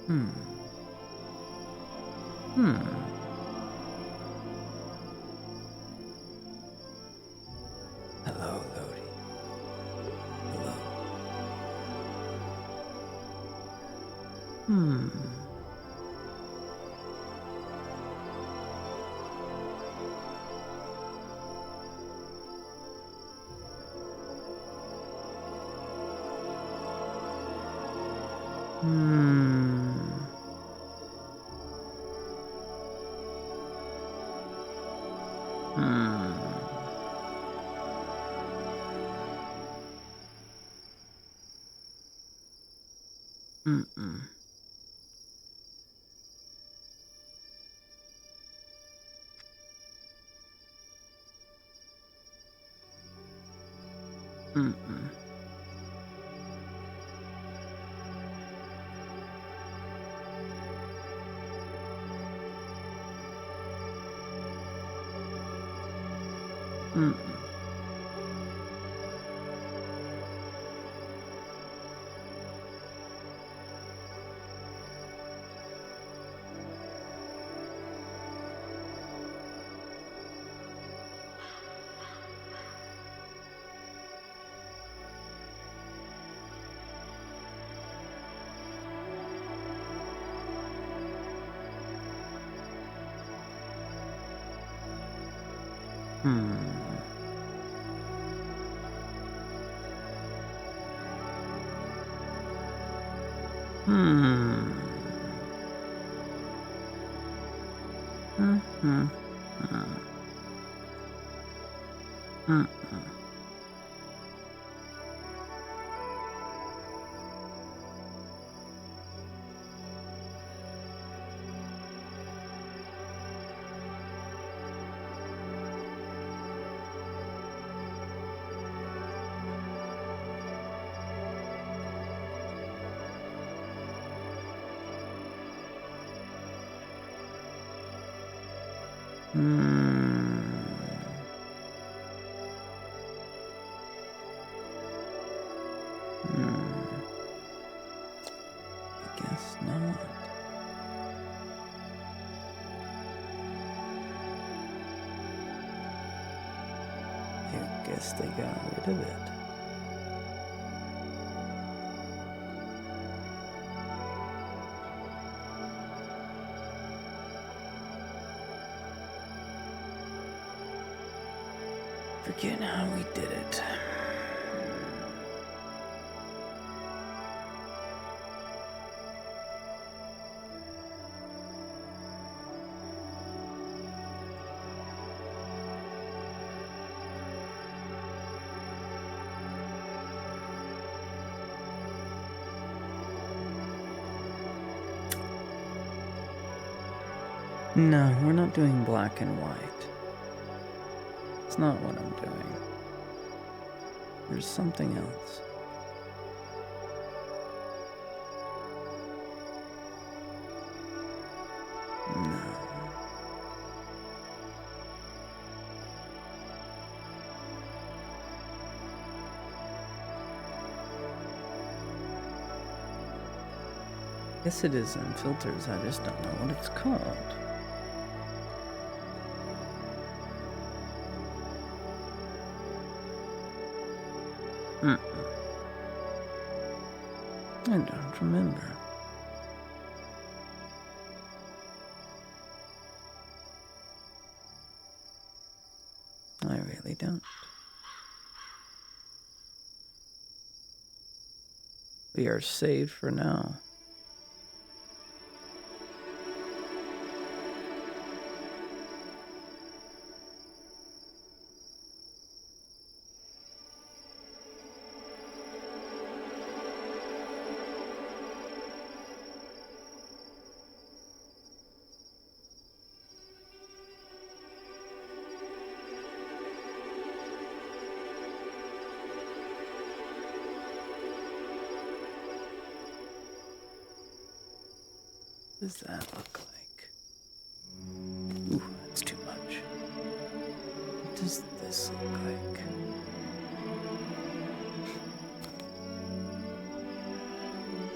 Hmm. Hmm. Hello, Lodi. Hello. Hmm. Hmm. Hmm. Mm-mm. Mm-mm. Mm-mm. Hmm. Hmm. Mm-hmm. Mm-mm. Hmm. Hmm. I guess not. I guess they got rid of it. Forget how we did it. No, we're not doing black and white. It's not what I'm doing. There's something else. No. Guess it is in filters, I just don't know what it's called. I don't remember. I really don't. We are saved for now. What does that look like? Ooh, that's too much. What does this look like?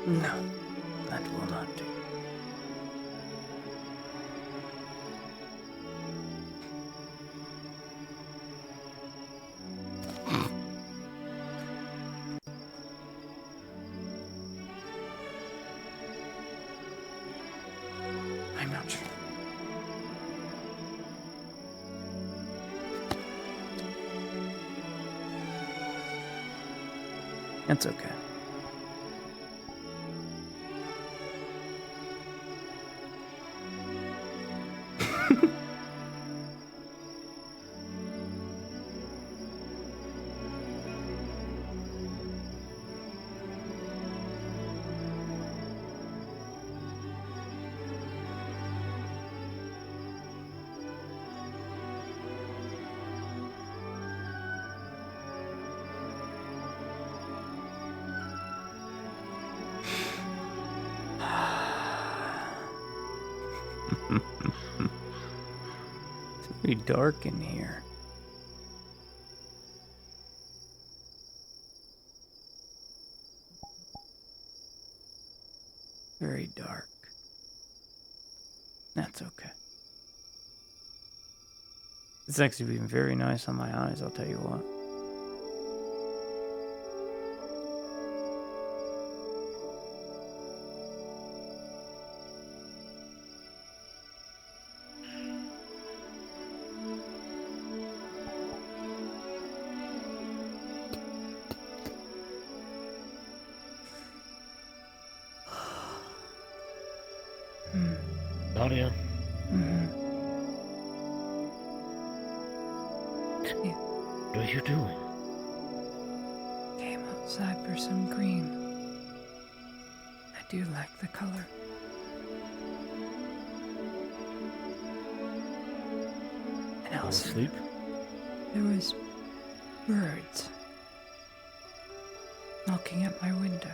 No, that will not do. That's okay. It's very dark in here. Very dark. That's okay. It's actually been very nice on my eyes, I'll tell you what. Nadia, Yeah. what are you doing? Came outside for some green. I do like the color. And Fall also, asleep? there was birds knocking at my window.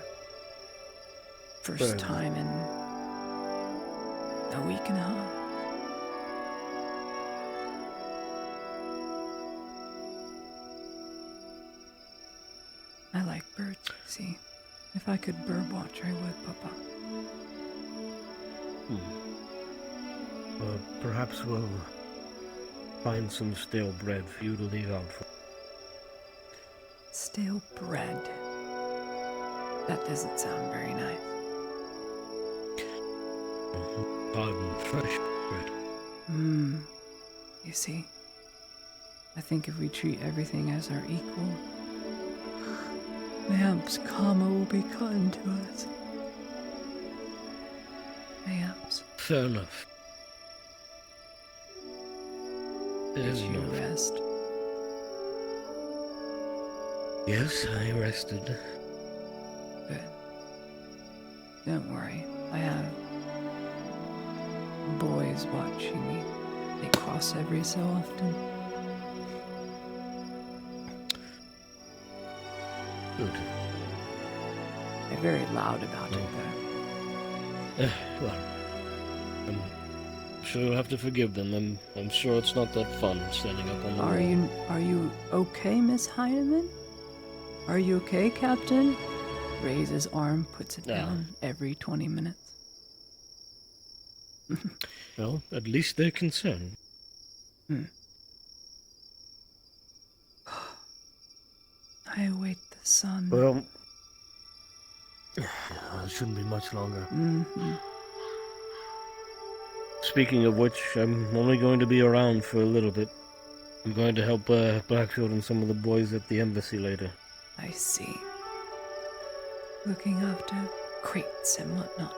First Birds. time in a week and a half. I like birds, you see. If I could bird watch, I would, Papa. Perhaps we'll find some stale bread for you to leave out for. Stale bread. That doesn't sound very nice. Pardon, fresh bread. You see, I think if we treat everything as our equal, perhaps karma will be kind to us. Perhaps. Fair enough. Fair Did you enough. rest? Yes, I rested. Good. Don't worry. I have boys watching me. They cross every so often. Good. They're very loud about it, though. Well, I'm sure you'll have to forgive them. I'm sure it's not that fun standing up on the wall. Are you okay, Miss Heinemann? Are you okay, Captain? Raises his arm, puts it Yeah. down every 20 minutes. Well, at least they're concerned. I await the sun. Well, it shouldn't be much longer. Speaking of which, I'm only going to be around for a little bit. I'm going to help Blackfield and some of the boys at the embassy later. I see. Looking after crates and whatnot.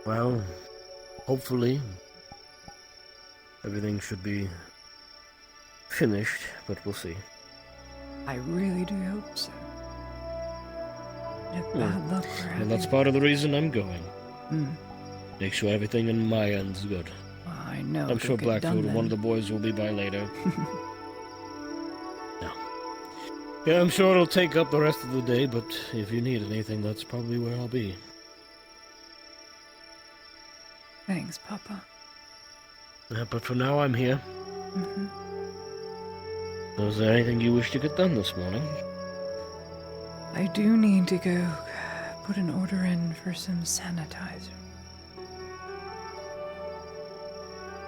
Well, hopefully everything should be finished, but we'll see. I really do hope so. And bad luck for And that's part of the reason I'm going. Mm. Make sure everything in my end's good. I know. I'm sure it'll get done Blackfield and one of the then. boys will be by later. No. Yeah, I'm sure it'll take up the rest of the day, but if you need anything, that's probably where I'll be. Thanks, Papa. But for now, I'm here. Mm-hmm. Was there anything you wish to get done this morning? I do need to go put an order in for some sanitizer.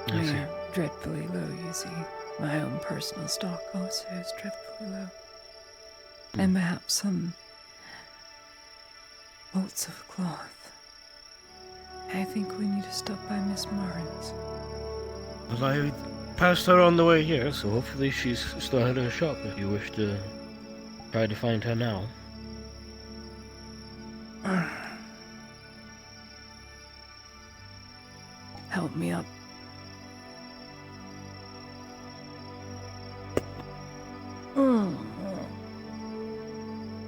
I see. They're dreadfully low, you see. My own personal stock also is dreadfully low. And perhaps some bolts of cloth. I think we need to stop by Miss Morin's. Well, I passed her on the way here, so hopefully she's still at her shop if you wish to Try to find her now. Help me up.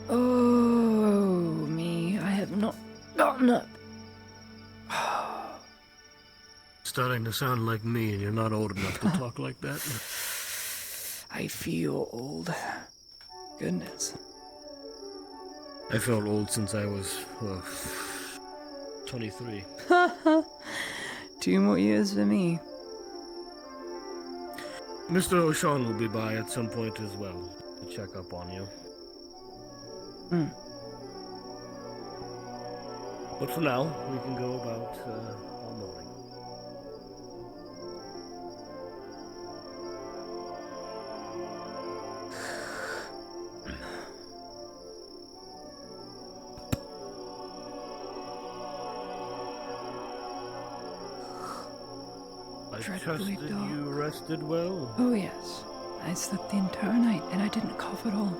Oh, me. I have not gotten up. Starting to sound like me, and you're not old enough to talk like that. I feel old. Goodness. I felt old since I was 23. 2 more years for me. Mr. O'Shawn will be by at some point as well to check up on you. But for now, we can go about our morning. I Dreadfully trust that dark. you rested well. Oh, yes. I slept the entire night and I didn't cough at all.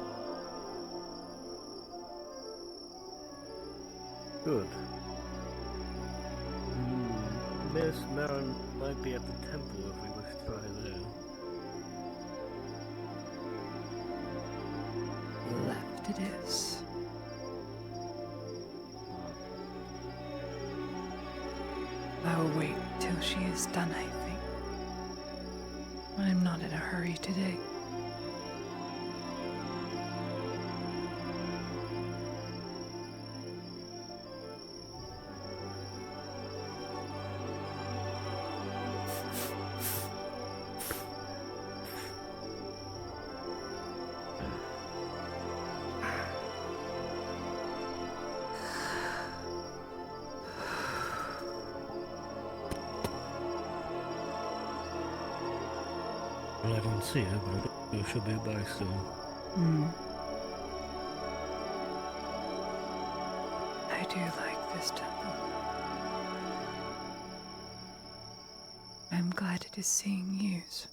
Good. Miss Marin might be at the temple if we wish to try there. Left it is. I'll wait till she is done, I think. I'm not in a hurry today. Well, I don't see her, but I know she'll be by soon. I do like this temple. I'm glad it is seeing use.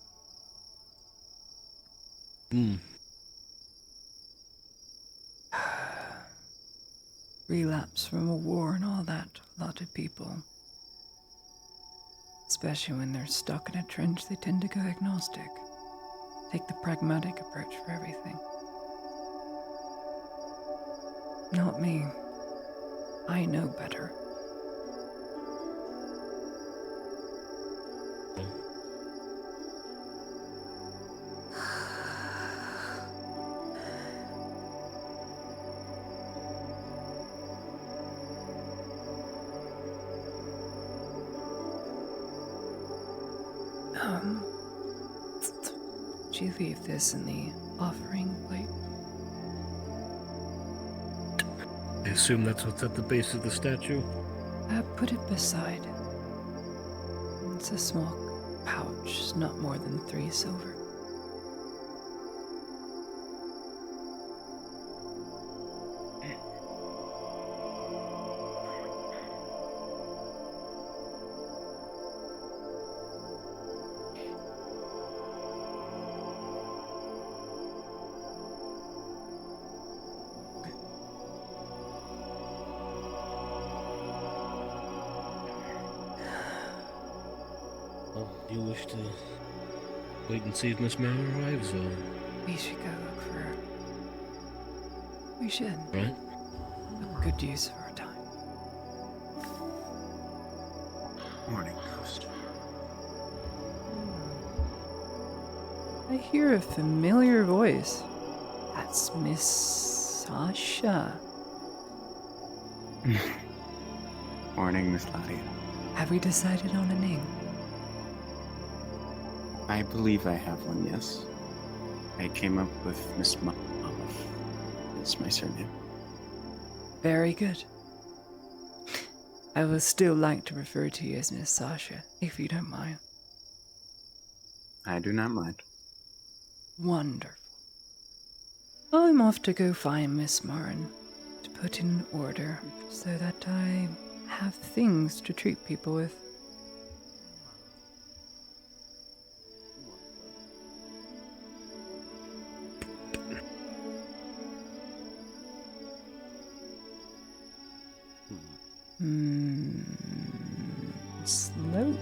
Relapse from a war and all that. A lot of people. Especially when they're stuck in a trench, they tend to go agnostic. Take the pragmatic approach for everything. Not me. I know better. Did you leave this in the offering plate? I assume that's what's at the base of the statue? Put it beside. It's a small pouch, not more than 3 silver. Well, do you wish to wait and see if Miss Mary arrives, or... We should go look for her. We should. Right? A good use of our time. Morning, Ghost. I hear a familiar voice. That's Miss Sasha. Morning, Miss Ladia. Have we decided on a name? I believe I have one, yes. I came up with Miss Olive. That's my surname. Very good. I will still like to refer to you as Miss Sasha, if you don't mind. I do not mind. Wonderful. I'm off to go find Miss Marin to put in order so that I have things to treat people with. Slope.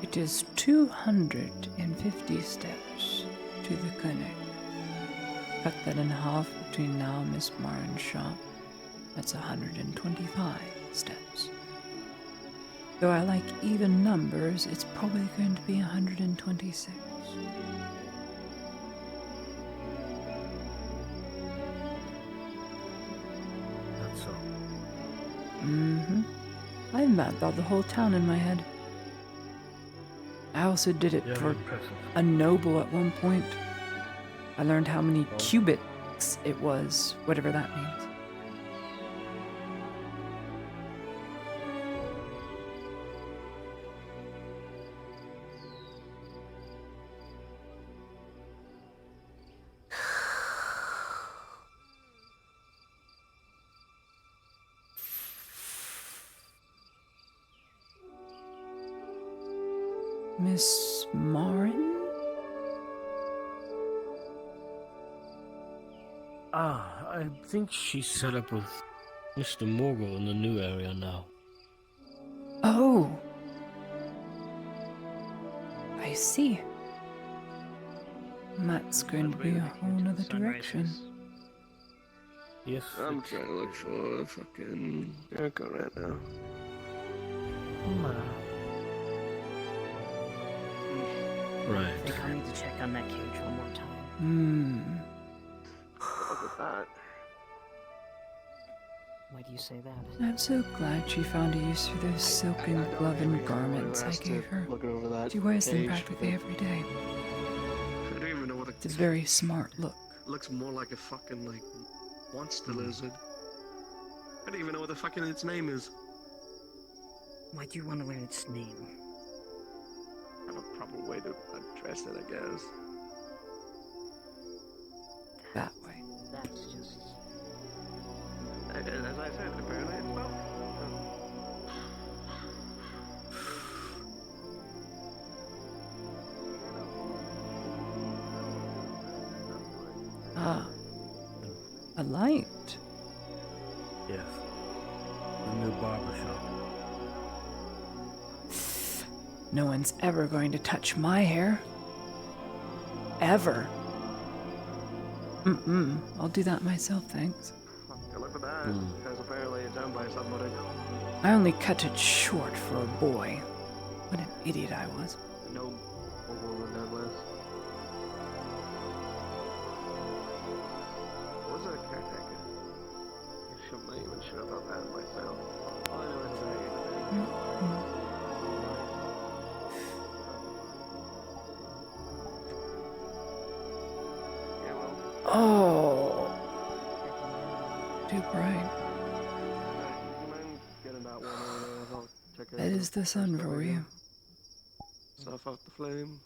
It is 250 steps to the clinic. Cut that in half between now and Miss Marin's shop. That's 125 steps. Though I like even numbers, it's probably going to be 126. That's so. I've mapped out the whole town in my head. I also did it Very for impressive. a noble at one point. I learned how many cubits it was, whatever that means. Miss Marin? I think she's set up with Mr. Morgul in the new area now. Oh. I see. That's going to be a whole nother direction. Yes. I'm trying to look for a fucking haircut right now. Right. I think I need to check on that cage one more time. Look at that. Why do you say that? I'm so glad she found a use for those silken glove and garments I gave her. Looking over that She wears them cage. practically every day. I don't even know what It's a very smart look. looks more like a fucking like monster lizard. I don't even know what the fucking its name is. Why do you want to learn its name? I have a proper way to address it, I guess. That way. That's just... As I said, apparently it's well. Ah. A light. Yes. The new barber shop. No one's ever going to touch my hair. Ever. I'll do that myself, thanks. Yeah, look at that. Because apparently it's owned by somebody. I only cut it short for a boy. What an idiot I was. No woman Douglas. Was it a caretaker? I shouldn't even sure about that myself. All I know is that yeah, well, Oh. Too bright. you mind getting that one over there? I'll check it That is the sun for you. Stuff out the flame.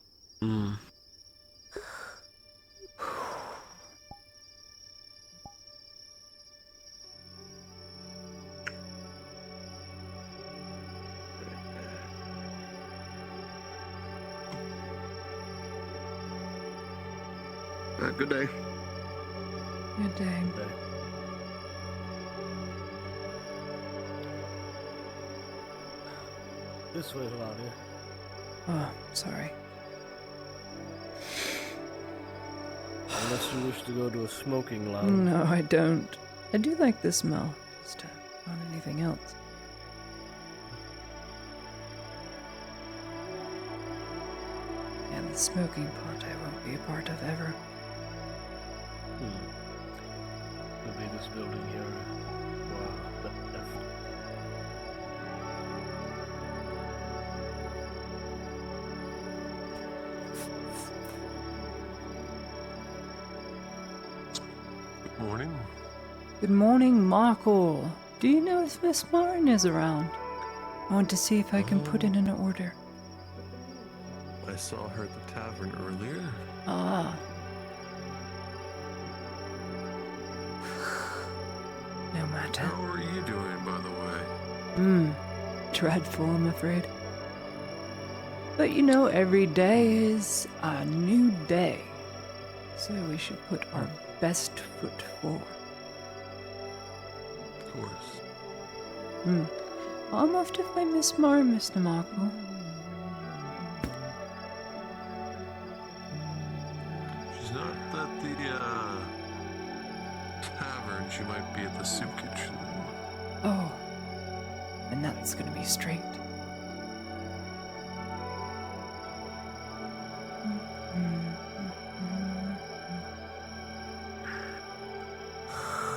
Good day. Good day. This way, Claudia. Oh, sorry. Unless you wish to go to a smoking lounge. No, I don't. I do like the smell. Just not anything else. And the smoking pot I won't be a part of ever. Could be this building here. Wow, that left. Good morning. Good morning, Markle. Do you know if Miss Marin is around? I want to see if I can put in an order. I saw her at the tavern earlier. Ah. No matter. matter. How are you doing, by the way? Dreadful, I'm afraid. But you know, every day is a new day. So we should put our best foot forward. Of course. I'm off to find Miss Mar, Mr. Markle. She's not at the tavern. She might be at the soup kitchen. Oh, and that's gonna be straight.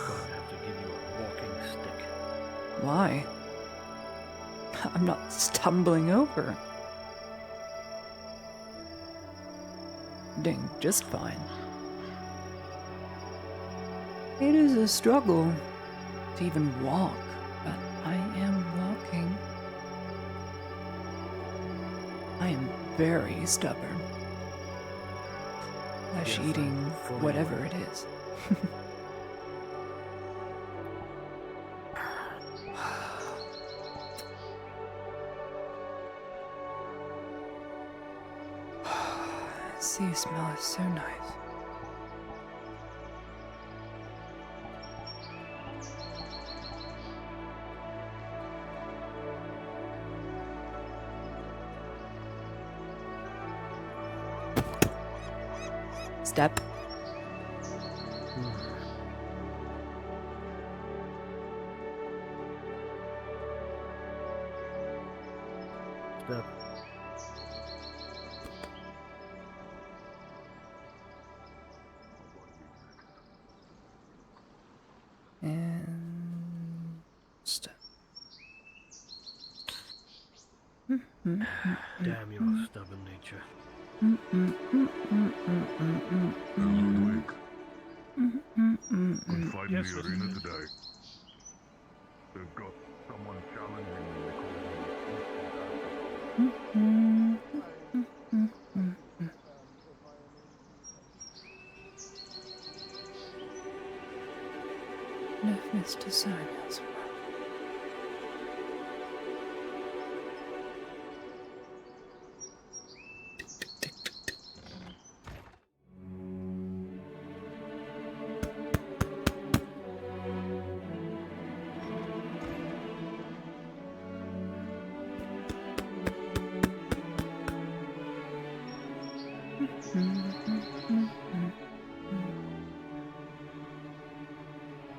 Gonna have to give you a walking stick. Why? I'm not stumbling over. Doing just fine. It is a struggle to even walk, but I am walking. I am very stubborn. Less Yes, eating I'm fully whatever aware. it is. Sea smell is so nice. Step. Step. And step. Damn your stubborn nature. Ludwig, Mm-mm-mm-mm-mm. fight Yes, in the what arena is it? today. They've got someone challenging No, Mr. Sightless.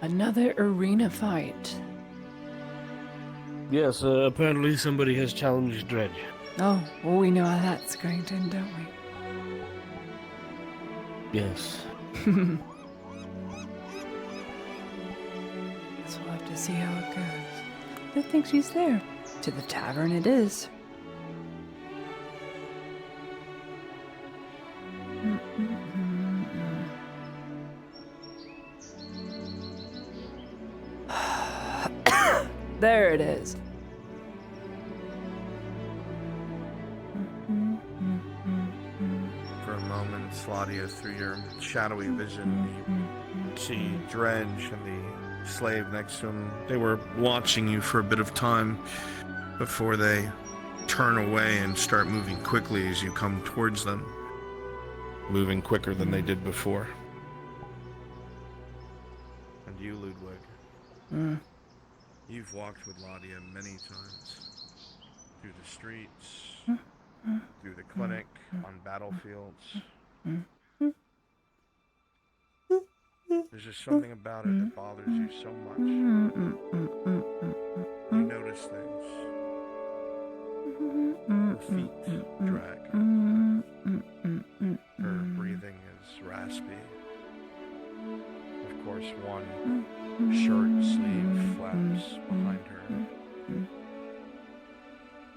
Another arena fight. Yes, apparently somebody has challenged Dredge. Oh, well, we know how that's going to end, don't we? Yes. So we'll have to see how it goes. I think she's there. To the tavern it is. There it is. For a moment, Sladia, through your shadowy vision, you see Dredge and the slave next to him. They were watching you for a bit of time before they turn away and start moving quickly as you come towards them. Moving quicker than they did before. And you, Ludwig, you've walked with Ladia many times. Through the streets, through the clinic, on battlefields. There's just something about it that bothers you so much. You notice things. Her feet drag. Her breathing is raspy. Of course, one shirt sleeve flaps behind her.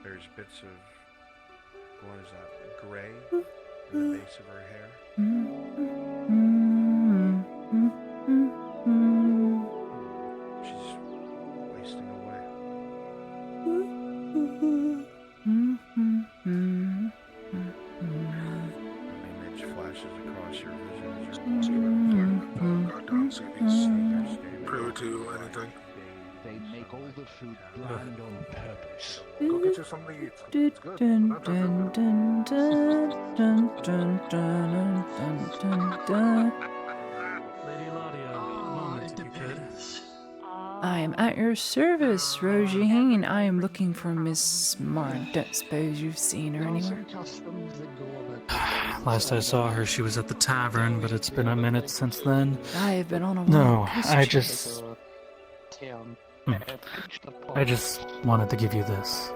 There's bits of, what is that, gray in the base of her hair. She's wasting away. An image flashes across your vision as you're walking. I don't see these privy to anything. They make all the food bland on purpose. Go get you something to eat. Dun, It's good. dun, No, no, dun, no. dun, dun, dun, dun, dun, dun, dun. Lady Laudia, a moment if you could. I am at your service, Rogine. I am looking for Miss Marn. Don't suppose you've seen her anywhere. Last I saw her, she was at the tavern, but it's been a minute since then. I have been on a No, wild goose I chase. I just wanted to give you this.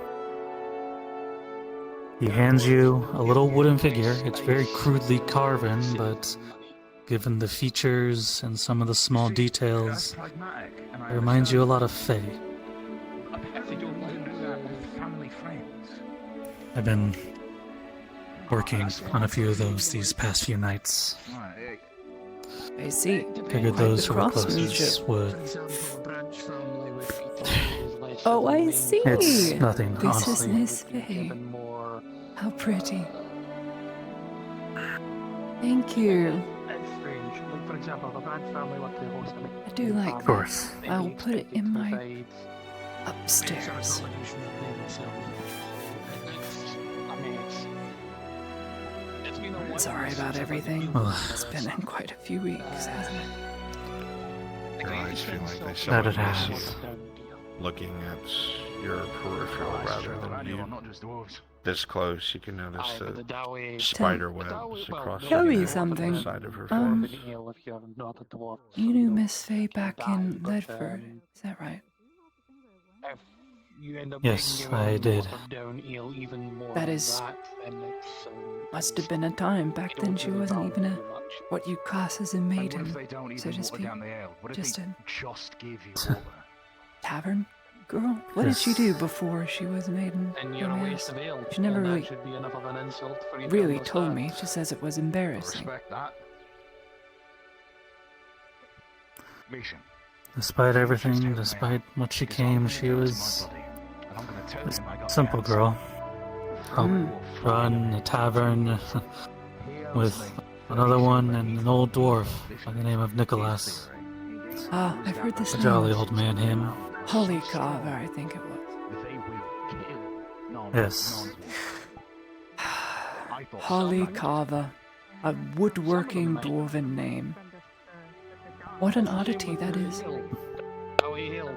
He hands you a little wooden figure. It's very crudely carven, but given the features and some of the small details, it reminds you a lot of Faye. I've been working on a few of those these past few nights. I see. Figured Quite those the who were closest craftsmanship. would. Oh, I see. It's nothing, This honestly. is Miss Faye. How pretty. Thank you. It's strange. Like, for example, the branch family were to host I do like Of course. that. I will put it in my upstairs. Sorry about everything. It's been in quite a few weeks, hasn't it? Your eyes feel like they That it miss has. you, looking at your peripheral rather than you. Not just dwarves. This close, you can notice the Spider spider webs across Tell me the something. side of her Um, face. You knew Miss Faye back in Ledford, is that right? Yes, I did. That is- Must have been a time. Back then she wasn't even a what you class as a And what maiden, if they don't so even to water speak. down the ale? What if Just they a just give you water? tavern girl. What did she Yes. do before she was a maiden? And Let you're a me waste ask. of ale. She never and really- that should be enough of an insult for you to Really told understand. me. She says it was embarrassing. Respect that. Mission. Despite everything, despite what she came, she was a simple girl. Helped run a tavern with another one and an old dwarf by the name of Nicholas. Ah, I've heard this A name. jolly old man, him. Holly Carver, I think it was. They will kill non- Yes. I thought Holly someone- Carver. A woodworking dwarven name. What an oddity that is. Dowie Ale.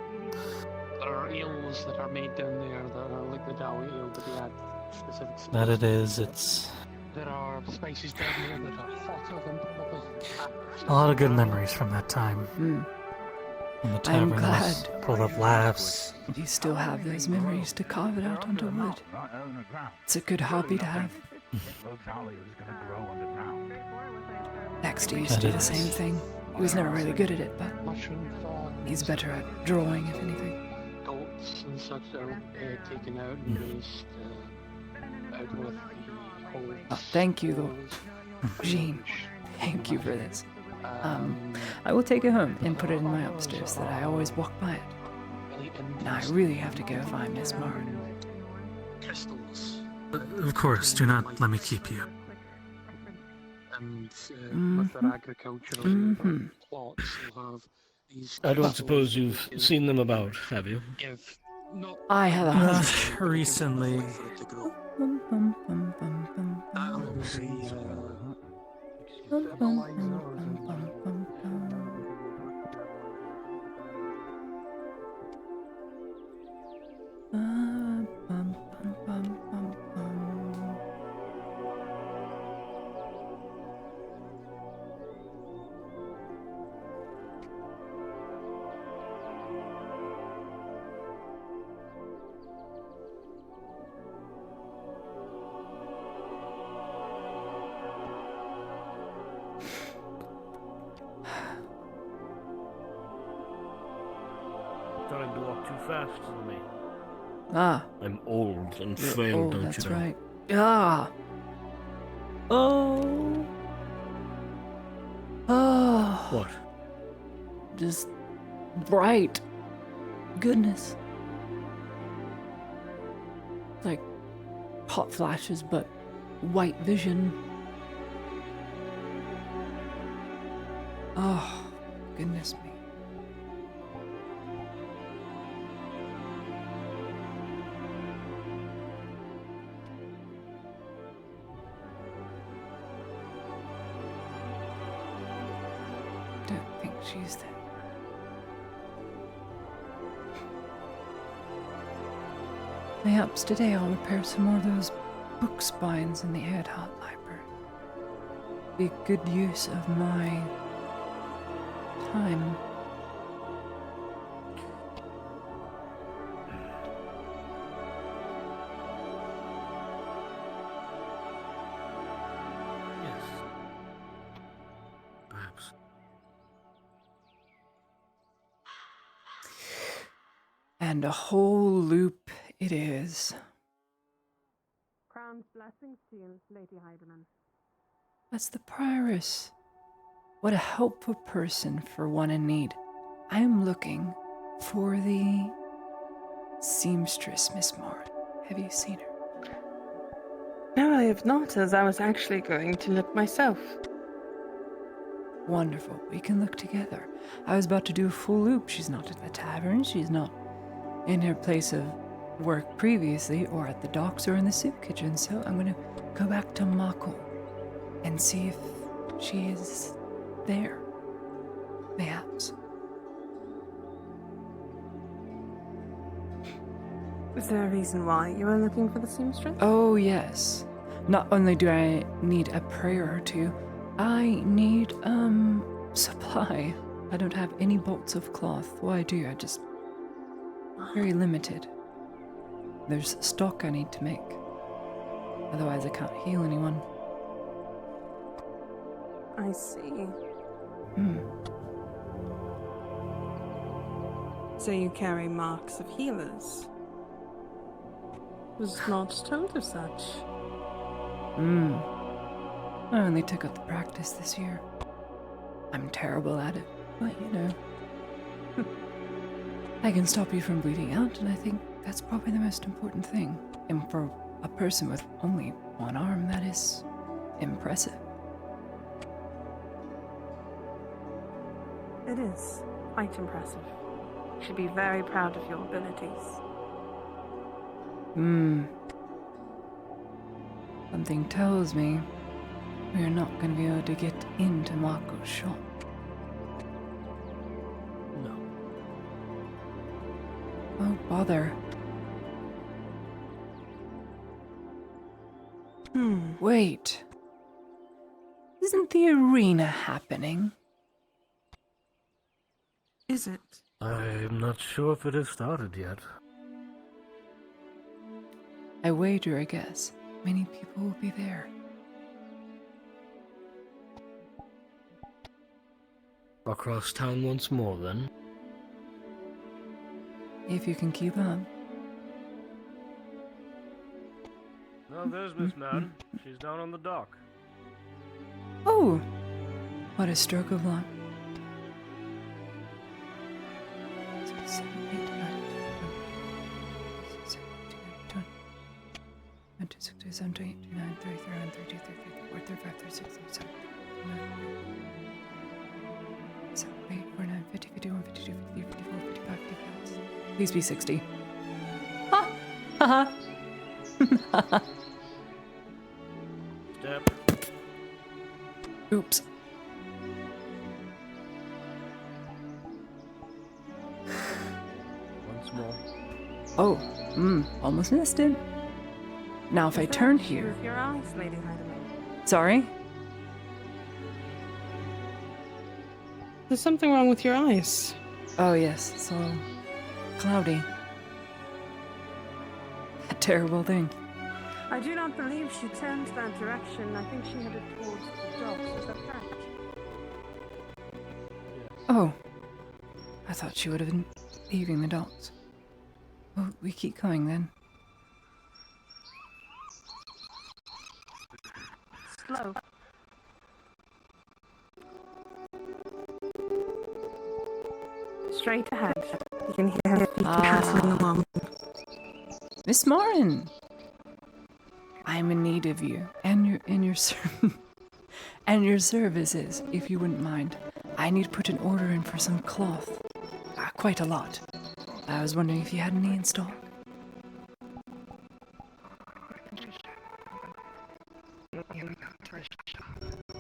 There are ales that are made down there that are like the Dowie Ale, but they add specific spices. That it is. It's There are spices down there that are hotter than probably. a lot of good memories from that time. Hmm. When the I'm tavern was glad. full of laughs. You still have those memories to carve it out onto wood. Right underground. It's a good hobby to have. Rogue Valley was going to grow underground. Dexter used to do the same thing. He was never really good at it, but Mushroom fog. he's better at drawing, if anything. Goats and such are taken out and raised out with the whole. Oh, thank you, Jean. Thank you for this. I will take it home and put it in my upstairs so that I always walk by it. Now I really have to go find Miss Martin. Crystals. Of course, do not let me keep you. And with their agricultural plots, they'll have these. I don't suppose you've seen them about, have you? Give not I have a hunch. Recently, for it to grow. Bum, bum, bum, bum, bum, That bum. will be Bum, bum, bum, bum, bum, bum, bum. Bum, bum, bum, bum, bum, bum. Starting to walk too fast for me. Ah, I'm old and you're frail, old, don't that's you know? right. Ah. Oh. Oh. What? Just bright. Goodness. Like hot flashes, but white vision. Oh, goodness me. don't think she's there. Perhaps today I'll repair some more of those book spines in the Ed Hot Library. Be good use of my time. Yes. Perhaps. And a whole loop it is. Crown's blessings to you, Lady Heidemann. That's the prioress. What a helpful person for one in need. I'm looking for the seamstress, Miss Moore. Have you seen her? No, I have not, as I was actually going to look myself. Wonderful. We can look together. I was about to do a full loop. She's not at the tavern. She's not in her place of work previously, or at the docks, or in the soup kitchen. So I'm going to go back to Mako and see if she is there. Perhaps. Is there a reason why you were looking for the seamstress? Oh, yes. Not only do I need a prayer or two, I need, supply. I don't have any bolts of cloth. Well, I do, I just... very limited. There's stock I need to make. Otherwise I can't heal anyone. I see. So you carry marks of healers? Was not told of such. I only took up the practice this year. I'm terrible at it, but you know. I can stop you from bleeding out, and I think that's probably the most important thing. And for a person with only one arm, that is impressive. It is quite impressive. You should be very proud of your abilities. Something tells me we are not going to be able to get into Mako's shop. No. Oh, bother. Wait. Isn't the arena happening? Is it? I'm not sure if it has started yet. I wager a guess. Many people will be there. Across town once more, then? If you can keep up. Oh, there's Miss Madden. She's down on the dock. Oh! What a stroke of luck. 6, 7, 8, 9, 10, 6, 7, 8, 9, 10, 6, 7, 8, 9, 30, 31, 32, 33, 34, 35, 36, 37, 7, 8, 4, 9, 50, 51, 52, 53, 54, 55, 56. Please be 60. Ha! Ha ha! Step. Oops. Once more. Oh, almost missed it. Now if I turn here... With your eyes, Lady Heidemann. Sorry? There's something wrong with your eyes. Oh yes, it's all cloudy. A terrible thing. I do not believe she turned that direction. I think she headed towards the docks. Is that correct? Oh. I thought she would have been leaving the docks. Well, we keep going then. Slow. Straight ahead. You can hear her feet passing along. Miss Morin! I'm in need of you and your and your services, if you wouldn't mind. I need to put an order in for some cloth. Quite a lot. I was wondering if you had any in stock.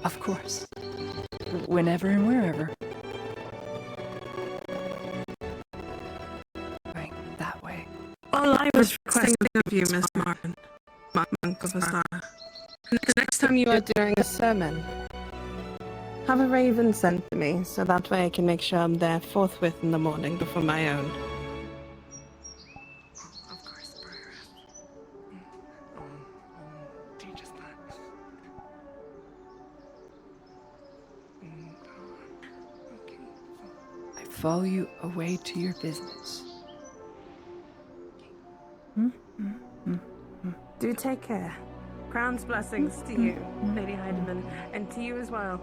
Of course. Whenever and wherever. of you, Miss Martin, Monk of Asara. Next time you are doing a sermon, have a raven sent to me, so that way I can make sure I'm there forthwith in the morning before my own. Of course, Prioress. I'll do just that. Okay. I follow you away to your business. Do take care. Crown's blessings to you, Lady Heidemann, and to you as well.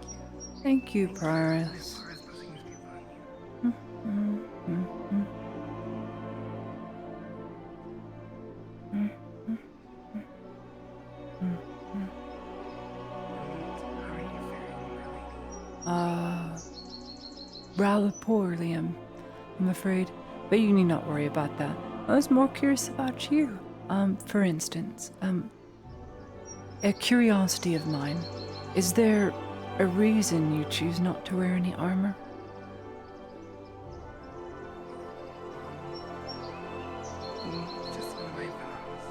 Thank you, Prioress. Rather poorly, I'm afraid, but you need not worry about that. I was more curious about you. For instance, a curiosity of mine. Is there a reason you choose not to wear any armor? Just one of my vows.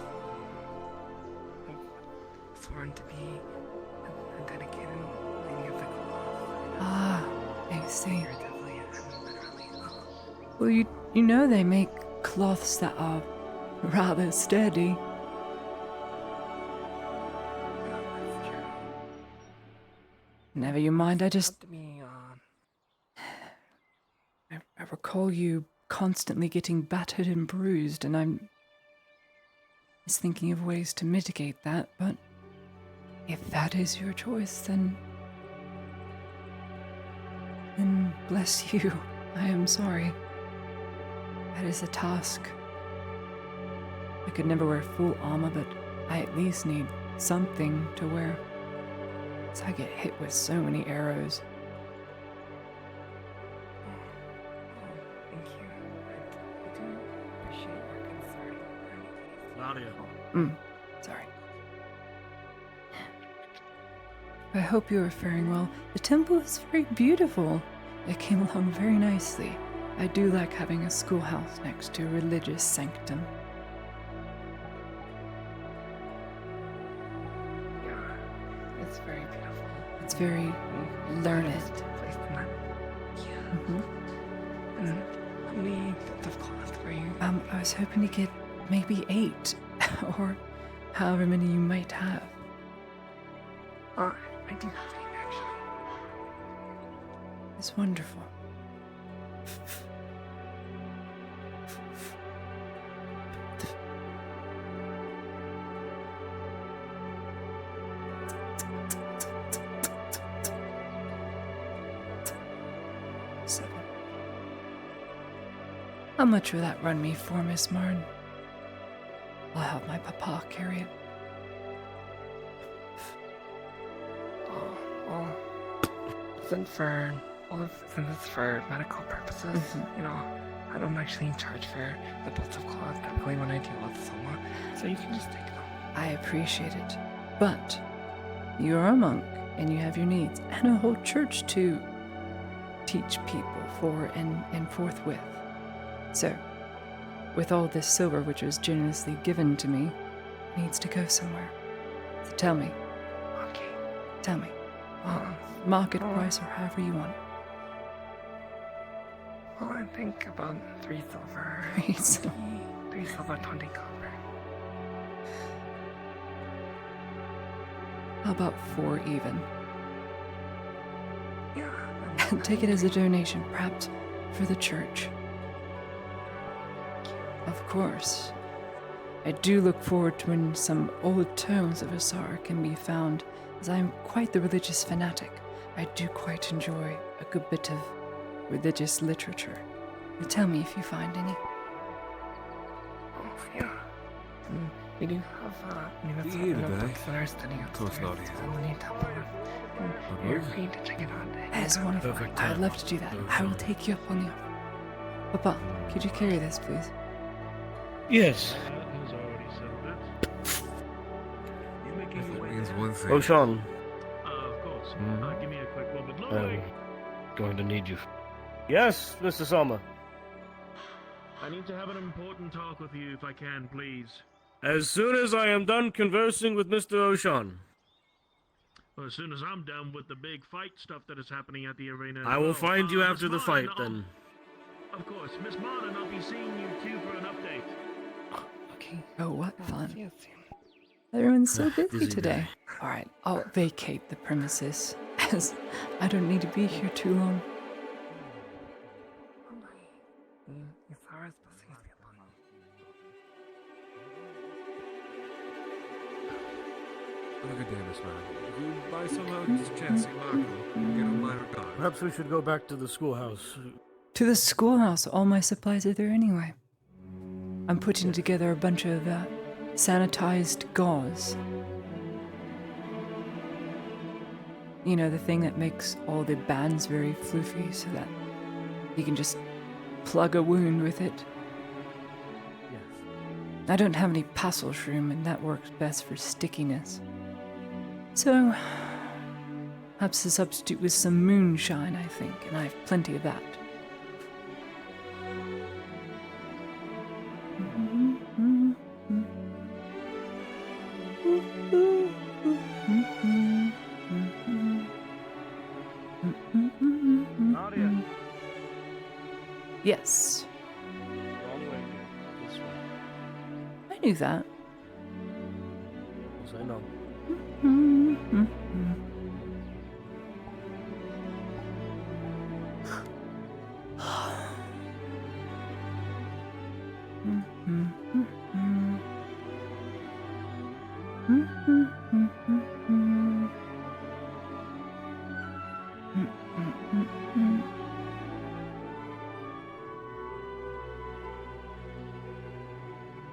I've sworn to be a dedicated lady of the cloth. Ah, I see. Well, you know they make cloths that are rather sturdy. Never you mind, I recall you constantly getting battered and bruised, and I'm just thinking of ways to mitigate that, but if that is your choice, then bless you. I am sorry. That is a task. I could never wear full armor, but I at least need something to wear. So I get hit with so many arrows. Thank you. I do appreciate your concern. Claudia. Sorry. I hope you are faring well. The temple is very beautiful. It came along very nicely. I do like having a schoolhouse next to a religious sanctum. Yeah, it's very beautiful. It's very learned. How many bits of cloth were you? I was hoping to get maybe 8, or however many you might have. I do have 8 actually. It's wonderful. How much will that run me for, Miss Martin? I'll have my papa carry it. Well, since it's for medical purposes, you know, I don't actually charge for the bits of cloth typically when I deal with someone, so you can just take them. I appreciate it, but you are a monk and you have your needs and a whole church to teach people for and forthwith. So, with all this silver which was generously given to me, it needs to go somewhere. So tell me. Okay. Tell me. Market price or however you want it. Well, I think about 3 silver. 3 silver. 3 silver, 20 copper. How about 4 even? Yeah. Take it as a donation, perhaps for the church. Of course. I do look forward to when some old tomes of Asara can be found, as I am quite the religious fanatic. I do quite enjoy a good bit of religious literature. But tell me if you find any. Oh, yeah. We do have, that's all the books that are studying upstairs. On the new temple. And you're free to check it out. That is wonderful. I would love to do that. I will take you up on the offer. Papa, could you carry this, please? Yes. Has already settled it. You making your way means there? one thing. Oh, Sean. Of course. Give me a quick moment. I'm going to need you. Yes, Mr. Sommer. I need to have an important talk with you if I can, please. As soon as I am done conversing with Mr. O'Shawn, Well, as soon as I'm done with the big fight stuff that is happening at the arena. I will find you Miss after the Martin, fight, then. Of course, Miss Martin, I'll be seeing you too for an update. Okay. Oh, what fun. Everyone's so busy Busy, today. Alright, I'll vacate the premises, as I don't need to be here too long. Have a good day, Miss Martin. If you by somehow just chance see Marco, give him my regards. Perhaps we should go back to the schoolhouse. To the schoolhouse. All my supplies are there anyway. I'm putting together a bunch of sanitized gauze. You know, the thing that makes all the bands very floofy so that you can just plug a wound with it. Yes. I don't have any passel shroom, and that works best for stickiness. So, perhaps a substitute with some moonshine, I think, and I have plenty of that. Nadia. Yes. Wrong way, this way. I knew that. Yes, I know.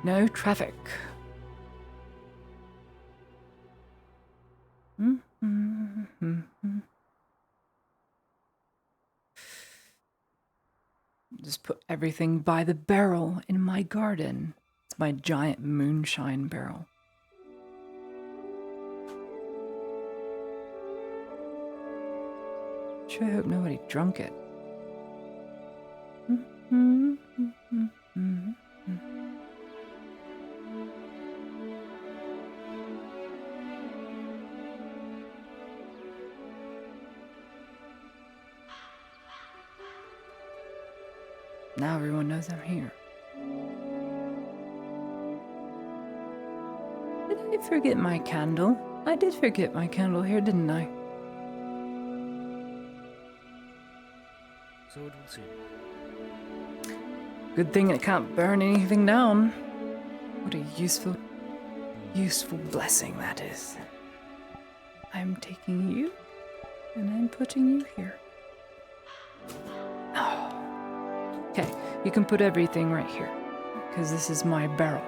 No traffic. Just put everything by the barrel in my garden. It's my giant moonshine barrel. Sure hope nobody drunk it. Now everyone knows I'm here. Did I forget my candle? I did forget my candle here, didn't I? So it would seem. Good thing it can't burn anything down. What a useful blessing that is. I'm taking you, and I'm putting you here. Oh. Okay, you can put everything right here, because this is my barrel.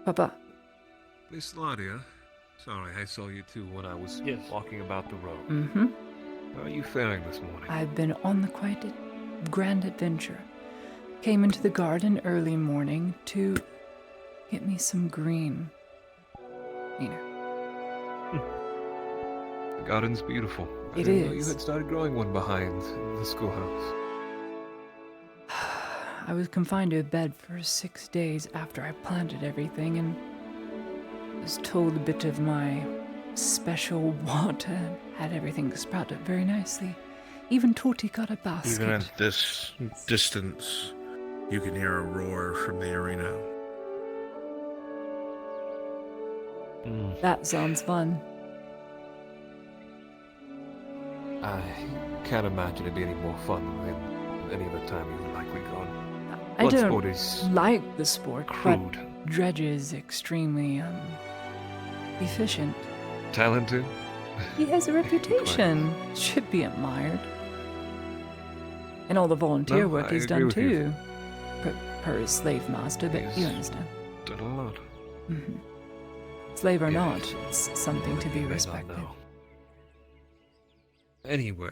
Papa. Miss Nadia, sorry I saw you too when I was walking about the road. Mm-hmm. How are you faring this morning? I've been on the quite grand adventure. Came into the garden early morning to get me some green. You know. The garden's beautiful. I It didn't know you is. had started growing one behind the schoolhouse. I was confined to a bed for 6 days after I planted everything and was told a bit of my special water and had everything sprout up very nicely. Even Torty got a basket. Even at this distance, you can hear a roar from the arena. That sounds fun. I can't imagine it'd be any more fun than any other time you've likely gone. I Blood don't sport is like the sport, crude. but Dredge is extremely, efficient. Talented? He has a reputation. Should be admired. And all the volunteer No, work I he's agree done with you. too. Per his slave master, but you He's understand. Done a lot. Mm-hmm. Slave or Yes. not, it's something to be You may not respected. know. Anyway.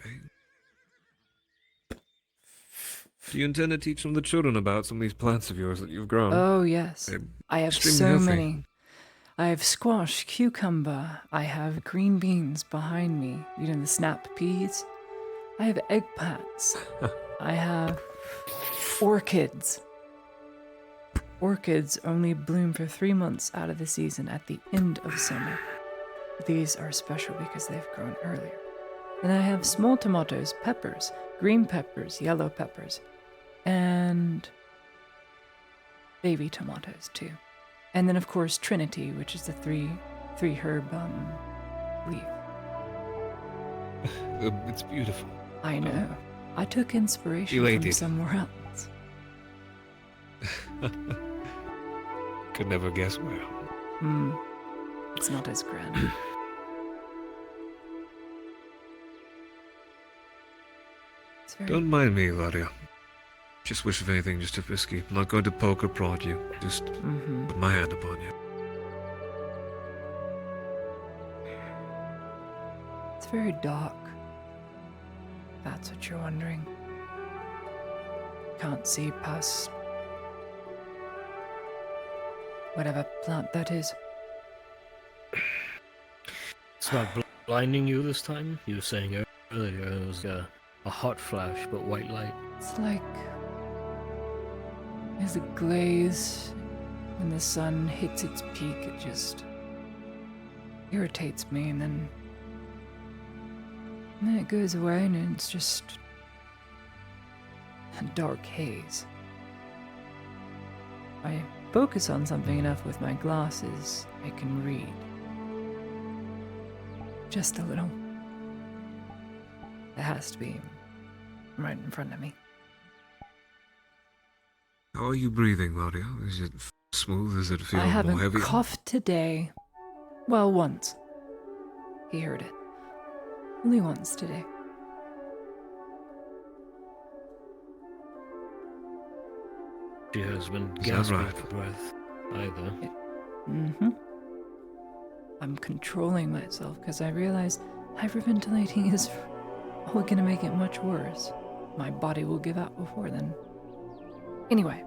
Do you intend to teach some of the children about some of these plants of yours that you've grown? Oh, yes. They're I have extremely so healthy. many. I have squash, cucumber. I have green beans behind me. You know, the snap peas. I have eggplants. I have orchids. Orchids only bloom for 3 months out of the season at the end of summer. These are special because they've grown earlier. Then I have small tomatoes, peppers, green peppers, yellow peppers, and baby tomatoes too. And then of course Trinity, which is the three herb leaf. It's beautiful. I know. I took inspiration from Elated. somewhere else. Could never guess where. It's not as grand. It's very... Don't mind me, Ladia. Just wish if anything just a whiskey. I'm not going to poke or prod you. Just put my hand upon you. It's very dark. That's what you're wondering. Can't see past whatever plant that is. It's not blinding you this time? You were saying earlier it was a hot flash, but white light. It's like there's a glaze when the sun hits its peak. It just irritates me, and then it goes away, and it's just a dark haze. I focus on something enough with my glasses, I can read. Just a little. It has to be right in front of me. How are you breathing, Ladia? Is it smooth? Does it feel I more haven't heavy? coughed today. Well, once. He heard it. Only once today. She has been Is that gasping right? for breath either. I'm controlling myself because I realize hyperventilating is only going to make it much worse. My body will give out before then. Anyway,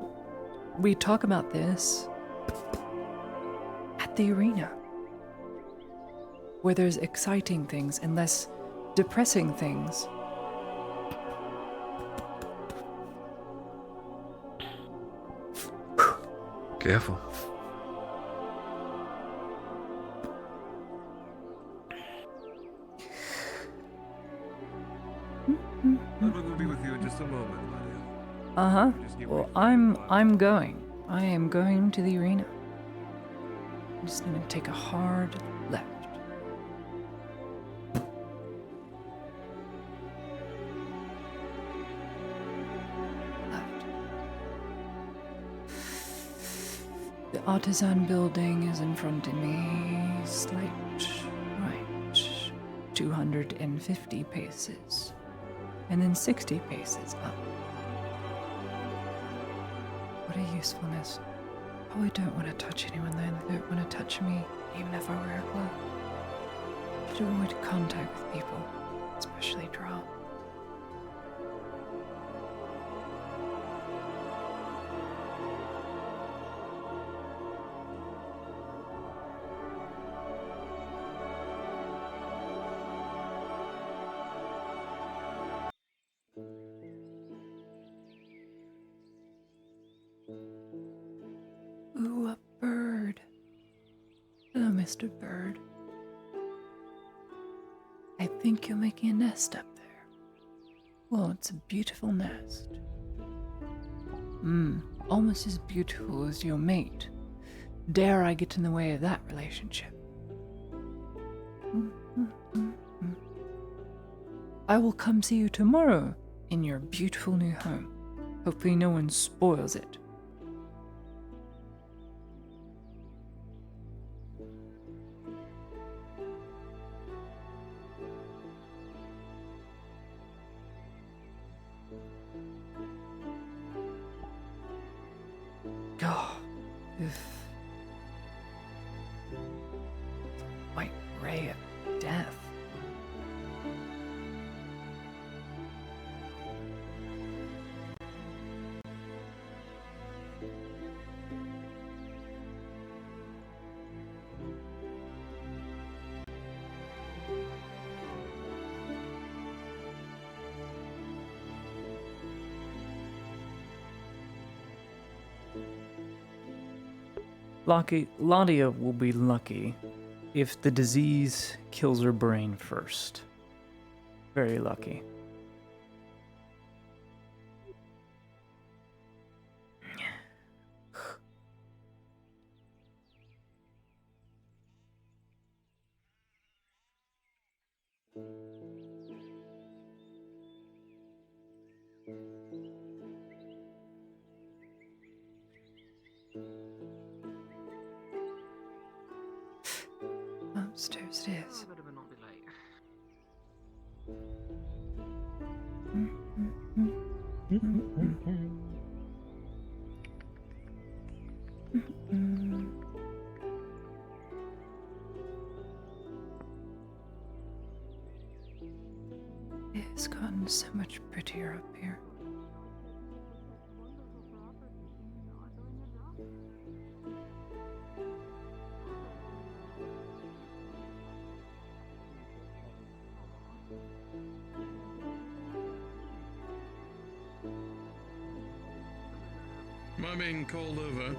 we talk about this at the arena, where there's exciting things and less depressing things. Careful. Ludwig will be with you in just a moment, Ladia. Uh-huh. Just get Well, ready. I'm going. I am going to the arena. I'm just gonna take a hard left. Left. The artisan building is in front of me. Slight right. 250 paces. And then 60 paces up. What a usefulness. Probably don't want to touch anyone then. They don't want to touch me, even if I wear a glove. Should avoid contact with people, especially Drow. Ooh, a bird. Hello, Mr. Bird. I think you're making a nest up there. Well, it's a beautiful nest. Almost as beautiful as your mate. Dare I get in the way of that relationship? I will come see you tomorrow in your beautiful new home. Hopefully no one spoils it. Oh, white ray of death. Ladia will be lucky if the disease kills her brain first. Very lucky. Upstairs it is. It's gotten so much prettier up here. Am I being called over?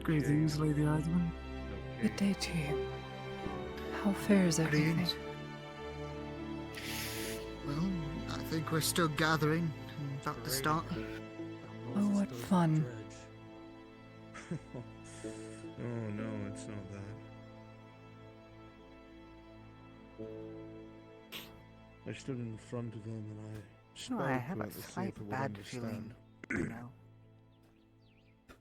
Greetings, Lady Eidman. Good day to you. How fares everything? Greetings. Well, I think we're still gathering. About to start. Oh, what fun. Oh no, it's not that. I stood in front of them and I spoke I have a about the slight sleeper would bad feeling, you know.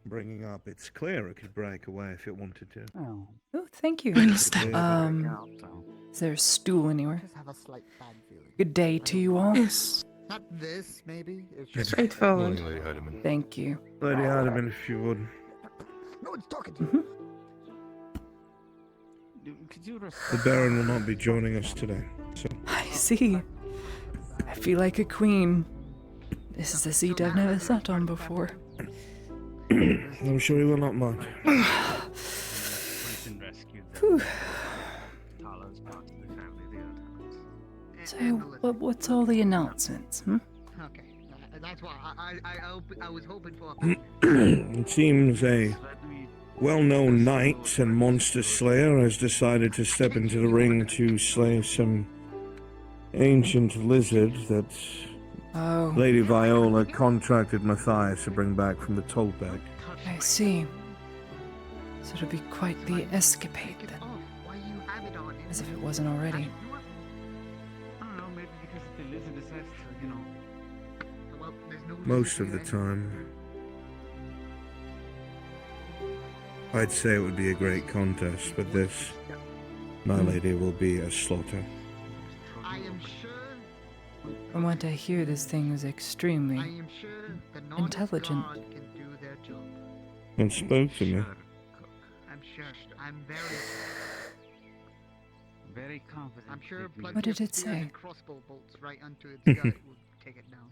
Bringing up, it's clear it could break away if it wanted to. Oh. Oh, thank you. Is there a stool anywhere? Just have a slight bad feeling. Good day to you all. Yes. Not this, maybe. It's just straightforward. Lady Heidemann. Thank you. Lady Heidemann, if you would. No one's talking to you. The Baron will not be joining us today, so. I see. I feel like a queen. This is a seat I've never sat on before. I'm sure he will not mind. Whew. So, what's all the announcements, Okay, that's what I was hoping for. It seems a well-known knight and monster slayer has decided to step into the ring to slay some ancient lizard that Lady Viola contracted Matthias to bring back from the Tolbeg. I see. So it'll be quite the escapade then. As if it wasn't already. Most of the time, I'd say it would be a great contest, but this, my lady, will be a slaughter. I am sure. From what I hear, this thing is extremely intelligent. Can do their job. And spoke to me. I'm sure. I'm very confident. I'm sure. What did it say? Crossbow bolts right onto its gut will take it down.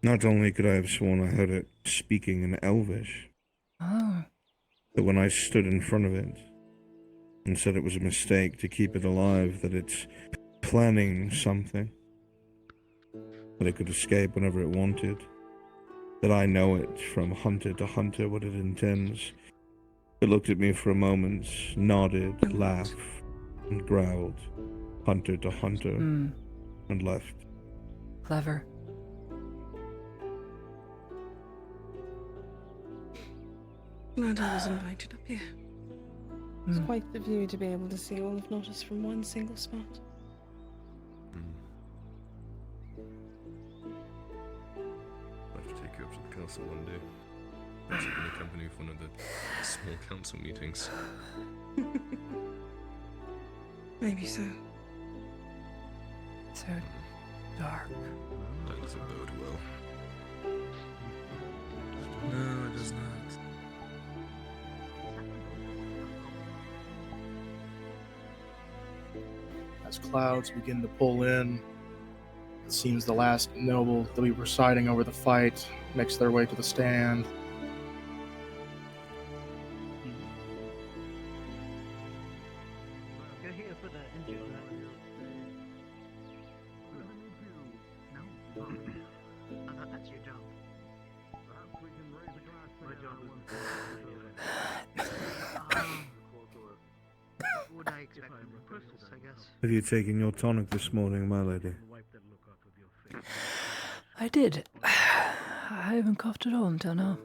Not only could I have sworn I heard it speaking in Elvish, but when I stood in front of it and said it was a mistake to keep it alive, that it's planning something, that it could escape whenever it wanted, that I know it from hunter to hunter what it intends, it looked at me for a moment, nodded, laughed, and growled, hunter to hunter, and left. Clever. Glad I was invited up here. It's quite the view to be able to see all of Notice from one single spot. I'll have to take you up to the castle one day. Perhaps you can accompany for one of the small council meetings. Maybe so. So dark. That doesn't bode well. No, it does not. As clouds begin to pull in, it seems the last noble that we were presiding over the fight makes their way to the stand. I thought that's your job. My job Would I expect from the crystals, I guess? Have you taken your tonic this morning, my lady? I did. I haven't coughed at all until now.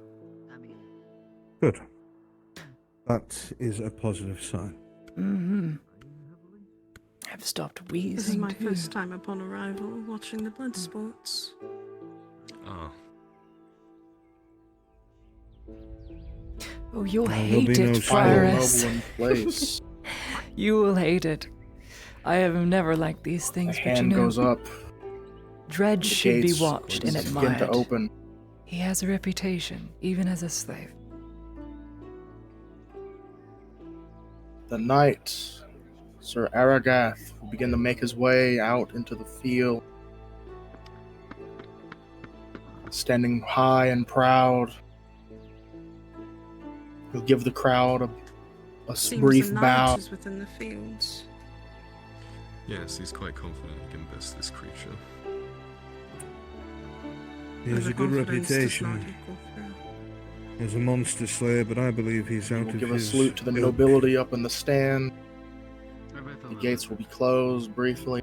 Good. That is a positive sign. Mm-hmm. I've stopped wheezing. This is my too. first time upon arrival watching the blood sports. Ah. Oh, you'll There'll hate be no it, final Virus. noble in place. You will hate it. I have never liked these things, The but you hand know, goes up. Dredge The should be gates watched and begin admired. to open. He has a reputation, even as a slave. The knight, Sir Aragath, will begin to make his way out into the field, standing high and proud. He'll give the crowd a Seems brief the bow. knight is within the fields. Yes, he's quite confident he can best this creature. He has The a good confidence does not reputation equal through. as a monster slayer, but I believe he's He out will of give a his salute to the ilk. nobility up in the stand. The gates will be closed briefly.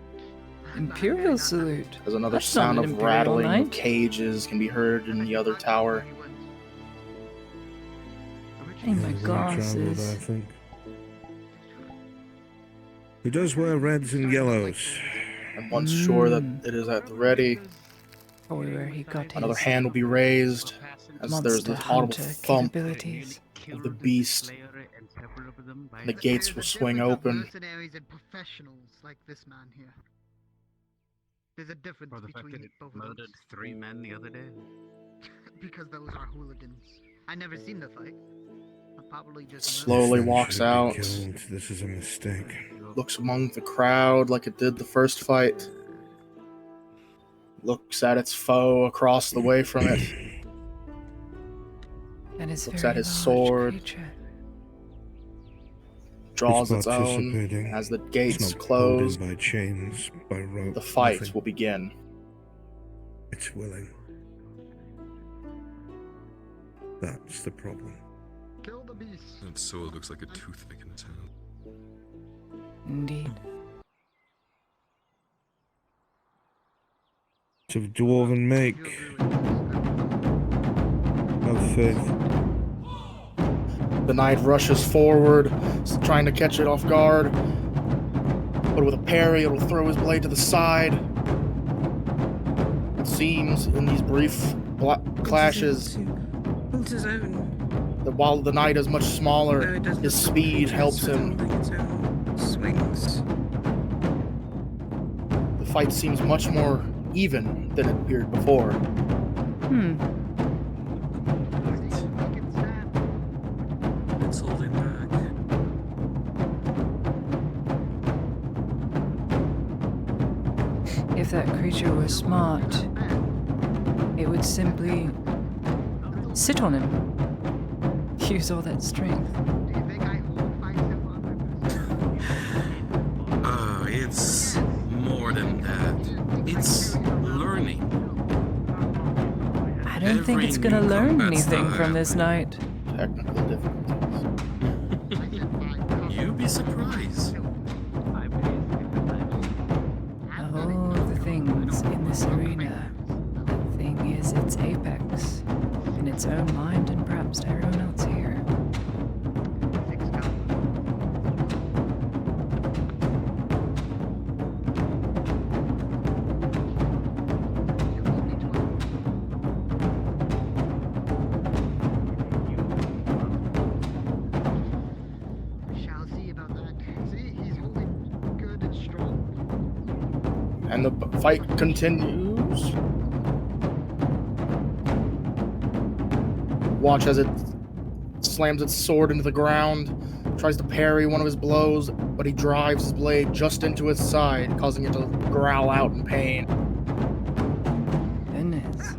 Imperial salute. As another That's not sound an of Imperial rattling of knight. cages can be heard in the other tower. Hey, my He's well-travelled, glasses. I think. He does wear reds and yellows. And once sure that it is at the ready, Oh, where he got another his hand will be raised as there's the monster audible hunter thump capabilities. of the beast. And the gates will swing open. Mercenaries and professionals like this man here. There's a difference between both of those. 3 men the other day. Because those are hooligans. I never seen the fight. I probably just Slowly This man walks should be out, killed. This is a mistake. looks among the crowd like it did the first fight, looks at its foe across the way from it, And his looks very at his large sword, creature. draws its own. participating. As the It's gates not close, pulled in by chains, by rope. the fight nothing. will begin. It's willing. That's the problem. kill the beast. That sword looks like a toothpick in its hand. Indeed. It's of dwarven make. Have faith. The knight rushes forward, trying to catch it off guard, but with a parry, it will throw his blade to the side. It seems in these brief clashes Hold his own. that while the knight is much No, smaller, it doesn't his have speed creatures helps him. within its own swings. The fight seems much more even than it appeared before. It's holding back. If that creature were smart, it would simply sit on him. Use all that strength. It's more than that. It's learning. I don't think Every it's gonna new learn combat anything style from this night. Technical difficulties. You'd be surprised. Oh, the things in this arena. That thing is its apex. In its own mind and perhaps to everyone else here. Shall see about that. See, he's holding good and strong. And the fight continues. Watch as it slams its sword into the ground, tries to parry one of his blows, but he drives his blade just into its side, causing it to growl out in pain. Goodness.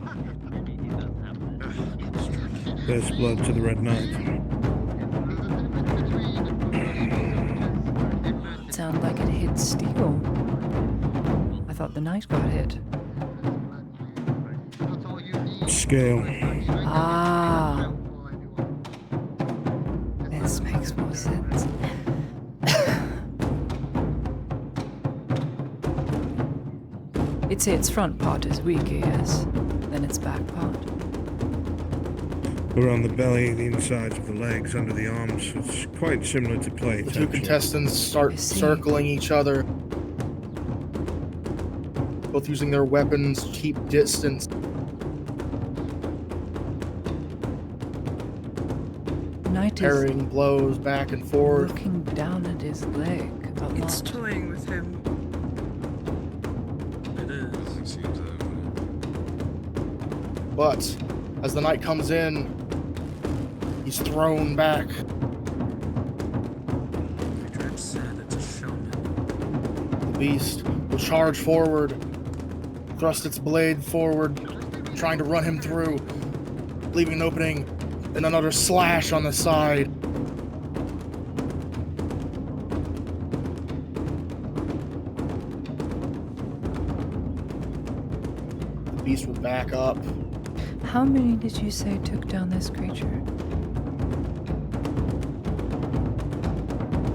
First blood to the Red Knight. It sounded like it hit steel. I thought the knight got hit. scale. Ah. This makes more sense. You'd say its front part is weaker, yes, than its back part. Around the belly, the insides of the legs, under the arms. It's quite similar to plate. The two contestants start circling each other, both using their weapons to keep distance. Knight parrying blows back and forth. Looking down at his leg a lot. It's toying with him. It is. It seems that way. But as the knight comes in, he's thrown back. VRChat said it's a showman. The beast will charge forward, thrust its blade forward, trying to run him through, leaving an opening and another slash on the side. The beast will back up. How many did you say took down this creature?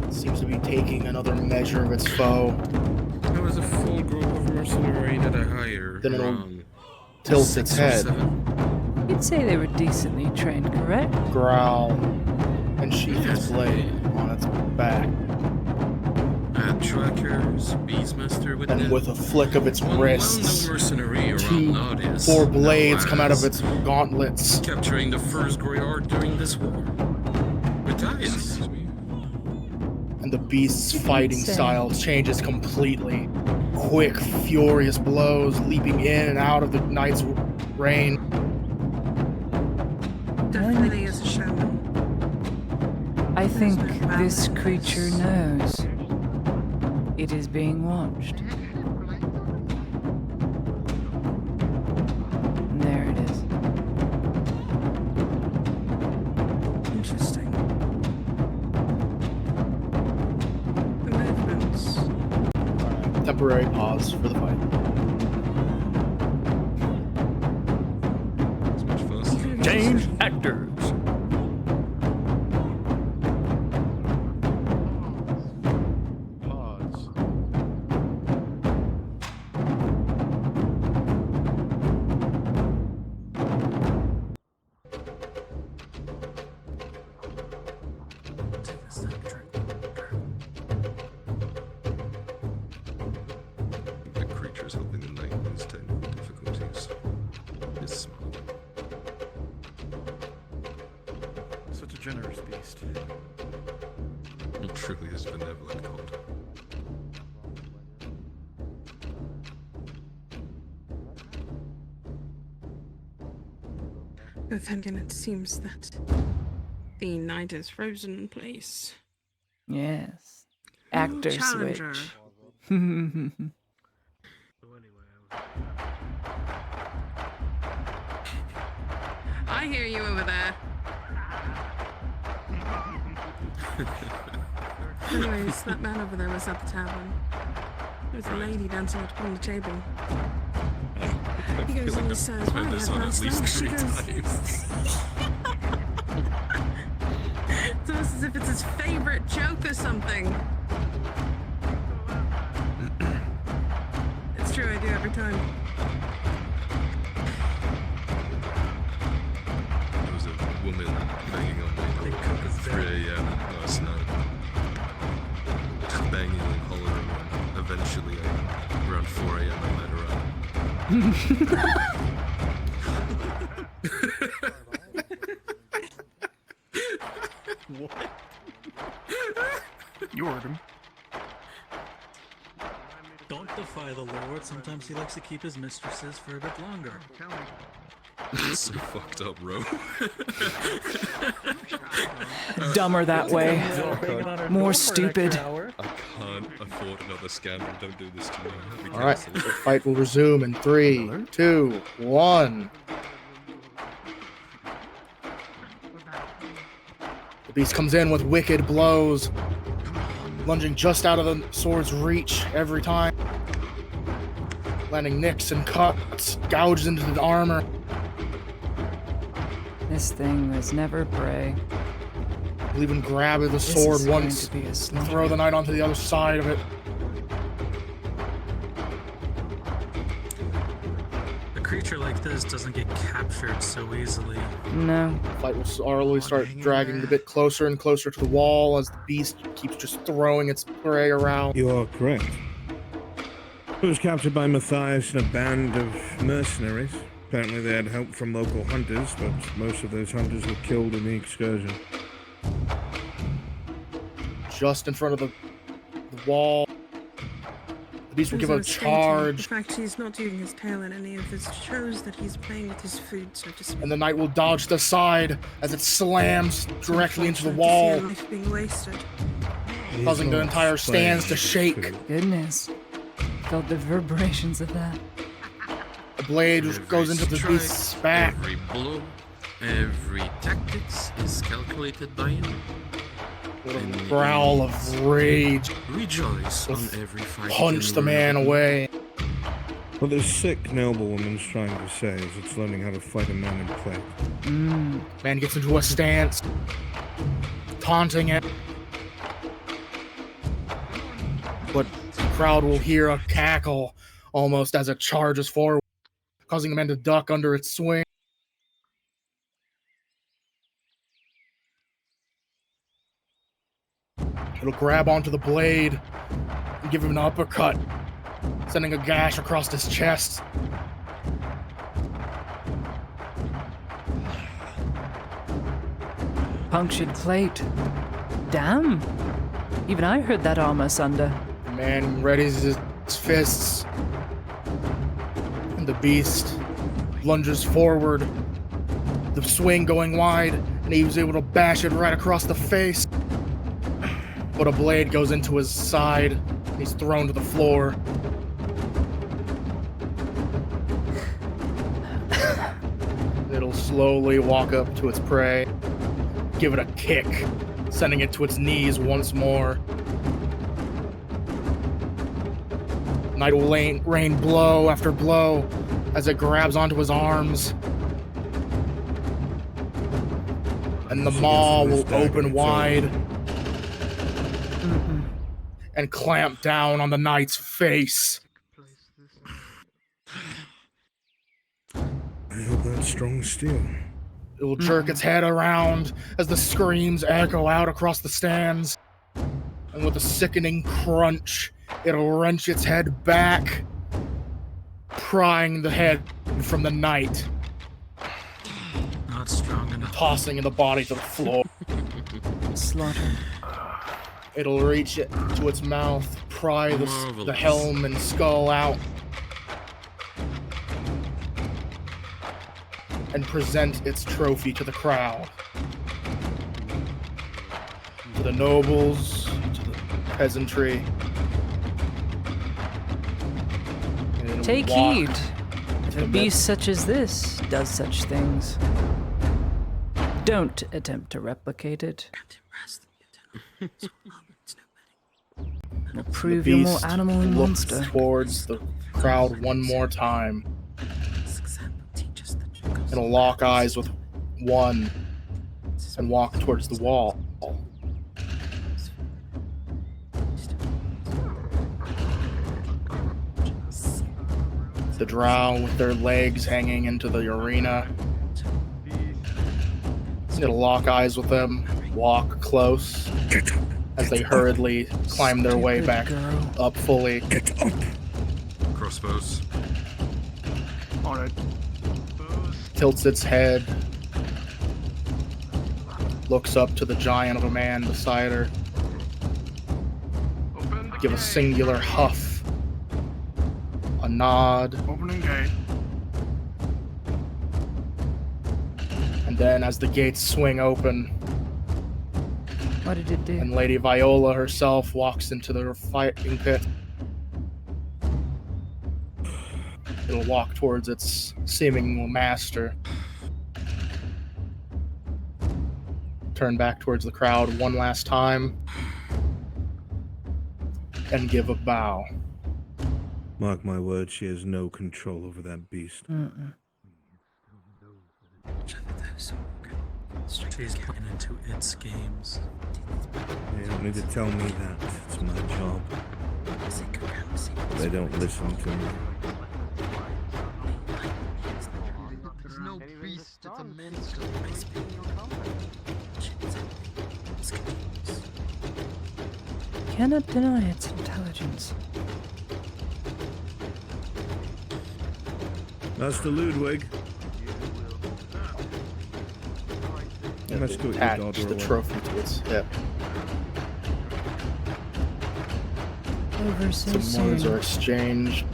It seems to be taking another measure of its foe. There was a full group of mercenary that I hired. Then it'll tilt its head. You'd say they were decently trained, correct? Growl and sheath its blade on its back. Trackers, Beastmaster with And with a flick of its wrists, mercenary around four blades come out of its gauntlets. Capturing the first Greyard during this war. Matthias. And the beast's fighting style changes completely. Quick, furious blows leaping in and out of the knight's reign. Definitely is a showman. I think this creature knows it is being watched. And there it is. Interesting. The movements. Temporary pause for the fight. Change actors. The creature's helping the knight with his technical difficulties. It's smart. Such a generous beast. It truly is benevolent god. But then again, it seems that the knight is frozen in place. Yes. Actor Challenger. switch. I hear you over there. Anyways, that man over there was at the tavern. There was a lady dancing upon the table. He goes and he says, "Why, this have on nice at least legs." She 3 goes, times. it's almost as if it's his favorite joke or something. It's true, I do every time. There was a woman banging on my door at 3 a.m. last night. Just banging and hollering, and eventually, around 4 a.m., I let her out. What? You heard him. Don't defy the Lord. Sometimes he likes to keep his mistresses for a bit longer. It's so fucked up, bro. Dumber that way. More stupid. I can't afford another scandal. Don't do this to me. Alright, the fight will resume in 3, 2, 1. The beast comes in with wicked blows, lunging just out of the sword's reach every time, landing nicks and cuts, gouged into the armor. This thing was never prey. He'll even grab the This sword is going once to be a and slaughter. throw the knight onto the other side of it. A creature like this doesn't get captured so easily. No. The fight will slowly start dragging a bit closer and closer to the wall as the beast keeps just throwing its prey around. You are correct. It was captured by Matthias and a band of mercenaries. Apparently they had help from local hunters, but most of those hunters were killed in the excursion. Just in front of the wall, the beast will give a charge. The fact he's not using his tail in any of this shows that he's playing with his food, so to speak. And the knight will dodge to the side as it slams directly into the To wall, see a life being wasted. causing the entire stands to shake. Goodness. Felt the reverberations of that. The blade goes into the beast's back. Every blow, every tactics is calculated by him. With a growl of rage, Rejoice on every fight. punch the man away. What this sick noblewoman's trying to say is it's learning how to fight a man in play. Man gets into a stance, taunting it. But the crowd will hear a cackle almost as it charges forward, causing the man to duck under its swing. It'll grab onto the blade and give him an uppercut, sending a gash across his chest. Punctured plate. Damn. Even I heard that armor sunder. The man readies his fists, and the beast lunges forward, the swing going wide, and he was able to bash it right across the face. But a blade goes into his side, and he's thrown to the floor. It'll slowly walk up to its prey, give it a kick, sending it to its knees once more. Knight will rain blow after blow as it grabs onto his arms. And the maw will open wide and clamp down on the knight's face. I hope that's strong steel. It will jerk its head around as the screams echo out across the stands. And with a sickening crunch, it'll wrench its head back, prying the head from the knight, Not strong enough. tossing the body to the floor. Slaughter. It'll reach it to its mouth, pry the helm and skull out, and present its trophy to the crowd. To the nobles, to the peasantry. And it'll Take walk heed. to If the a beast such as this does such things, don't attempt to replicate it. It'll prove the you're more beast animal than looks monster. towards the crowd one more time. It'll lock eyes with one and walk towards the wall. The drow with their legs hanging into the arena. It'll lock eyes with them, walk close as they hurriedly climb their way back up fully. Get up! Crossbows. Alright. Tilts its head, looks up to the giant of a man beside her, give a singular huff, a nod, Opening gate. and then as the gates swing open, What did it do? and Lady Viola herself walks into the fighting pit, it'll walk towards its seeming master, turn back towards the crowd one last time, and give a bow. Mark my words, she has no control over that beast. Mm-mm. She's playing into its games. You don't need to tell me that. It's my job. They don't listen to me. There's no priest, it's a minstrel. Cannot deny its intelligence. Master Ludwig. You must go Attach the trophy to its hip. Over so Some words soon. are exchanged.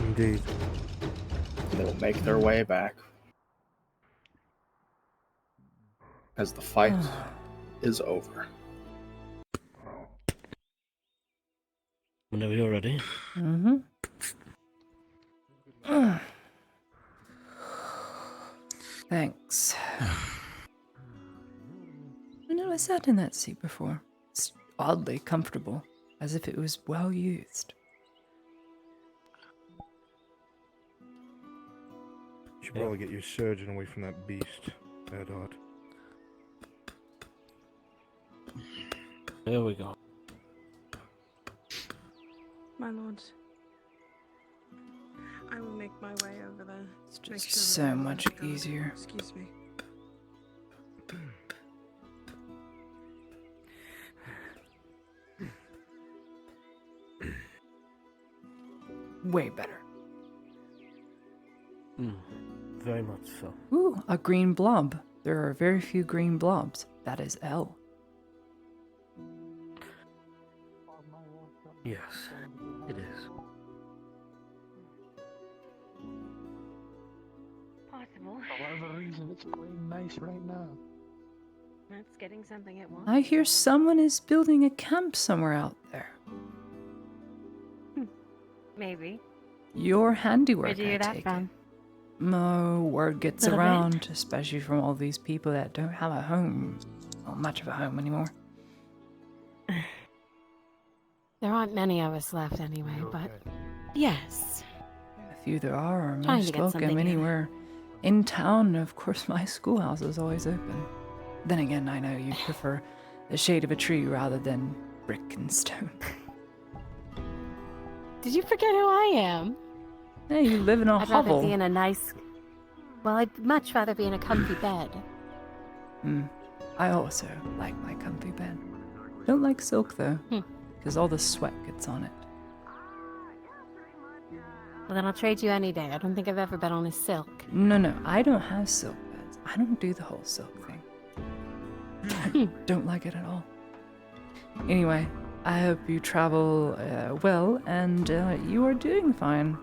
Indeed. They'll make their way back. As the fight is over. Whenever you're ready. Mm-hmm. Thanks. I know I sat in that seat before. It's oddly comfortable, as if it was well used. You should probably get your surgeon away from that beast, Erdard. There we go. My lord. I will make my way over there. It's just so much easier. Excuse me. Way better. Very much so. Ooh, a green blob. There are very few green blobs. That is L. Yes, it is. Possible. For whatever reason, it's playing nice right now. That's getting something at once. I hear someone is building a camp somewhere out there. Maybe. Your handiwork, Where'd you hear I that take from? it. No, word gets Little bit. around, especially from all these people that don't have a home. Not much of a home anymore. There aren't many of us left anyway, but yes. A few there are Trying to most get welcome something in. anywhere. In town, of course, my schoolhouse is always open. Then again, I know you prefer the shade of a tree rather than brick and stone. Did you forget who I am? Hey, you live in a I'd hovel. rather be in a nice... Well, I'd much rather be in a comfy bed. I also like my comfy bed. Don't like silk, though, because all the sweat gets on it. Well, then I'll trade you any day. I don't think I've ever been on a silk. No, I don't have silk beds. I don't do the whole silk thing. Don't like it at all. Anyway, I hope you travel well, and you are doing fine.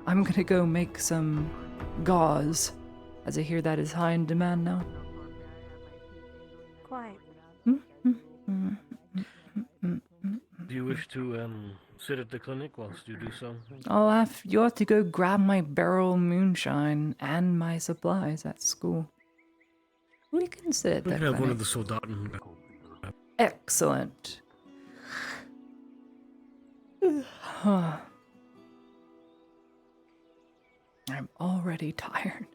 I'm gonna go make some gauze, as I hear that is high in demand now. Quite. Do you wish to sit at the clinic whilst you do so? You have to go grab my barrel moonshine and my supplies at school. We can sit at We the can have one of clinic. the soldaten. Excellent. I'm already tired.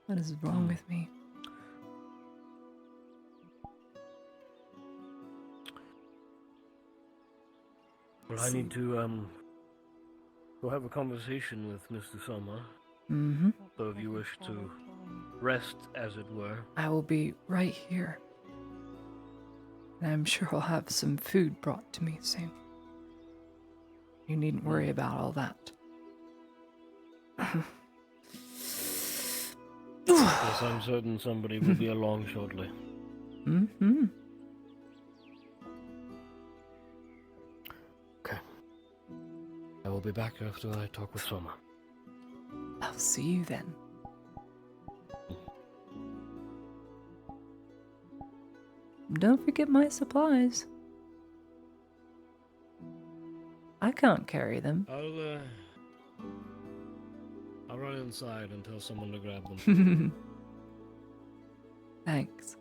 What is wrong with me? Well, I need to go have a conversation with Mr. Soma. Mm-hmm. So if you wish to rest, as it were. I will be right here. And I'm sure I'll have some food brought to me soon. You needn't worry about all that. Yes, I'm certain somebody will be along shortly. Mm-hmm. Okay. I will be back after I talk with Soma. I'll see you then. Don't forget my supplies. I can't carry them. I'll run inside and tell someone to grab them. Thanks.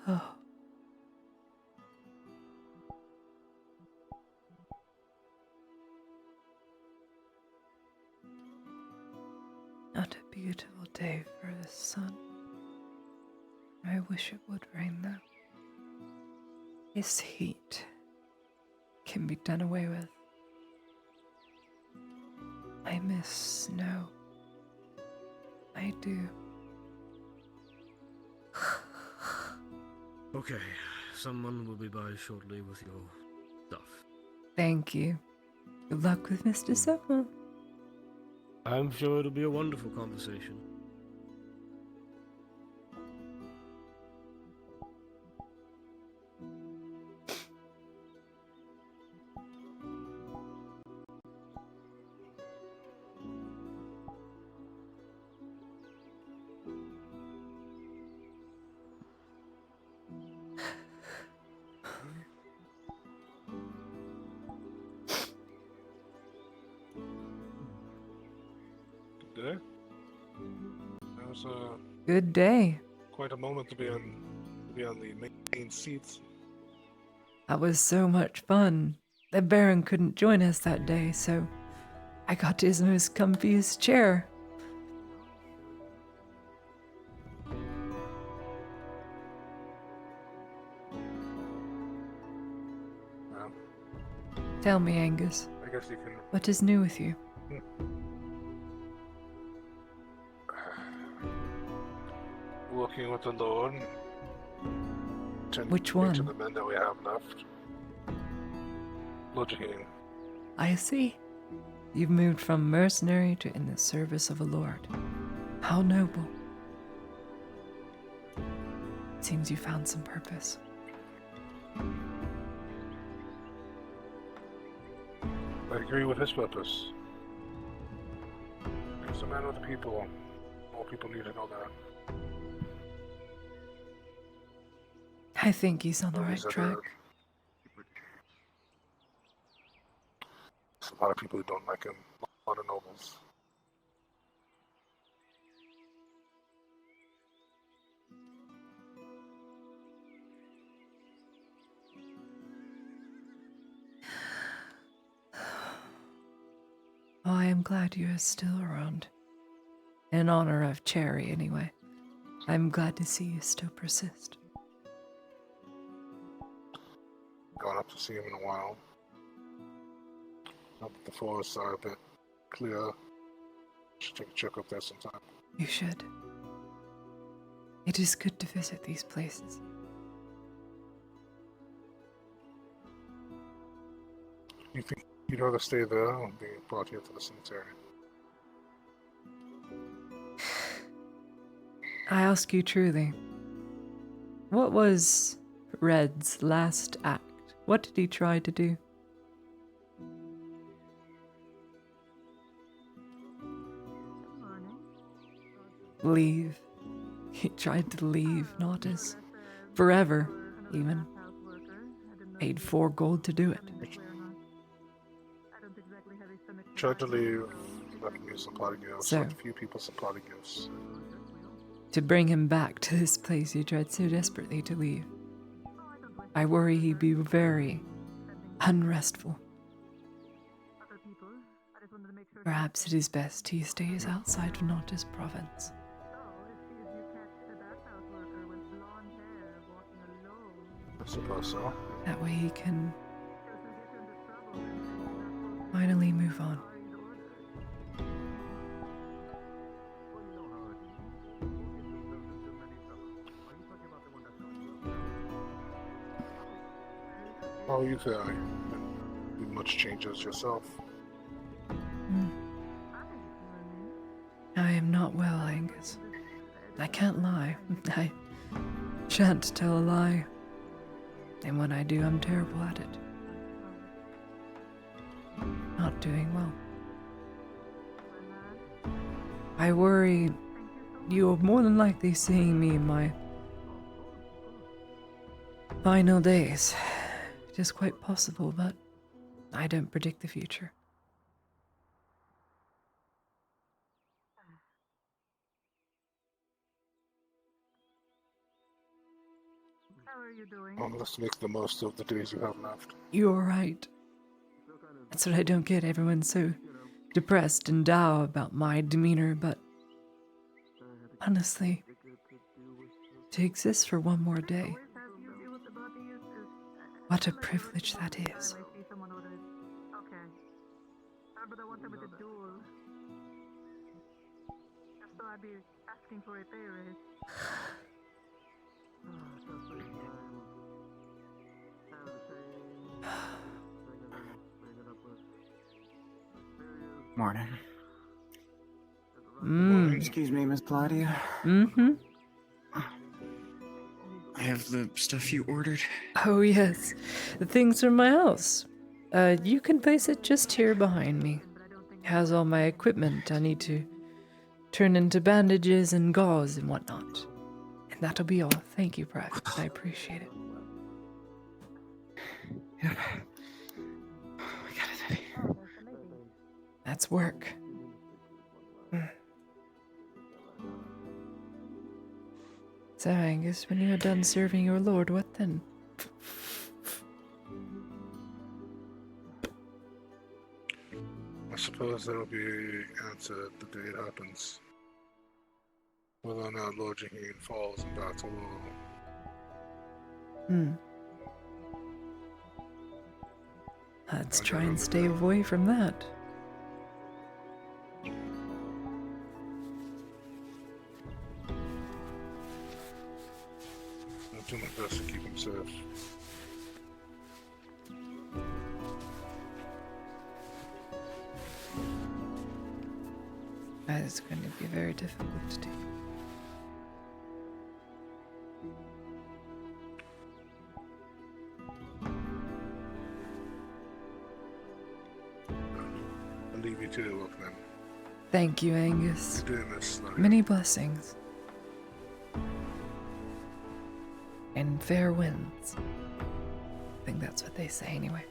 Oh. Not a beautiful day for the sun. I wish it would rain though. This heat can be done away with. I miss snow. I do. Okay, someone will be by shortly with your stuff. Thank you. Good luck with Mr. Summer. I'm sure it'll be a wonderful conversation. Good day. That was Good day. quite a moment to be on the main seats. That was so much fun. The Baron couldn't join us that day, so I got his most comfiest chair. Well, Tell me, Angus, I guess you can. what is new with you? Working with the Lord. Which To one? the men that we have left. Looking. I see. You've moved from mercenary to in the service of a lord. How noble. Seems you found some purpose. I agree with his purpose. He's a man with the people. More people need to know that. I think he's on the right These are track. There's a lot of people who don't like him. A lot of nobles. Oh, I am glad you are still around. In honor of Cherry, anyway. I'm glad to see you still persist. Gone up to see him in a while. Now that the forests are a bit clear, should take a trip up there sometime. You should. It is good to visit these places. You think you'd rather stay there or be brought here to the cemetery? I ask you truly, what was Red's last act? What did he try to do? Leave. He tried to leave, not as forever, even. Paid 4 gold to do it. Tried to leave, left me some party gifts. So- Left a few people some party gifts. To bring him back to this place he tried so desperately to leave. I worry he'd be very unrestful. Perhaps it is best he stays outside of Notta's province. I suppose so. That way he can finally move on. How are you feeling? Been much changes yourself? I am not well, Angus. I can't lie. I shan't tell a lie. And when I do, I'm terrible at it. Not doing well. I worry you're more than likely seeing me in my final days. It is quite possible, but I don't predict the future. Well, let's make the most of the days you have left. You're right. That's what I don't get. Everyone's so depressed and dour about my demeanor, but honestly, to exist for one more day, what a privilege that is. But I want them with a duel. So I'd be asking for a pay raise. Morning. Mm. Excuse me, Miss Claudia. Mm-hmm. I have the stuff you ordered. Oh, yes. The things from my house. You can place it just here behind me. Has all my equipment I need to turn into bandages and gauze and whatnot. And that'll be all. Thank you, Private. I appreciate it. Yep. We got it ready. That's work. So, Angus, when you are done serving your lord, what then? I suppose that'll be answered the day it happens. Whether or not Lord Jaheen falls in battle or... Let's try and stay away from that. I'll do my best to keep him safe. That is going to be very difficult to do. I'll leave you to your work then. Thank you, Angus. You're doing this, Nadia. Many blessings. And fair winds. I think that's what they say anyway.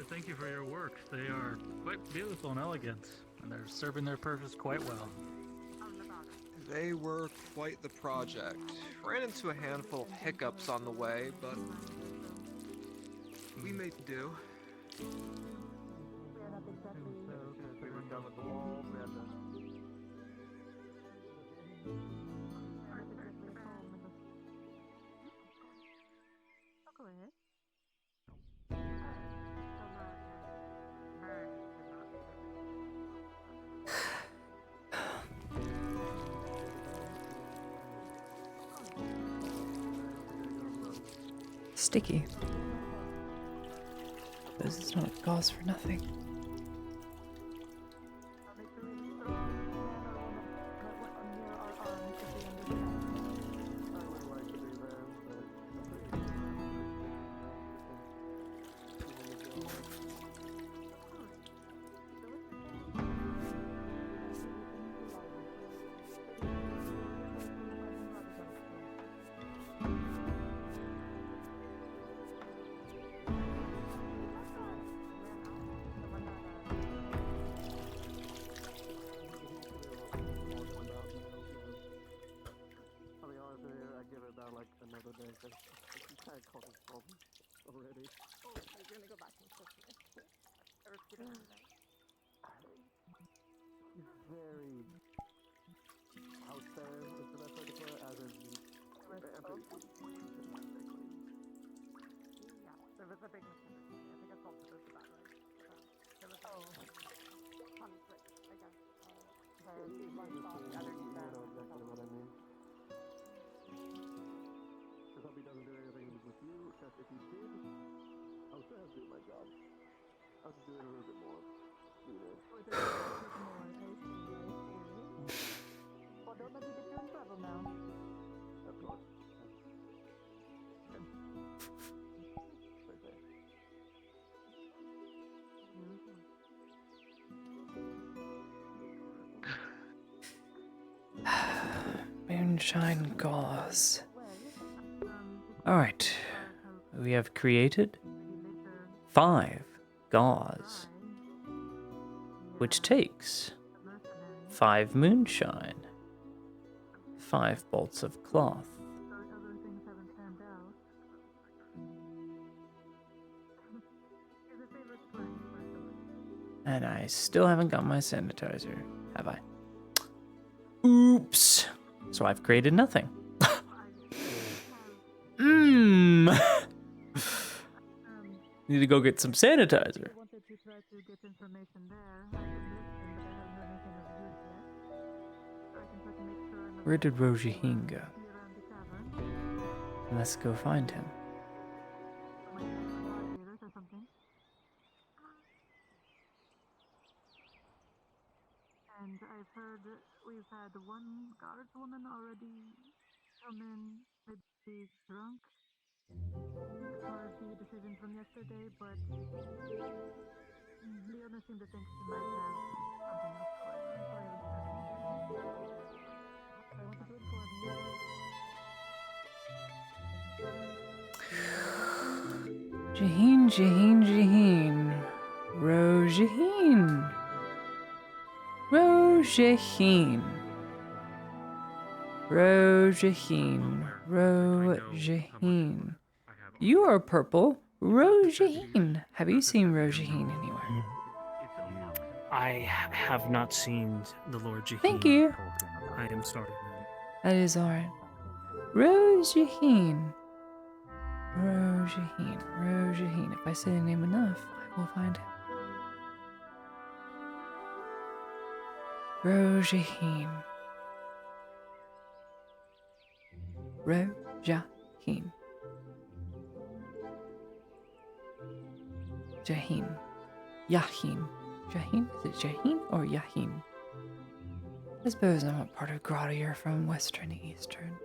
Thank you for your work. They are quite beautiful and elegant, and they're serving their purpose quite well. They were quite the project. Ran into a handful of hiccups on the way, but we made do. Sticky. This is not gauze for nothing. I'll be honest with you, I give it about like another day because it's kind of causing problems. already. Oh, you're gonna go back and kiss me. I repeatedly say. He's very out there, is the best way to put it, as in he's very romantically. Yeah, there was a big misunderstanding. I think I thought it was a bad word. There was a conflict, I guess. Where one thought the other You said. know exactly what I mean. Just hope he doesn't do anything with you, because if he did, I'll still have to do my job. I'll just do it a little bit more smoother. Well, don't let me get you in trouble now. Of course. Right there. Moonshine gauze. Alright. We have created 5 gauze, which takes 5 moonshine, 5 bolts of cloth, and I still haven't got my sanitizer, have I? Oops. So I've created nothing. Need to go get some sanitizer. Where did Rojihin go? Let's go find him. And I've heard we've had one guardswoman already come in, maybe drunk, for the decision from yesterday, but Leona seemed to think she might have something else going on, so I haven't heard anything. I want to do it for me. Jaheen, Jaheen, Jaheen. Rojihin. Rojihin. Rojihin. Rojihin. You are purple. Rojihin. Have you seen Rojihin anywhere? I have not seen the Lord Jaheen. Thank you. I am sorry, man. That is alright. Rojihin. Rojihin. Rojihin. If I say the name enough, I will find him. Rojihin. Rojihin. Jaheen. Yahin. Jaheen? Is it Jaheen or Yahin? I suppose I'm what part of Grotto you're from, Western, Eastern.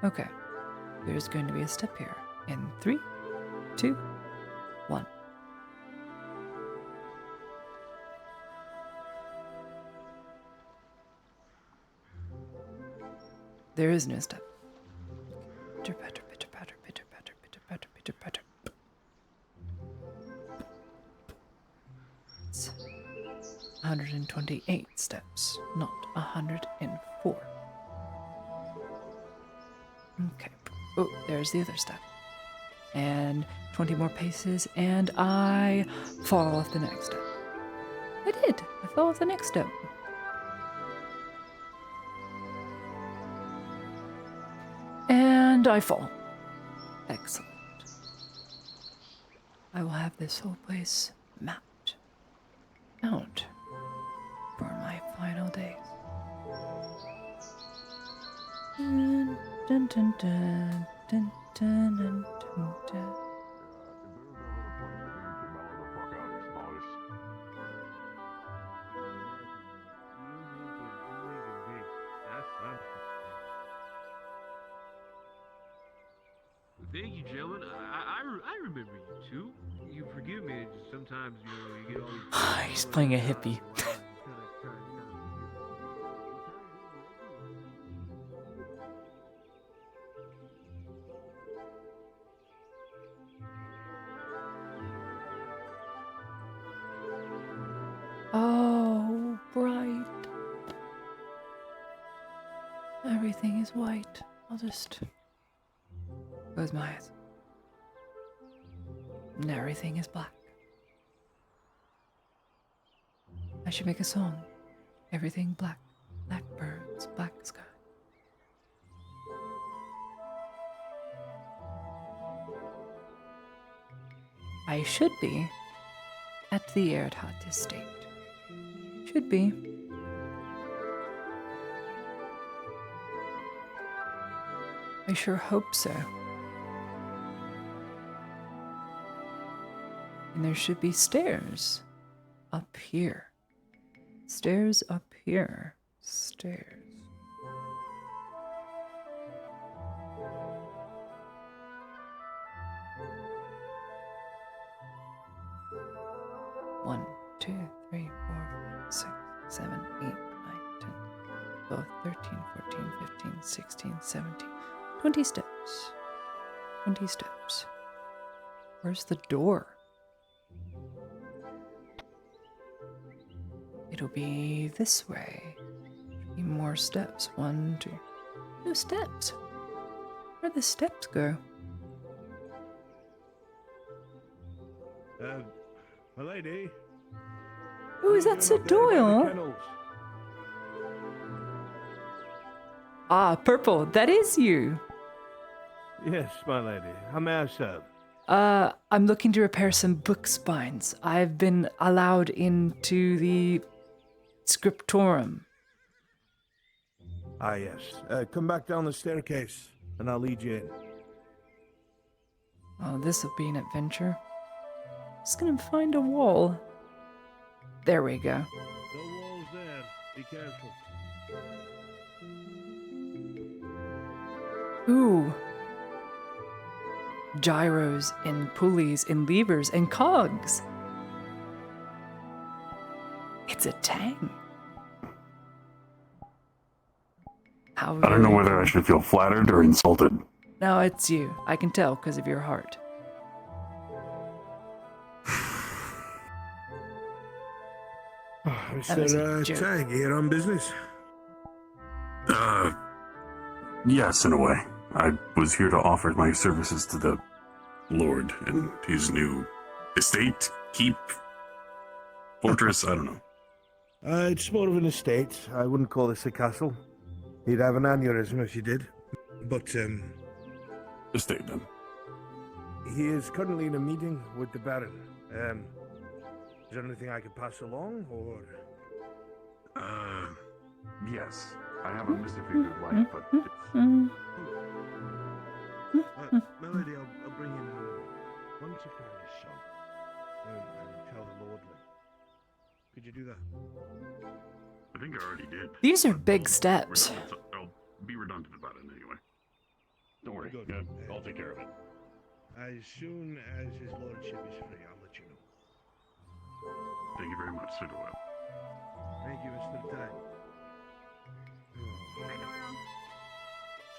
Okay. There's going to be a step here. In 3, 2, 1. There is no step. Pitter patter, pitter patter, pitter patter, pitter patter, pitter patter. It's 128 steps, not 104. Okay. Oh, there's the other step. And 20 more paces, and I fall off the next step. I did. I fell off the next step. And I fall. Excellent. I will have this whole place mapped out for my final days. Dun, dun, dun, dun, dun, dun, dun, dun, dun. Thank you, gentlemen. I remember you too. You forgive me. Just sometimes, you get all these. He's playing a hippie. Oh, bright. Everything is white. I'll just close my eyes. and everything is black. I should make a song. Everything black. Black birds, black sky. I should be at the VRChat estate. Should be. I sure hope so. And there should be stairs up here. Stairs up here. Stairs. One, 2, 3, 4, 5, 6, 7, 8, 9, 10, 12, 13, 14, 15, 16, 17, 20 steps. 20 steps. Where's the door? It'll be this way. Be more steps. 1, 2. No steps. Where'd the steps go? My lady. Oh, is that Sir Doyle? Ah, Purple, that is you. Yes, my lady. How may I serve? I'm looking to repair some book spines. I've been allowed into the scriptorum. Ah, yes. Come back down the staircase, and I'll lead you in. Oh, this'll be an adventure. Just gonna find a wall. There we go. No walls there. Be careful. Ooh. Gyros and pulleys and levers and cogs. It's a tang. How I don't know whether I should feel flattered or insulted. No, it's you. I can tell because of your heart. Mr. Tang, here on business? Yes, in a way. I was here to offer my services to the Lord and his new estate, keep, fortress, I don't know. It's more of an estate. I wouldn't call this a castle. He'd have an aneurysm if you did. But, estate, then. He is currently in a meeting with the Baron. Is there anything I could pass along, or...? Yes. I have a misfigured life, but it's... Melody, I'll bring in... why don't you find his son? And tell the Lordly. Could you do that? I think I already did. These are big steps. I'll be redundant about it anyway. Don't worry. I'll take care of it. As soon as his lordship is free, I'll let you know. Thank you very much, Sir Doyle. Thank you, Mr. Tang.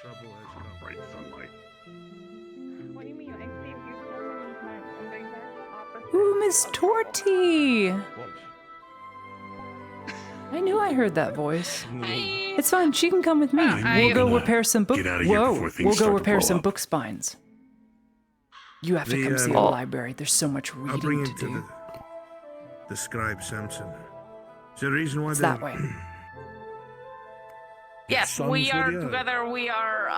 Trouble has come. Bright sunlight. What do you mean? I've saved you so many times. I'm the exact opposite. Ooh, Miss Torty! I knew I heard that voice. It's fine. She can come with me. We'll go repair some book. Whoa! We'll go repair some book spines. You have to come see the library. There's so much reading I'll bring to him to do. the scribe Samson. Is there a reason why It's that way. Yes, we are together. We are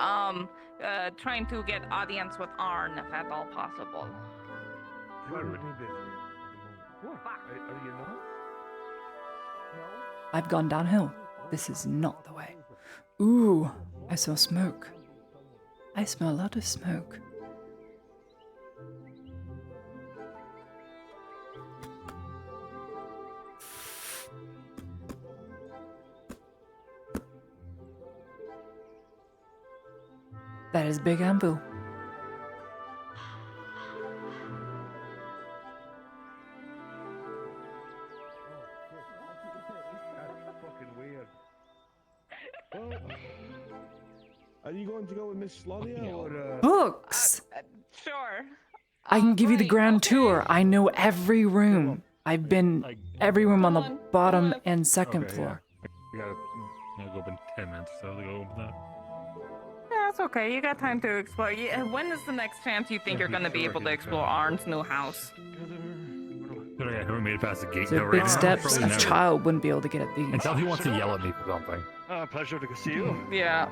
trying to get audience with Arn, if at all possible. Are you not? I've gone downhill. This is not the way. Ooh, I smell smoke. I smell a lot of smoke. That is Big Anvil. That's fucking weird. Well, are you going to go with Miss Slodia or? Books! Sure. I can give you the grand tour. I know every room. I've been every room on the bottom and second floor. We gotta go up in 10 minutes, so we go open that. Yeah, That's okay. You got time to explore. When is the next chance you think you're going to be able to explore Arn's new house? I haven't made it past the gate. So big steps. A child wouldn't be able to get at these. Until he wants to yell at me for something. Pleasure to see you. Yeah.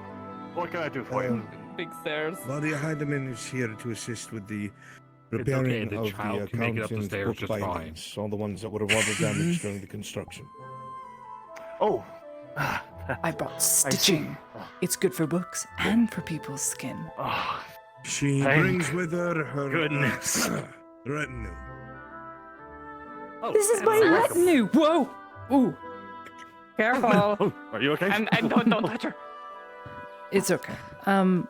What can I do for you? Big stairs. Lydia Heidemann is here to assist with the repairing the of child the can make it up the accountant's stairs book just bindings, all the ones that were rather damaged during the construction. Oh. I brought stitching. It's good for books and for people's skin. She Thank brings with her her goodness. retinue. Oh, This is my retinue. Whoa. Ooh. Careful. Oh, are you okay? And don't touch her. It's okay. I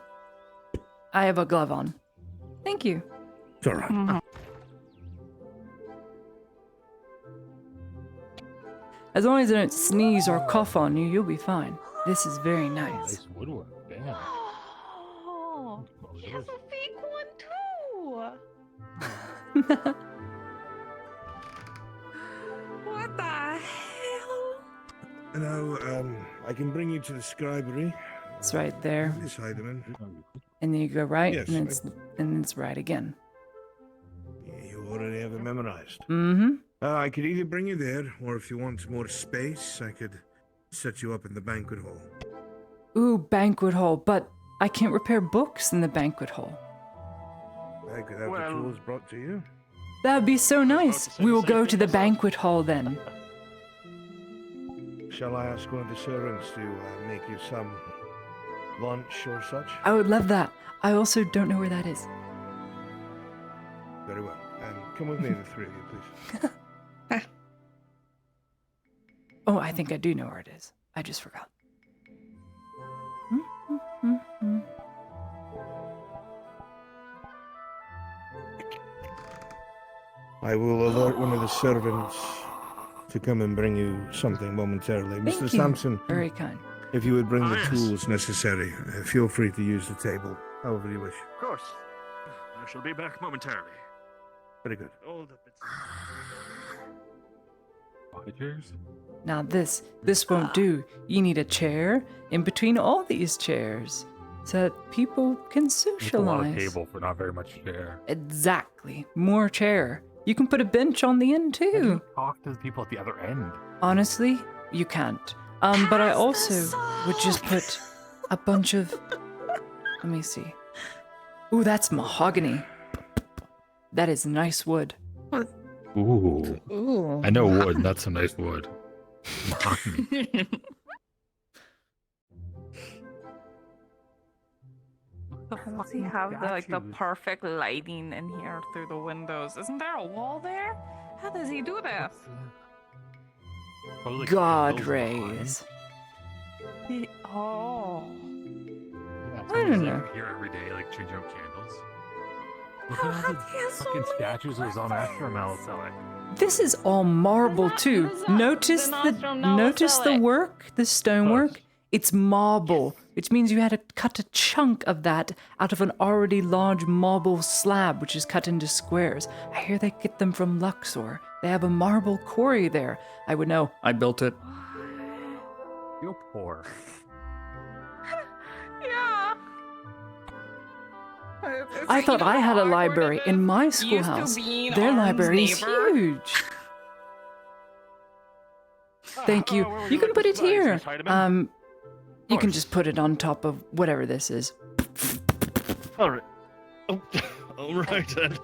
have a glove on. Thank you. It's all right. Mm-hmm. As long as I don't sneeze or cough on you, you'll be fine. This is very nice. Nice woodwork. Damn. Oh, he has a fake one too. What the hell? Now, I can bring you to the scribery. It's right there. Miss Heidemann. And then you go right, Yes, and it's right again. You already have it memorized. Mm-hmm. I could either bring you there, or if you want more space, I could set you up in the banquet hall. Ooh, banquet hall, but I can't repair books in the banquet hall. I could have the tools brought to you. That would be so nice. We will go to the banquet hall then. Shall I ask one of the servants to make you some lunch or such? I would love that. I also don't know where that is. Very well. And come with me, the three of you, please. Oh, I think I do know where it is. I just forgot. I will alert one of the servants to come and bring you something momentarily. Thank Mr. you. Sampson, Very kind. if you would bring the yes. tools necessary, feel free to use the table, however you wish. Of course. I shall be back momentarily. Very good. Hold up. Chairs? Now this won't do. You need a chair in between all these chairs so that people can It's a lot of socialize. table for not very much chair. Exactly. More chair. You can put a bench on the end too. Talk to the people at the other end. Honestly, you can't. But I also would just put a bunch of. Let me see. Ooh, that's mahogany. That is nice wood. Ooh. Ooh. I know wood. That's some nice wood. Does he have the perfect lighting in here through the windows? Isn't there a wall there? How does he do this? God rays. Oh. Yeah, I don't know. Here every day, like changing out candles. How Look at all has he the has so fucking many statues of his own Astronauts. This is all marble too. Notice the work, the stonework. It's marble, which means you had to cut a chunk of that out of an already large marble slab, which is cut into squares. I hear they get them from Luxor. They have a marble quarry there. I would know. I built it. You're poor. Yeah. I thought I had a library in my schoolhouse. Their library is huge. Thank you. You can put it here. You can just put it on top of whatever this is. All right. All right then.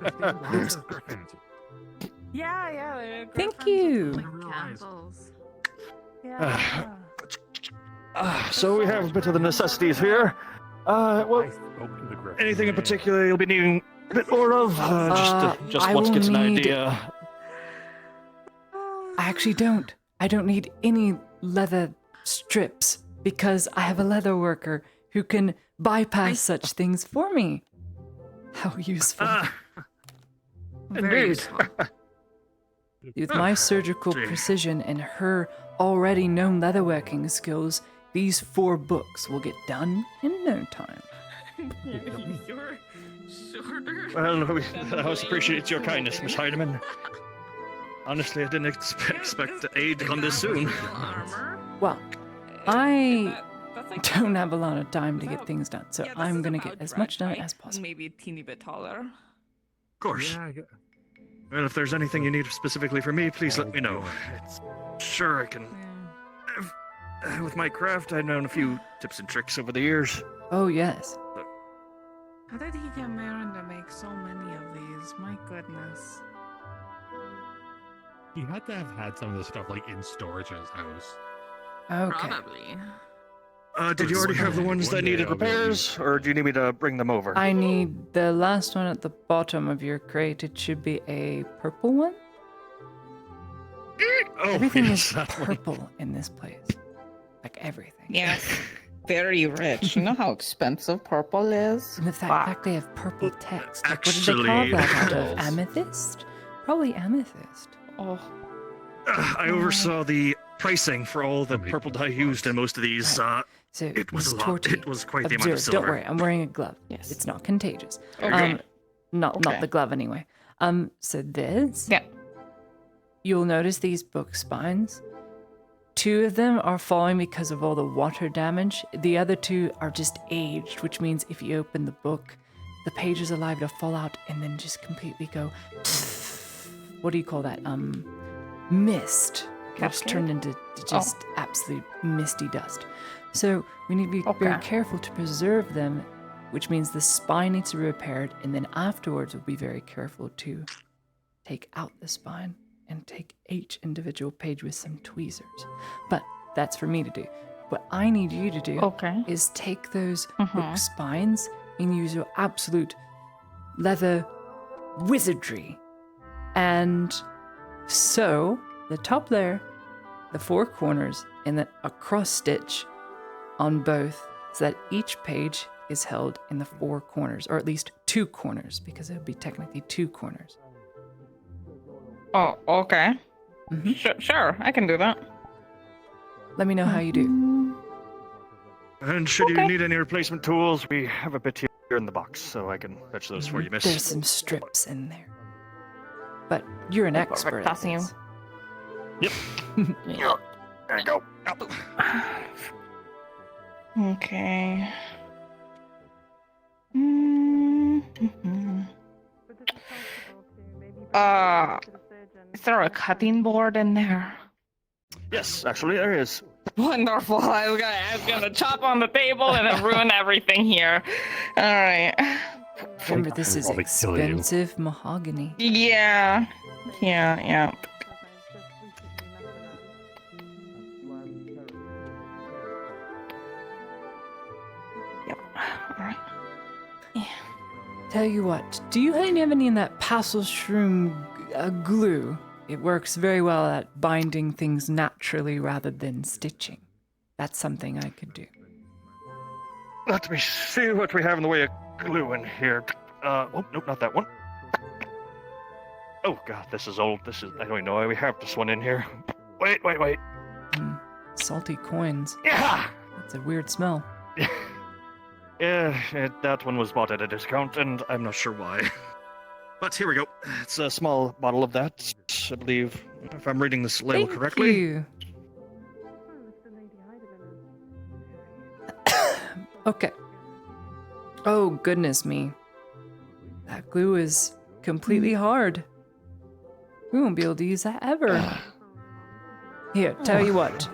Yeah. Thank you. Candles. Yeah. So we have a bit of the necessities here. Well, anything in particular you'll be needing a bit more of? Just I want to will get an need- idea. I actually don't. I don't need any leather strips because I have a leather worker who can bypass such things for me. How useful. Indeed. With my surgical precision and her already known leatherworking skills, these 4 books will get done in no time. You're shorter. Well, I always appreciate your kindness, Miss Heidemann. Honestly, I didn't expect aid to come this soon. Well, I That's like don't have a lot of time to get that- things done, so yeah, this I'm is gonna get about as right, much done right? as possible. Maybe a teeny bit taller. Of course. Well, if there's anything you need specifically for me, please let me know. It's sure I can. With my craft, I've known a few tips and tricks over the years. Oh yes. How did he get Marin to make so many of these? My goodness. He had to have had some of the stuff like in storage in his house. Okay. Probably. Did you already have the ones that needed repairs, or do you need me to bring them over? I need the last one at the bottom of your crate. It should be a purple one. Oh, Everything yes, is that one. purple in this place. Like everything. Yes. Very rich. You know how expensive purple is? And the fact they have purple text. Like, what did they call Actually, that out of? apples. Amethyst? Probably amethyst. Oh. I oversaw the pricing for all the purple dye used in most of these. So it was Miss a lot. Torty, It was quite the amount of observe, silver. Don't worry, I'm wearing a glove. Yes. It's not contagious. Okay. Not Okay. the glove anyway. So this. Yeah. You'll notice these book spines. 2 of them are falling because of all the water damage. The other 2 are just aged, which means if you open the book, the pages are liable to fall out and then just completely go. What do you call that? Mist. Which Cascade? turned into just absolute misty dust. So we need to be very Okay. careful to preserve them, which means the spine needs to be repaired, and then afterwards we'll be very careful to take out the spine and take each individual page with some tweezers. But that's for me to do. What I need you to do is take those book spines and use your absolute leather wizardry and sew the top layer, the 4 corners, and then a cross stitch on both so that each page is held in the 4 corners, or at least 2 corners, because it would be technically 2 corners. Oh, okay. Sure, I can do that. Let me know how you do. And should you need any replacement tools, we have a bit here in the box, so I can fetch those for you, miss. There's some strips in there. But you're an expert at Passing you. this. Yep. There you go. Okay. Is there a cutting board in there? Yes, actually there is. Wonderful. I was gonna chop on the table and then ruin everything here. All right. Remember, this is Probably kill you. expensive mahogany. Yeah. Yeah. Yep. All right. Tell you what, do you have any in that Passel Shroom glue? It works very well at binding things naturally rather than stitching. That's something I could do. Let me see what we have in the way of glue in here. Oh, nope, not that one. Oh, God, this is old. I don't even know why we have this one in here. Wait. Salty coins. Yeah! That's a weird smell. Yeah, that one was bought at a discount, and I'm not sure why. But here we go. It's a small bottle of that, I believe, if I'm reading this label Thank correctly. you. Okay. Oh, goodness me. That glue is completely hard. We won't be able to use that ever. Here, tell you what.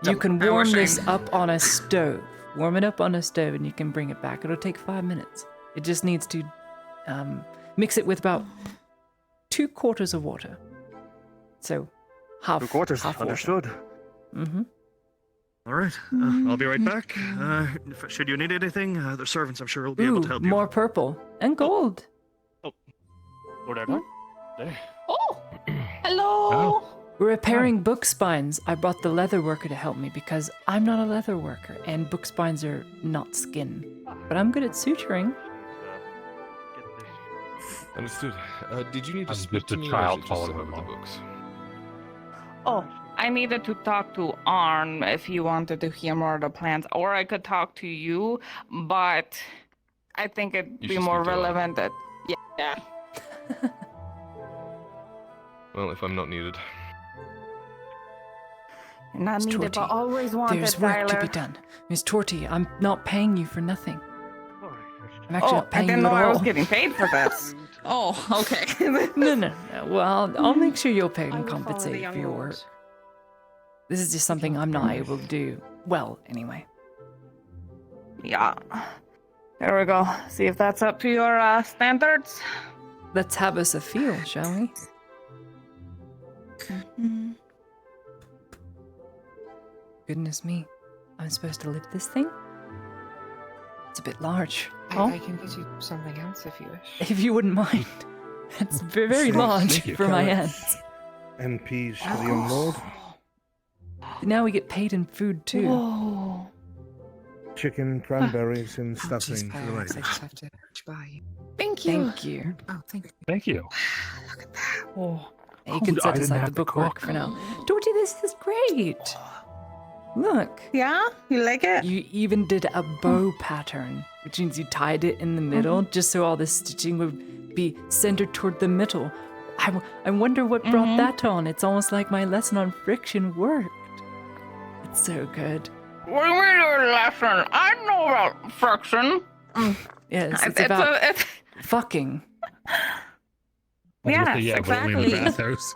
You can warm this up on a stove. Warm it up on a stove and you can bring it back. It'll take 5 minutes. It just needs to mix it with about 2 quarters of water. So half 2 quarters, half understood. Mm-hmm. All right, I'll be right back. Should you need anything, the servants, I'm sure, will be able to help you. More purple and gold. Lord Admiral? Oh, hello. We're repairing book spines. I brought the leather worker to help me because I'm not a leather worker and book spines are not skin. But I'm good at suturing. Understood. Did you need to I'm speak just to a me child or is it just following some my of the mom. books? Oh, I needed to talk to Arn if you wanted to hear more of the plans, or I could talk to you, but I think it'd You be should more speak to Arn. relevant that yeah. Well, if I'm not needed. Not needed, but always wanted, There's work to Tyler. be done. Miss Torty, I'm not paying you for nothing. I'm actually not I paying didn't you know at I all. was getting paid for this. Okay. No. Well, I'll make sure you're paid I and will follow the compensated young for your work. lords. This is just something I'm not able to do. Well, anyway. Yeah. There we go. See if that's up to your standards. Let's have us a feel, shall we? Goodness me. I'm supposed to lift this thing? It's a bit large. I can get you something else if you wish. If you wouldn't mind. It's very large for my hands. And peas for the young lord. Now we get paid in food too. Whoa. Chicken, cranberries, and stuffing for the I ladies. just have to buy you. Thank you. Thank you. Oh, thank you. Thank you. Look at that. Oh. You can I set didn't aside the have to bookwork cook. for now. Dorothy, this is great. Look. Yeah? You like it? You even did a bow pattern, which means you tied it in the middle just so all the stitching would be centered toward the middle. I wonder what brought that on. It's almost like my lesson on friction worked. It's so good. What do you mean your lesson? I know about friction. Yes, it's about it's fucking. Yes, Yeah, but only in the exactly. bathhouse.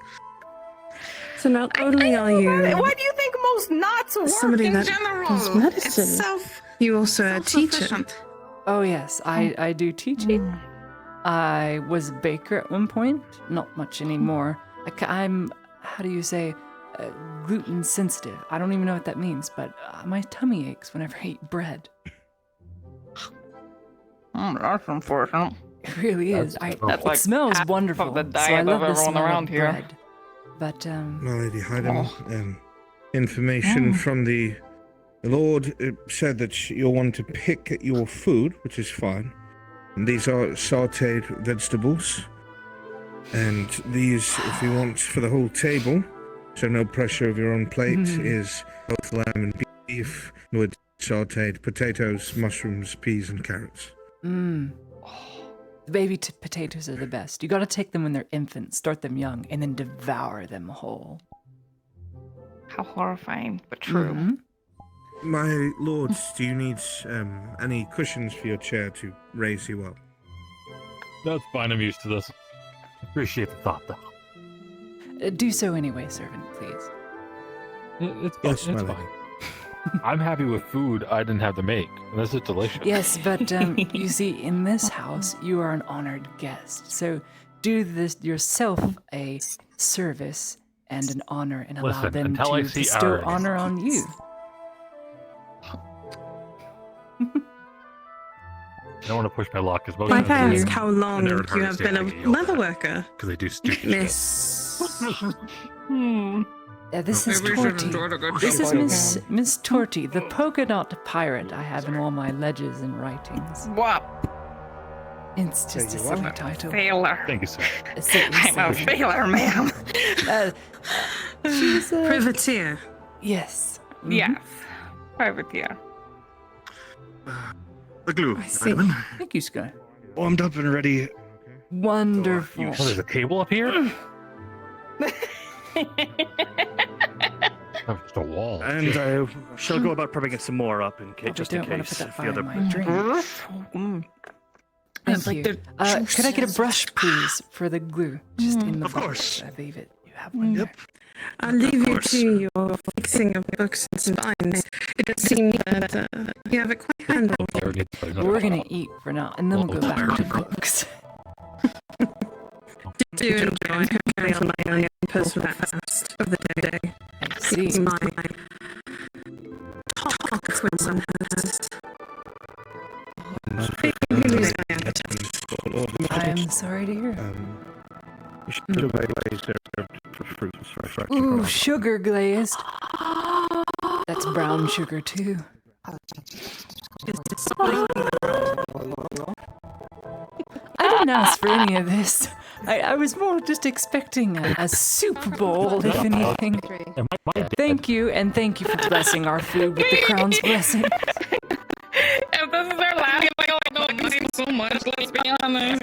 So not only are you Why do you think most knots work somebody in that general? does medicine, It's self you also a teacher. self-sufficient. Oh yes, I do teaching. I was a baker at one point, not much anymore. I'm, how do you say, gluten sensitive. I don't even know what that means, but my tummy aches whenever I eat bread. That's unfortunate. It really is. That's It like smells half wonderful, of the so I diet love of the everyone smell around of here. bread. But My lady Hyden, information from the Lord said that you'll want to pick at your food, which is fine. And these are sautéed vegetables. And these, if you want for the whole table, so no pressure of your own plate, is both lamb and beef with sautéed potatoes, mushrooms, peas, and carrots. The baby potatoes are the best. You gotta take them when they're infants, start them young, and then devour them whole. How horrifying, but true. My lords, do you need any cushions for your chair to raise you up? That's fine. I'm used to this. Appreciate the thought, though. Do so anyway, servant, please. It's fine. Yes, my it's lady. fine. I'm happy with food I didn't have to make. And this is delicious. Yes, but you see, in this house, you are an honored guest. So do this yourself a service and an honor and allow Listen, them until I to see bestow Aaron. honor on you. I don't want to push my luck because most Might I of ask how long you have been a leather worker? because they do stupid Miss. This is Maybe we should Torty. enjoy the good This is stuff. Miss Torty, the polka dot pirate I have in all my ledges and writings. What? It's just a silly title. Failure. Thank you, sir. I'm a failure, ma'am. She's a... Privateer. Yes. Yes. Privateer. The glue. I see. Thank you, Sky. Warmed up and ready. Wonderful. Oh, there's a table up here? Oh, just a wall. And I shall go about prepping some more up in case, just in don't wanna case. put that if fire the other in my drink. It's Thank like you. the Could I get a brush, please, for the glue? Just in the Of box. course. I believe it. You have one. Yep. I'll leave you to your fixing of books and spines. It does seem that you have it quite handled. We're gonna eat for now, and then we'll go back to books. Do enjoy carrying on my own personal fast of the day. I see. It's my talk when one has. You lose my appetite. I'm sorry to hear. You should have glazed served for fruits for fresh. Ooh, sugar glazed. That's brown sugar too. I didn't ask for any of this. I was more just expecting a soup bowl, if anything. Thank you, and thank you for blessing our food with the crown's blessing. If this is our last, I don't need so much, let's be honest.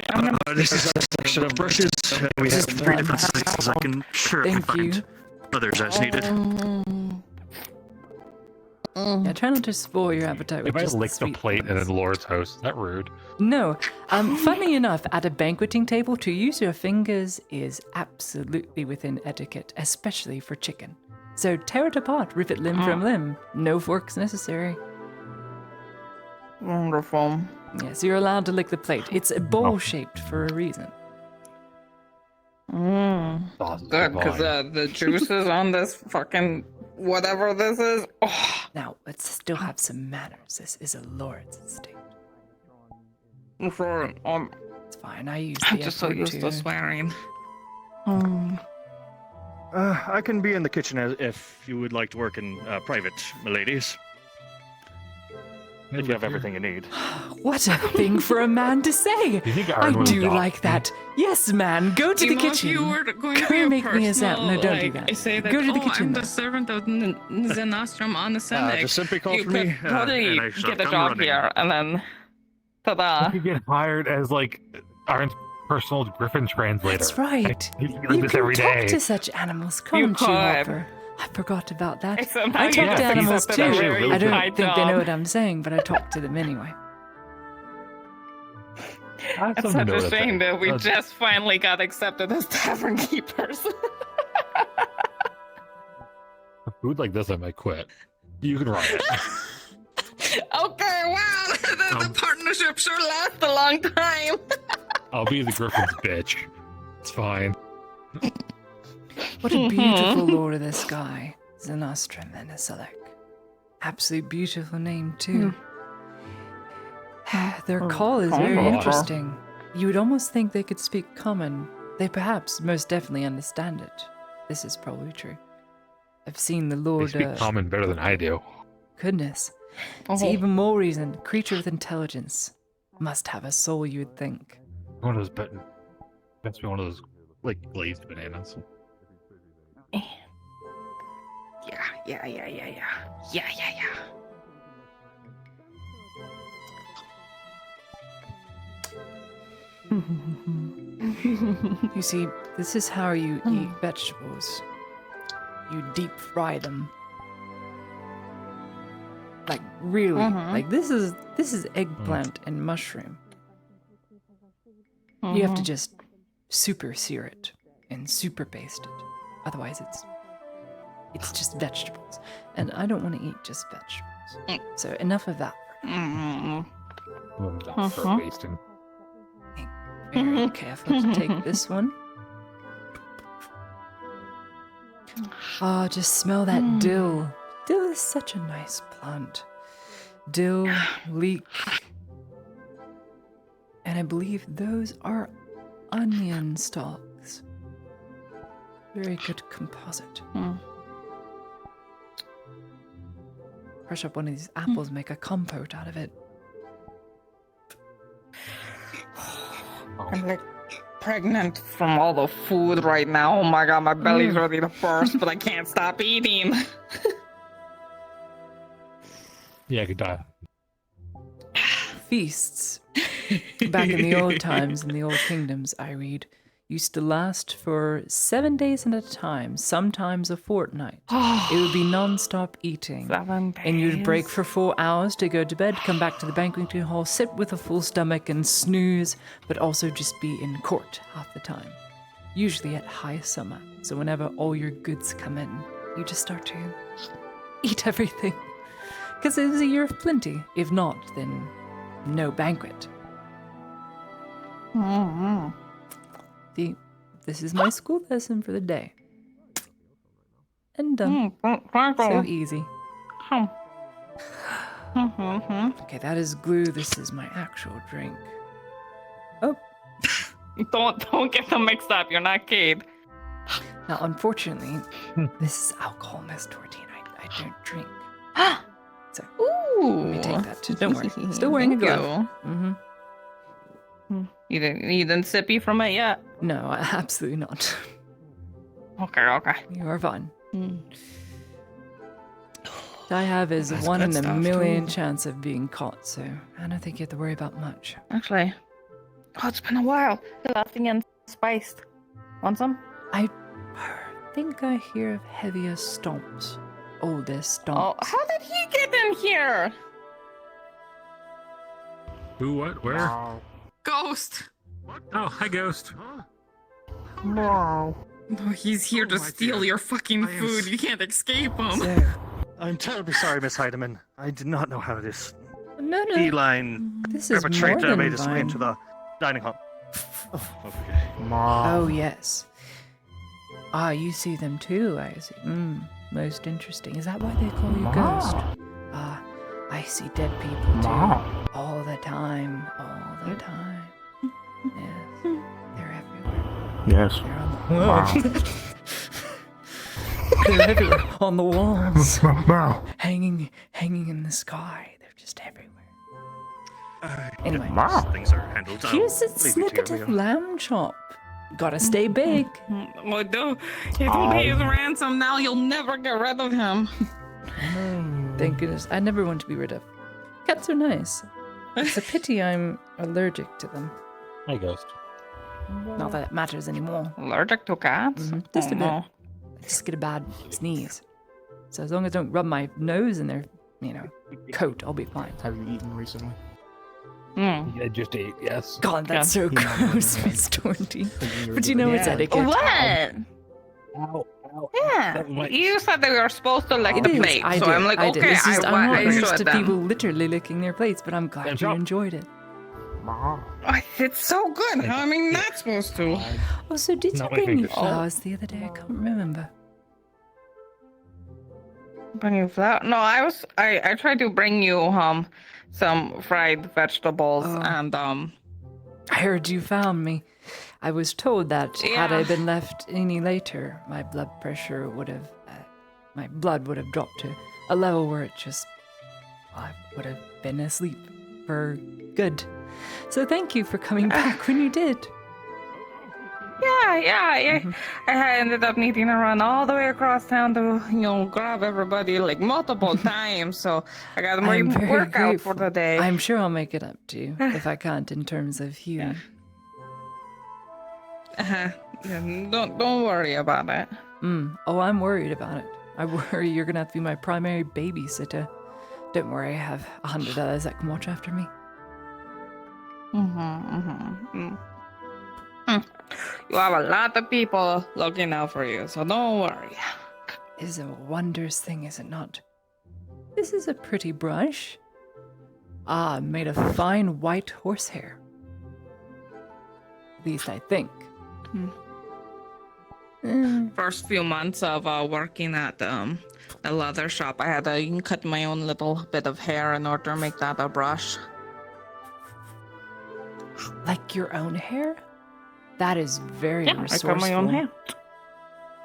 This is our section of brushes. We have 3 different sizes. I can share it Thank and you. find others as needed. Yeah, try not to spoil your appetite with If I just lick the sweet plate things. in a Lord's house, is that rude? No. Funny enough, at a banqueting table, to use your fingers is absolutely within etiquette, especially for chicken. So tear it apart, rip it limb from limb. No forks necessary. Wonderful. Yes, you're allowed to lick the plate. It's bowl-shaped for a reason. Good, because the juices on this fucking whatever this is. Oh. Now, let's still have some manners. This is a lord's estate. For, it's fine, I use I'm the just so F word used too. to swearing. I can be in the kitchen if you would like to work in private, miladies. If you have everything you need. What a thing for a man to say! You think I Aaron would do adopt like that. Yes, man, go to the kitchen. If you were going to Go be a make me a personal, sound. No, don't do like, that. say that, Go to the kitchen. I'm though. the servant of Zenostrum on the Senate. just simply call you for could me, totally and I shall get a come job running. here, and then ta-da. You could get hired as like Aaron's personal Griffin translator. That's right. You You this can every talk day. to such animals, can't You you, could. Hopper? I forgot about that. Except I now talk you to have animals too. accepted a very I don't high think they know job. what I'm saying, but I talk to them anyway. It's such a shame that we just finally got accepted as tavern keepers. For food like this, I might quit. You can run it. Okay, wow, the partnership sure lasts a long time. I'll be the Griffin's bitch. It's fine. What a beautiful lord of the sky, Zenostrum and Aselek. Absolutely beautiful name, too. Their call is very Common. interesting. You would almost think they could speak common. They perhaps most definitely understand it. This is probably true. I've seen the They Lord. speak common better than I do. Goodness. It's even more reason. Creature with intelligence must have a soul, you would think. One of those button. That's one of those like glazed bananas. Yeah. You see, this is how you eat vegetables. You deep fry them. Like really, like this is eggplant and mushroom. You have to just super sear it and super paste it. Otherwise it's just vegetables. And I don't want to eat just vegetables. So enough of that. For wasting. Very careful to take this one. Oh, just smell that dill. Dill is such a nice plant. Dill, leek, and I believe those are onion stalks. Very good composite. Crush up one of these apples, make a compote out of it. I'm like pregnant from all the food right now. Oh my god, my belly's ready to burst, but I can't stop eating. Yeah, I could die. Feasts, back in the old times, in the old kingdoms, I read, used to last for 7 days at a time, sometimes a fortnight. It would be non-stop eating. 7 days. And you'd break for 4 hours to go to bed, come back to the banqueting hall, sit with a full stomach and snooze, but also just be in court half the time. Usually at high summer, so whenever all your goods come in, you just start to eat everything. Because it was a year of plenty. If not, then no banquet. See, this is my school lesson for the day. And done. So easy. Okay, that is glue. This is my actual drink. Oh. Don't get them mixed up. You're not Cade. Now, unfortunately, this is alcohol, Miss Tortine. I don't drink. So, Ooh. let me take that too. Don't worry. Still wearing a glove. You didn't sippy from it yet? No, absolutely not. Okay. You are fine. I have is That's 1 good in a stuff, million too. chance of being caught, so I don't think you have to worry about much. Actually, it's been a while. Nothing and spiced. Want some? I think I hear of heavier stomps. oldest Oh, stomps. how did he get in here? Who? What? Where? Ghost. Oh, hi, Ghost. No, he's here to steal your fucking food. You can't escape him. I'm terribly sorry, Miss Heidemann. I did not know how this No. feline This is more perpetrator than made his way fine. into the dining hall. Oh, okay. Oh, yes. Ah, you see them too, I see. Most interesting. Is that why they call you Ghost? Ah, I see dead people too. All the time. All the time. Yes. They're everywhere. Yes. They're on the They're everywhere. On the walls. hanging in the sky. They're just everywhere. Anyway. Things are handled. Here's a snippet of lamb chop. Gotta stay big. Oh, no. It'll pay his ransom now. You'll never get rid of him. Thank goodness. I never want to be rid of. Cats are nice. It's a pity I'm allergic to them. Hi, Ghost. Not that it matters anymore. Allergic to cats? Just a bit. No. I just get a bad sneeze. So as long as I don't rub my nose in their, coat, I'll be fine. Have you eaten recently? I just ate, yes. God, that's so gross, Miss Torty. But you know it's etiquette. What? Ow. Yeah. You said they were supposed to lick It the is. plate, I so did. I'm like, I did. okay, It's just, I'm not I used showed to them. people literally licking their plates, but I'm glad you enjoyed it. It's so good. How am I not supposed to? Oh, so did you Not my bring me fingers. flowers the other day? I can't remember. Bring you flour? No, I tried to bring you some fried vegetables and I heard you found me. I was told that had I been left any later, my blood pressure would have, my blood would have dropped to a level where it just, I would have been asleep for good. So thank you for coming back when you did. Yeah. I ended up needing to run all the way across town to, grab everybody like multiple times. So I got my I'm very workout grateful. for the day. I'm sure I'll make it up to you if I can't in terms of healing. Yeah, don't worry about it. Oh, I'm worried about it. I worry you're gonna have to be my primary babysitter. Don't worry, I have 100 others that can watch after me. You have a lot of people looking out for you, so don't worry. Is a wondrous thing, is it not? This is a pretty brush. Ah, made of fine white horsehair. At least I think. First few months of working at the leather shop, I had to cut my own little bit of hair in order to make that a brush. Like your own hair? That is very resourceful. I cut my own hair.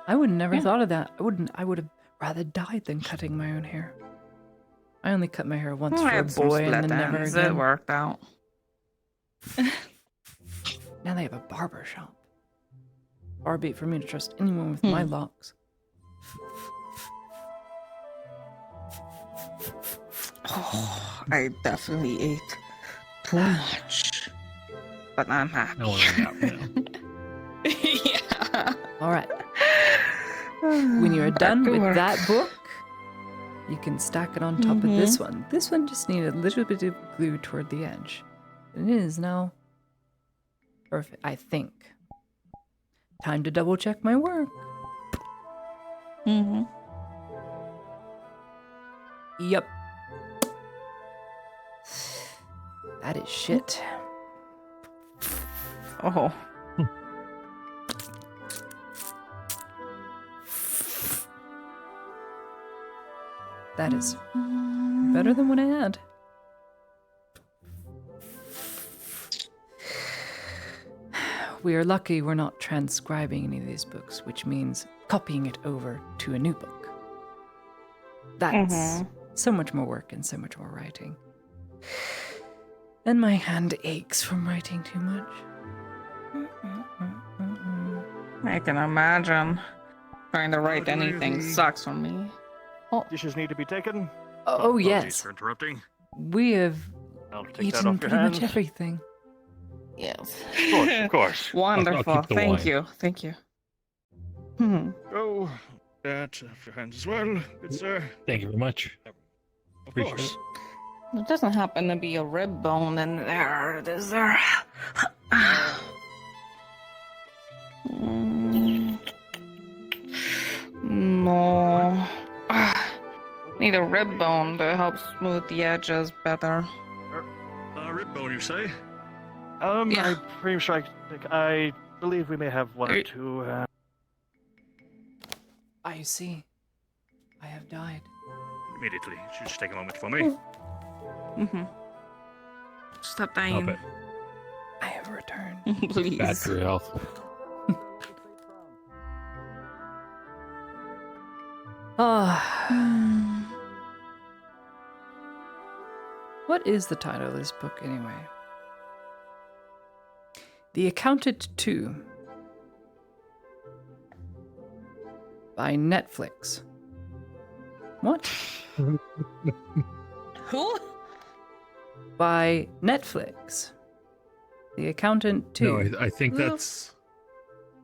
I would never thought of that. I would have rather died than cutting my own hair. I only cut my hair once I for a had some boy and split then never ends. again. It worked out. Now they have a barber shop. Far be it for me to trust anyone with my locks. Oh, I definitely ate too much. But I'm happy. Yeah. All right. When you're done with that book, you can stack it on top of this one. This one just needed a little bit of glue toward the edge. It is now perfect, I think. Time to double check my work. Yep. That is shit. Oh. That is better than what I had. We are lucky we're not transcribing any of these books, which means copying it over to a new book. That's so much more work and so much more writing. And my hand aches from writing too much. I can imagine. Trying to write anything sucks for me. Dishes need to be taken. Oh, Apologies yes. for interrupting. We have I'll take that eaten off your pretty much hands. everything. Yes. Of course. Wonderful. I'll keep the Thank wine. you. Thank you. Go that off your hands as well, good sir. Thank you very much. Of course. There doesn't happen to be a rib bone in there, is there? No. Need a rib bone to help smooth the edges better. Rib bone, you say? Yeah. I'm pretty sure I believe we may have one or two. I see. I have died. Immediately. Should just take a moment for me. Mm-hmm. Stop dying. I have returned. Please. Bad for your health. What is the title of this book, anyway? The Accountant 2 by Netflix. What? Who? By Netflix. The Accountant 2. No, I think that's...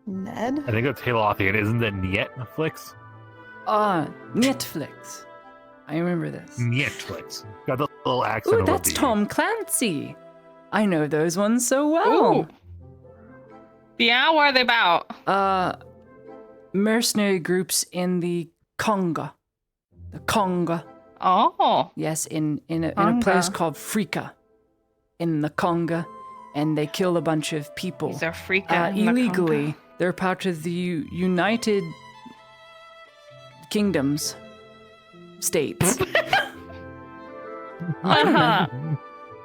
Ned? I think that's Halothian. Isn't that Netflix? Netflix. I remember this. Netflix. Got the little accent. Ooh, over that's the- Tom Clancy. I know those ones so well. Ooh. Yeah, what are they about? Mercenary groups in the Congo. The Congo. Oh. Yes, in a place called Frika. In the Congo. And they kill a bunch of people. These are Frika in the illegally. Congo. They're part of the United Kingdoms. States. The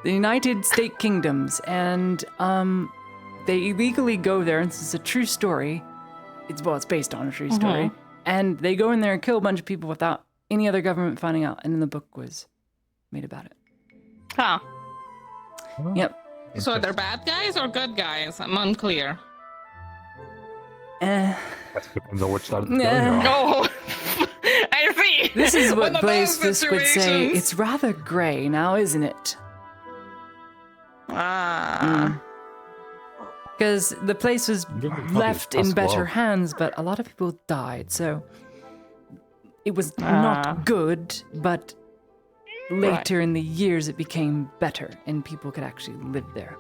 United State Kingdoms. And they illegally go there, and this is a true story. It's based on a true story. And they go in there and kill a bunch of people without any other government finding out. And then the book was made about it. Huh. Yep. So they're bad guys or good guys? I'm unclear. That depends on which side of the Nah. story you're on. Oh, I see. This is One what of Blaze those Fisk would say. situations. It's rather grey now, isn't it? Because the place was left in better hands, but a lot of people died, so it was not good, but later in the years it became better, and people could actually live there.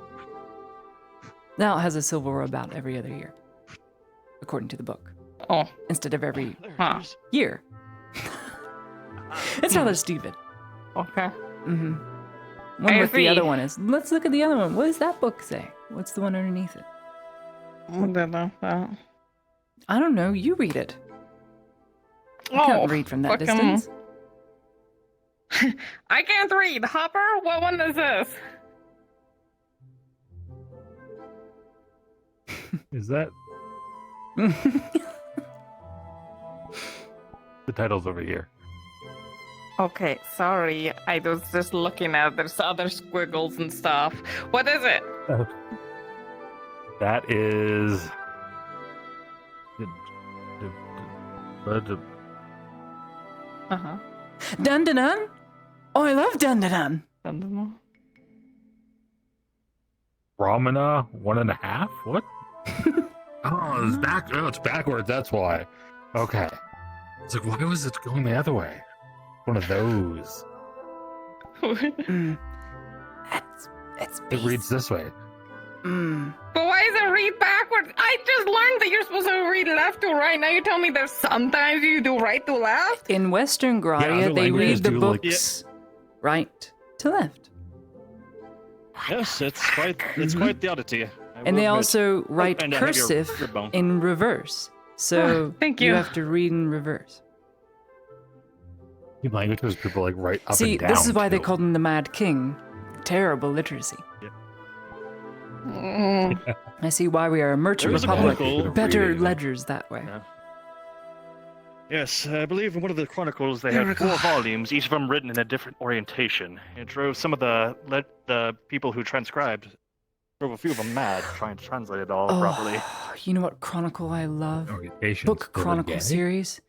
Now it has a civil war about every other year, according to the book. Oh. Instead of every year. It's rather stupid. Okay. Mm-hmm. Wonder I what the see. other one is. Let's look at the other one. What does that book say? What's the one underneath it? I don't know. You read it. I can't read from that distance. I can't read. Hopper, what one is this? Is that... The title's over here. Okay, sorry. I was just looking at there's other squiggles and stuff. What is it? That is... Uh-huh. Dun-dun-dun? Oh, I love dun-dun-dun. Dun-dun-dun. Ramana 1.5? What? Oh, it's back. Oh, it's backwards. That's why. Okay. It's like, why was it going the other way? One of those. It's It reads this way. But why is it read backwards? I just learned that you're supposed to read left to right. Now you tell me there's sometimes you do right to left? In Western Gradia, other they languages read the do, like- books right to left. Yes, it's quite the oddity. And they also write and I have your cursive rib bone. in reverse. So thank you you. have to read in reverse. In languages, people like write up See, and down. this is why they too. called him the Mad King. Terrible literacy. I see why we are a merchant There is a republic. chronicle. Better Reading. ledgers that way. Yeah. Yes, I believe in one of the chronicles they There we had go. 4 volumes, each of them written in a different orientation. It drove some of the people who transcribed, drove a few of them mad trying to translate it all properly. You know what chronicle I love? Orientations Book for the chronicle gay? series?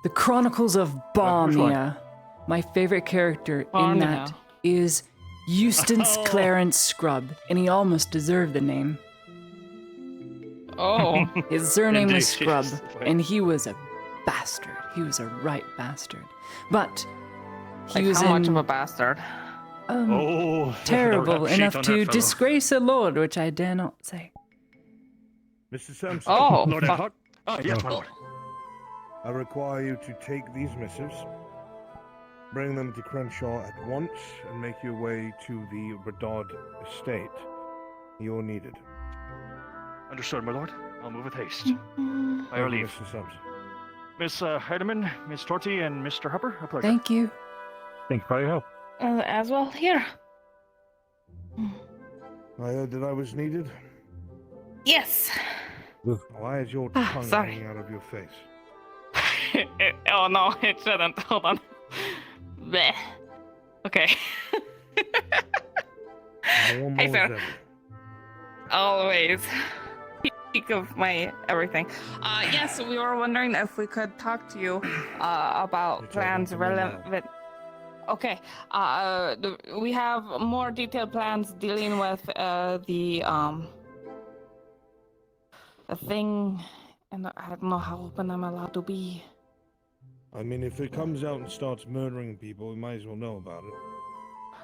The Chronicles of which one? Barmia. My favorite character in that Barmia. is Eustace Oh. Clarence Scrubb, and he almost deserved the name. Oh. His surname was Indeed, Scrubb, yes. and he was a bastard. He was a right bastard. But he Like, was how much of a bastard? don't terrible have shit enough on to that fellow. disgrace a lord, which I dare not say. Mr. Sampson. Oh, Lord fuck. Epcot? Ah, yes, my lord. I require you to take these missives, bring them to Crenshaw at once, and make your way to the Redod estate. You're needed. Understood, my lord. I'll move with haste. By your Thank you, leave. Mr. Sampson. Miss Heidemann, Miss Torty, and Mr. Hupper, a pleasure. Thank you. Thank you for your help. As well, here. I heard that I was needed. Yes. Why is your tongue sorry. hanging out of your face? Oh no, it shouldn't. Hold on. Bleh. Okay. Normal Hey, as sir. ever. Always. Peak of my everything. Yes, we were wondering if we could talk to you about plans relevant. Okay. We have more detailed plans dealing with the thing, and I don't know how open I'm allowed to be. I mean, if it comes out and starts murdering people, we might as well know about it.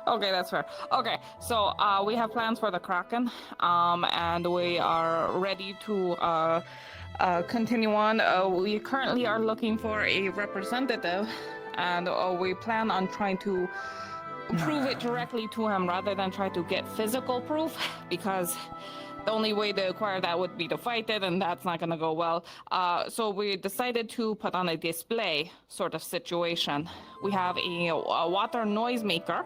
Okay, that's fair. Okay, so we have plans for the Kraken, and we are ready to continue on. We currently are looking for a representative, and we plan on trying to prove it directly to him rather than try to get physical proof, because the only way to acquire that would be to fight it, and that's not going to go well. So we decided to put on a display sort of situation. We have a water noisemaker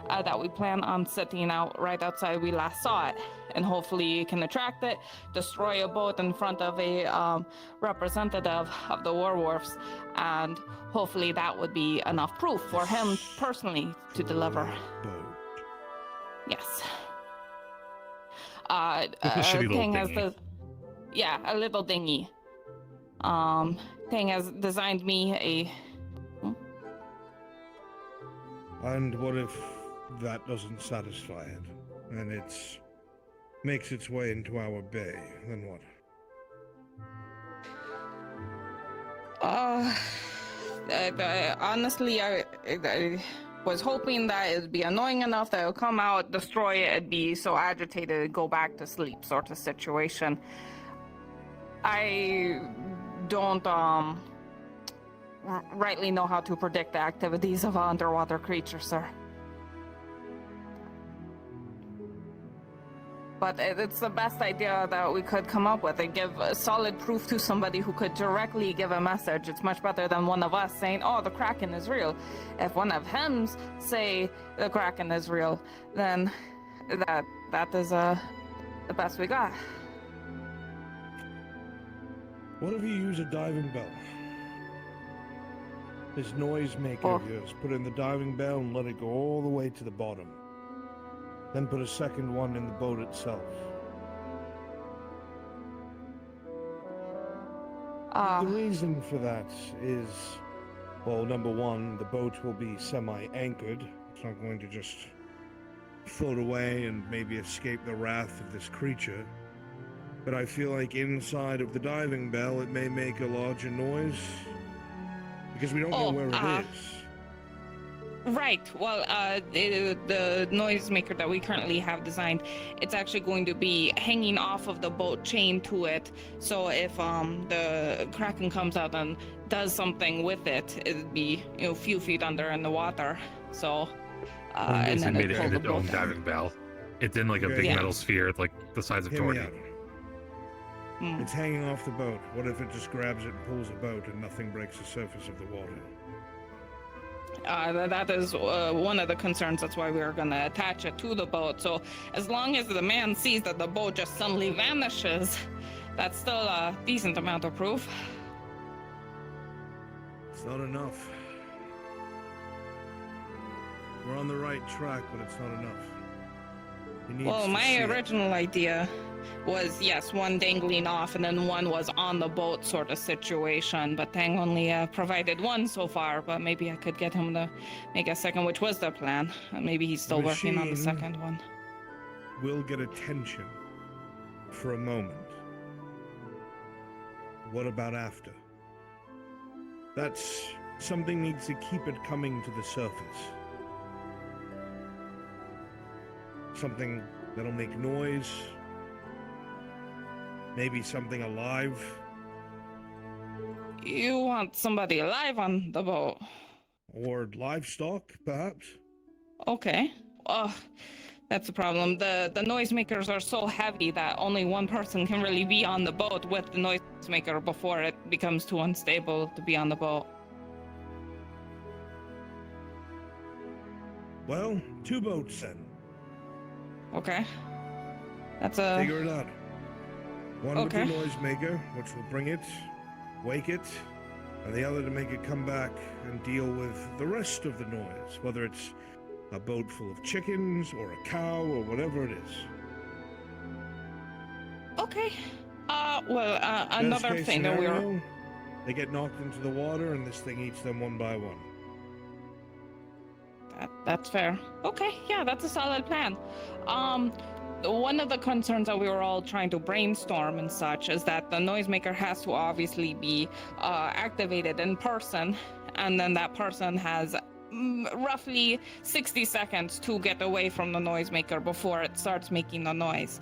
that we plan on setting out right outside we last saw it, and hopefully it can attract it, destroy a boat in front of a representative of the werewolves, and hopefully that would be enough proof for him personally to deliver. Yes. shitty little Thing has dinghy. a little dinghy. Thing has designed me a. And what if that doesn't satisfy it, and it makes its way into our bay? Then what? Honestly, I was hoping that it'd be annoying enough that it'll come out, destroy it, it'd be so agitated it'd go back to sleep sort of situation. I don't rightly know how to predict the activities of an underwater creature, sir. But it's the best idea that we could come up with and give solid proof to somebody who could directly give a message. It's much better than one of us saying, oh, the Kraken is real. If one of him say the Kraken is real, then that is the best we got. What if you use a diving bell? This noisemaker of yours, put it in the diving bell and let it go all the way to the bottom. Then put a second one in the boat itself. The reason for that is, well, number one, the boat will be semi-anchored. It's not going to just float away and maybe escape the wrath of this creature. But I feel like inside of the diving bell, it may make a larger noise because we don't know where it is. Right. Well, the noisemaker that we currently have designed, it's actually going to be hanging off of the boat chain to it. So if the Kraken comes out and does something with it, it'd be a few feet under in the water. So and then made it'd it pull in the a boat dome down. diving bell. It's in like a big Yeah. metal sphere, like the size of Hear me Torty. out. It's hanging off the boat. What if it just grabs it and pulls the boat and nothing breaks the surface of the water? That is one of the concerns. That's why we are going to attach it to the boat. So as long as the man sees that the boat just suddenly vanishes, that's still a decent amount of proof. It's not enough. We're on the right track, but it's not enough. He needs Well, to my see it. original idea was, yes, one dangling off and then one was on the boat sort of situation. But Tang only provided one so far, but maybe I could get him to make a second, which was the plan. Maybe he's still working on the Machine. second one. We'll get attention for a moment. What about after? That's something needs to keep it coming to the surface. Something that'll make noise. Maybe something alive. You want somebody alive on the boat? Or livestock, perhaps? Okay. That's the problem. The noisemakers are so heavy that only one person can really be on the boat with the noisemaker before it becomes too unstable to be on the boat. Well, 2 boats then. Okay. That's a... Figure it out. One Okay. with the noisemaker, which will bring it, wake it, and the other to make it come back and deal with the rest of the noise, whether it's a boat full of chickens or a cow or whatever it is. Okay. Well, Best another case thing that we were... scenario, they get knocked into the water and this thing eats them one by one. That's fair. Okay, yeah, that's a solid plan. One of the concerns that we were all trying to brainstorm and such is that the noisemaker has to obviously be activated in person, and then that person has roughly 60 seconds to get away from the noisemaker before it starts making the noise.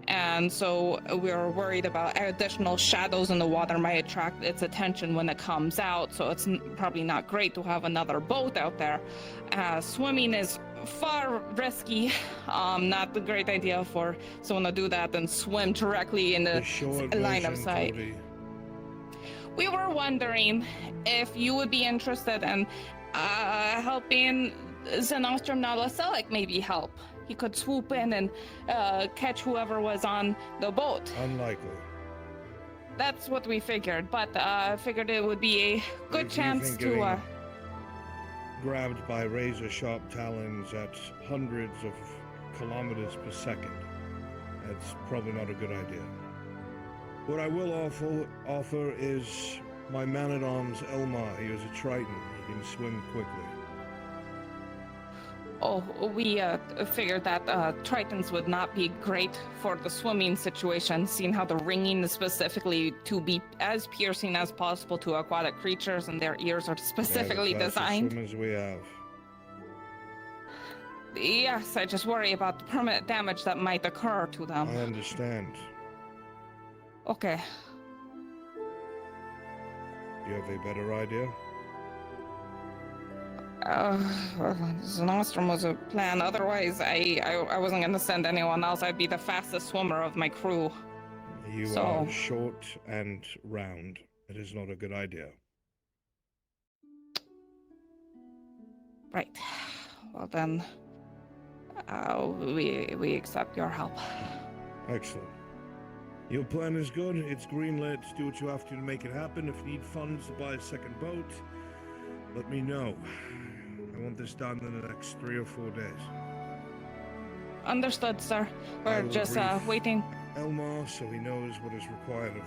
And so we're worried about additional shadows in the water might attract its attention when it comes out, so it's probably not great to have another boat out there. Swimming is far risky, not a great idea for someone to do that and swim directly in the line of sight. Cody. We were wondering if you would be interested in helping Xenostrum Nalaselic maybe help. He could swoop in and catch whoever was on the boat. Unlikely. That's what we figured, but I figured it would be a good If you chance think to... getting grabbed by razor-sharp talons at hundreds of kilometers per second, that's probably not a good idea. What I will offer is my man-at-arms Elmar. He is a Triton. He can swim quickly. Oh, we figured that Tritons would not be great for the swimming situation, seeing how the ringing is specifically to be as piercing as possible to aquatic creatures, and their ears are specifically designed. Swimmers we have. Yes, I just worry about the permanent damage that might occur to them. I understand. Okay. Do you have a better idea? Xenostrum was a plan. Otherwise, I wasn't going to send anyone else. I'd be the fastest swimmer of my crew. You are short and round. It is not a good idea. Right. Well then, we accept your help. Excellent. Your plan is good. It's greenlit. Do what you have to make it happen. If you need funds to buy a second boat, let me know. I want this done in the next 3 or 4 days. Understood, sir. We're just waiting. Elmar, so he knows what is required of him.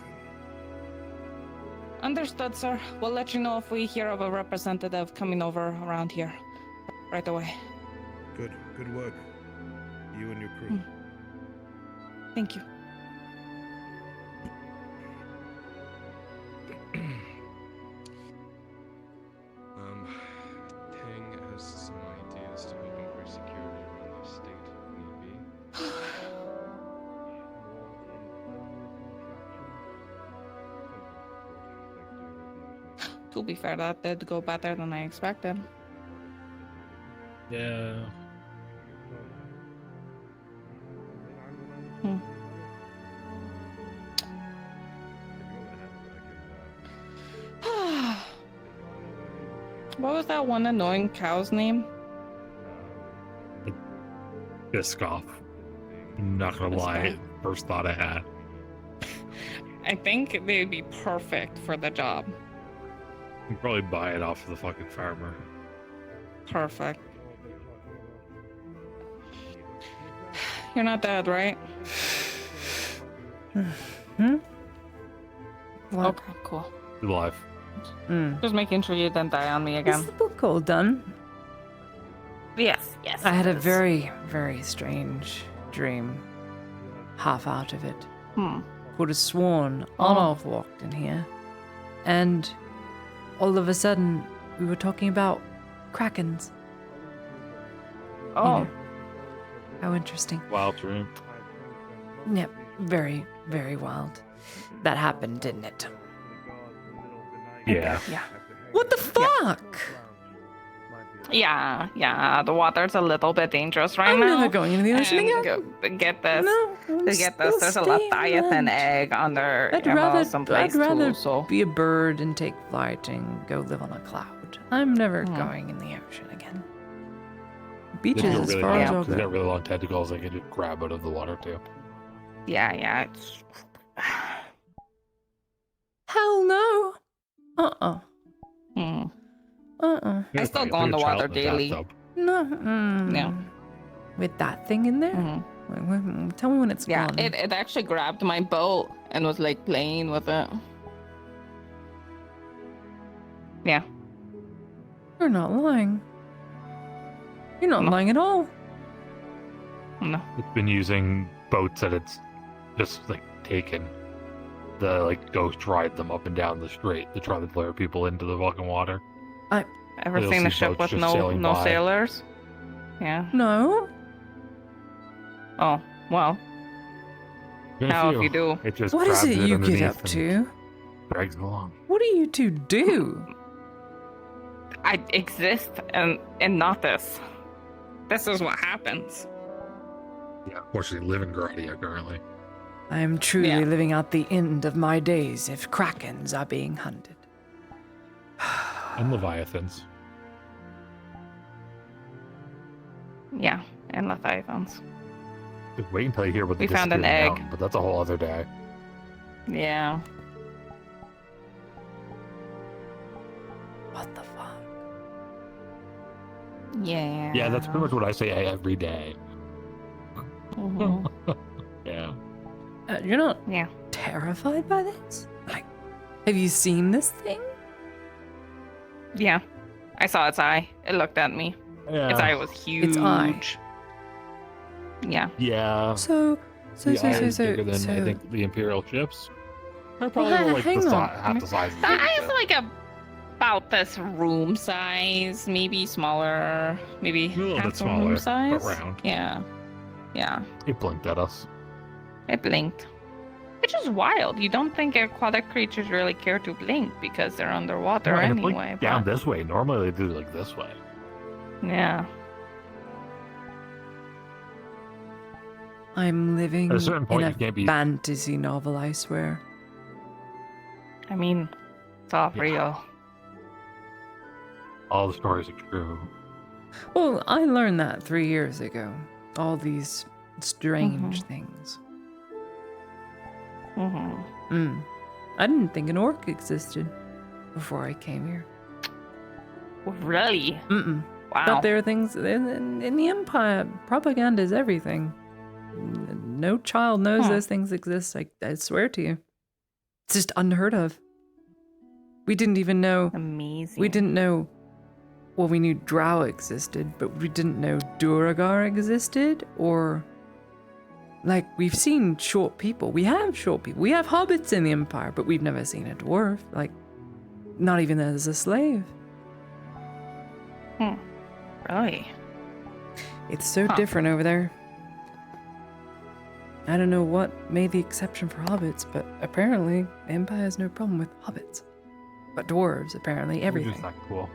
Understood, sir. We'll let you know if we hear of a representative coming over around here right away. Good work. You and your crew. Thank you. Tang has some ideas to help increase security around the estate if need be. To be fair, that did go better than I expected. Yeah. What was that one annoying cow's name? Biscoff. Not gonna lie, first thought I had. I think they'd be perfect for the job. You can probably buy it off of the fucking farmer. Perfect. You're not dead, right? Okay, cool. You're alive. Just making sure you didn't die on me again. Is the book all done? Yes. I had a it is. very, very strange dream. Half out of it. Could have sworn Arnulf walked in here, and all of a sudden we were talking about krakens. Oh. You know, how interesting. Wild dream. Yep, very, very wild. That happened, didn't it? Yeah. Yeah. What the fuck? Yeah. The water's a little bit dangerous right I'm now. never going into the ocean And again. Get this. No, To get this, there's a Leviathan egg under I'd rather someplace too. So be a bird and take flight and go live on a cloud. I'm never Hmm. going in the ocean again. They Beaches, go as really far as long, I'll 'cause they got go. really long tentacles. They can just grab out of the water too. yeah. It's... Hell no. Hmm. Yeah, I still like go in the a child water in the daily. bathtub. No. Yeah. With that thing in there? Tell me when it's Yeah, gone. it actually grabbed my boat and was like playing with it. Yeah. You're not lying. You're not lying at all. No. It's been using boats that it's just like taken. The like ghost ride them up and down the strait to try to lure people into the fucking water. Ever You'll seen see a ship boats with just no sailing by. sailors? Yeah. No. Oh, well. Been a How if few. you do? It just What is grabs it you get underneath up and to? drags it along. What do you two do? I exist and not this. This is what happens. Yeah, unfortunately, live in Gradia currently. I am truly living out the end of my days if krakens are being hunted. And Leviathans. Yeah, and Leviathans. Just wait until you hear what they We found an disappeared in the egg. mountain, but that's a whole other day. Yeah. What the fuck? Yeah. Yeah, that's pretty much what I say every day. Mhm. Yeah. You're not Yeah. terrified by this? Like, have you seen this thing? Yeah. I saw its eye. It looked at me. Yeah. Its eye was huge. Its eye. Yeah. Yeah. So, the eye is bigger than I think the Imperial ships. They're probably like hang on. half the size of The the eye ship. is like about this room size, maybe smaller, maybe A little half bit the smaller, room but size. round. Yeah. Yeah. It blinked at us. It blinked. Which is wild. You don't think aquatic creatures really care to blink because they're underwater No, and it anyway. blinked down this way. Normally they do like this way. Yeah. I'm living At a certain point, in you can't be- a fantasy novel, I swear. I mean, it's all real. All the stories are true. Well, I learned that 3 years ago. All these strange things. Mm-hmm. I didn't think an orc existed before I came here. Really? Mm-mm. Wow. Thought there were things in the Empire. Propaganda is everything. No child knows those things exist. I swear to you, it's just unheard of. We didn't even know. Amazing. We didn't know. Well, we knew Drow existed, but we didn't know Duragar existed, or like we've seen short people. We have short people. We have hobbits in the Empire, but we've never seen a dwarf. Like, not even as a slave. Really? It's so different over there. I don't know what made the exception for hobbits, but apparently the Empire has no problem with hobbits. But dwarves, apparently, everything. Just not cool.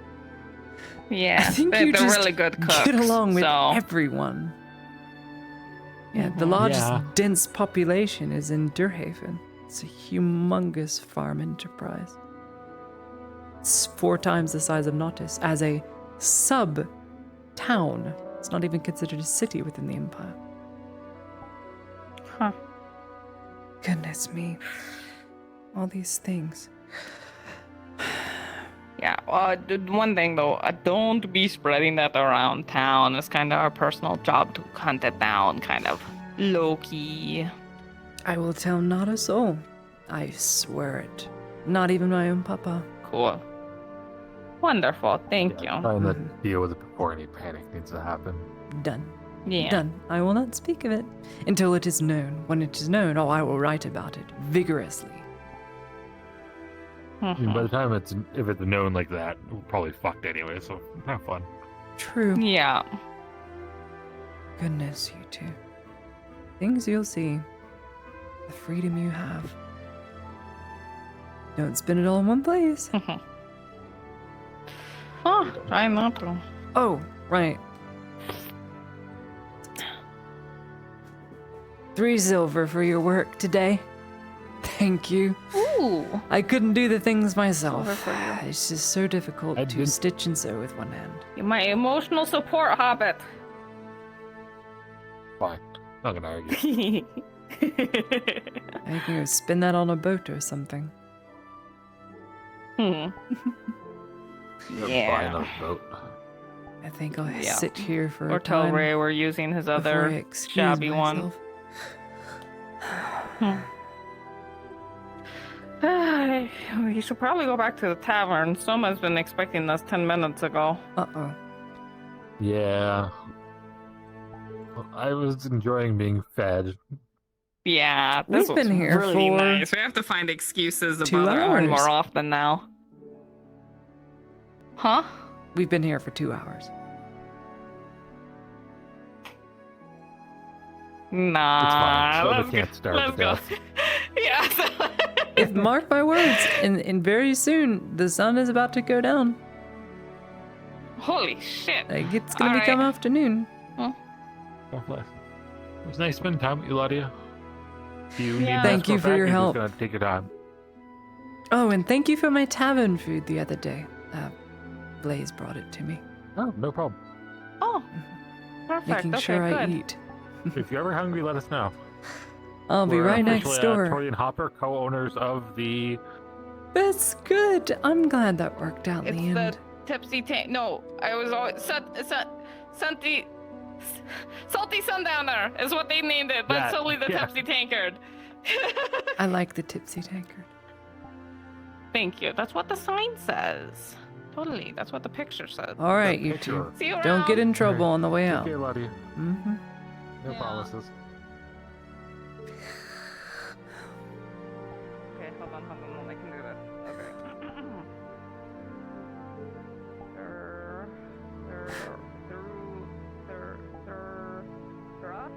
Yeah. I think they're you just really good cooks. get along with so. everyone. Yeah, the Mhm. largest Yeah. dense population is in Durhaven. It's a humongous farm enterprise. It's 4 times the size of Nautis as a sub-town. It's not even considered a city within the Empire. Huh. Goodness me. All these things. Yeah, one thing though, don't be spreading that around town. It's kind of our personal job to hunt it down, kind of low-key. I will tell not a soul. I swear it. Not even my own papa. Cool. Wonderful, thank you. Trying to deal with it before any panic needs to happen. Done. Yeah. Done. I will not speak of it until it is known. When it is known, I will write about it vigorously. I mean, by the time if it's known like that, we're probably fucked anyway. So have fun. True. Yeah. Goodness, you two. Things you'll see. The freedom you have. Don't spend it all in one place. Oh, try not to. Oh, right. 3 silver for your work today. Thank you. Ooh. I couldn't do the things myself. Silver for you. It's just so difficult to stitch and sew with one hand. You're my emotional support, Hobbit. Fine. Not gonna argue. I can go spin that on a boat or something. Hmm. Buy another boat. I think I'll sit here for or a time. tell Ray we're using his before I other excuse shabby myself. one. We should probably go back to the tavern. Soma's been expecting us 10 minutes ago. Uh-oh. Yeah. I was enjoying being fed. Yeah, this We've was been here really for nice. We have to find excuses to 2 bother Aaron hours. more often now. Huh? We've been here for 2 hours. Nah, It's fine. Soma let's can't go. starve Let's to go. death. If mark my words, in very soon the sun is about to go down. Holy shit. Like it's gonna All become right. afternoon. God bless. It was nice spending time with you, Ladia. If you need Thank you for back, your you're help. just gonna take your time. Oh, and thank you for my tavern food the other day. Blaze brought it to me. Oh, no problem. Oh, perfect. Making okay, sure I good. eat. If you're ever hungry, let us know. I'll be We're right next officially, door. Tori and Hopper, co-owners of the. That's good. I'm glad that worked out in It's the the end. tipsy tank. No, I was always salty sundowner is what they named it, but Yeah, it's totally the yeah. tipsy tankard. I like the tipsy tankard. Thank you. That's what the sign says. Totally. That's what the picture says. All right, The you picture. two. See you Don't get around. in trouble on the way Take out. care, Ladia. Mm-hmm. No promises. Okay, hold on. I can do this. Okay. Gruff.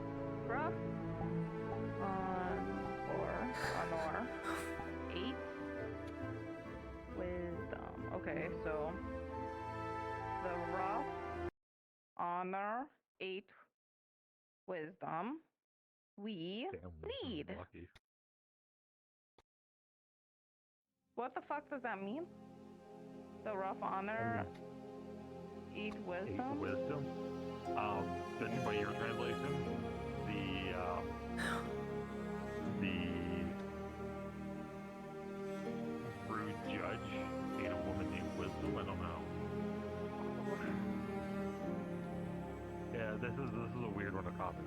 Honor. 8. Wisdom. Okay, so the rough, honor, 8, wisdom. We lead. Lucky. What the fuck does that mean? The rough honor, 8 wisdom. 8 wisdom. Judging by your translation, the rude judge ate a woman named Wisdom. I don't know. Yeah, this is a weird one to copy.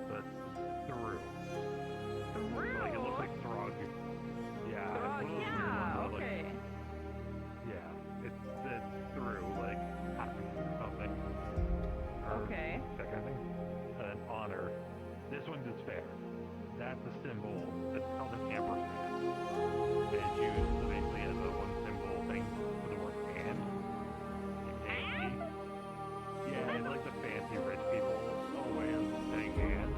But through. Like it looks like Throg. Yeah. it's one of those weird ones that, like, Okay. yeah, it's through like something. Or Okay. that kind of thing. And then honor. This one's is fair. That's a symbol. It's called an ampersand. And it's used basically as a one symbol thing for the word and. And? Yeah, it's like the fancy rich people way of saying and.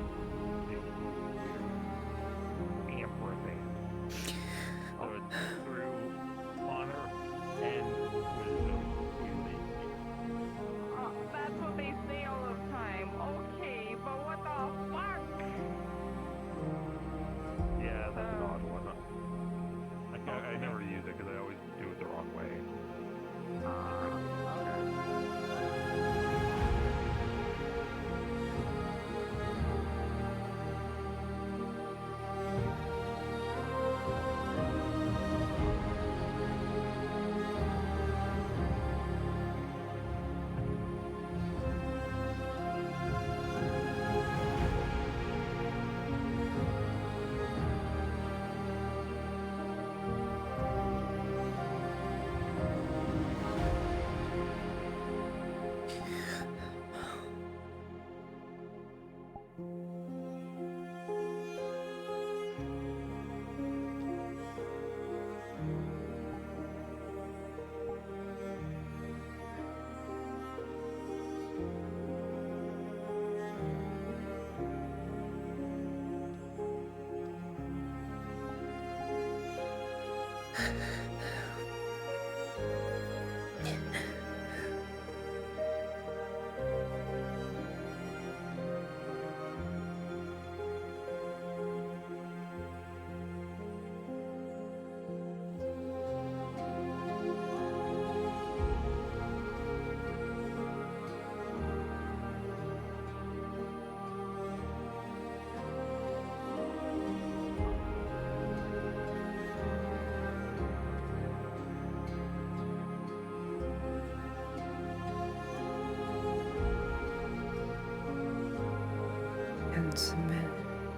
And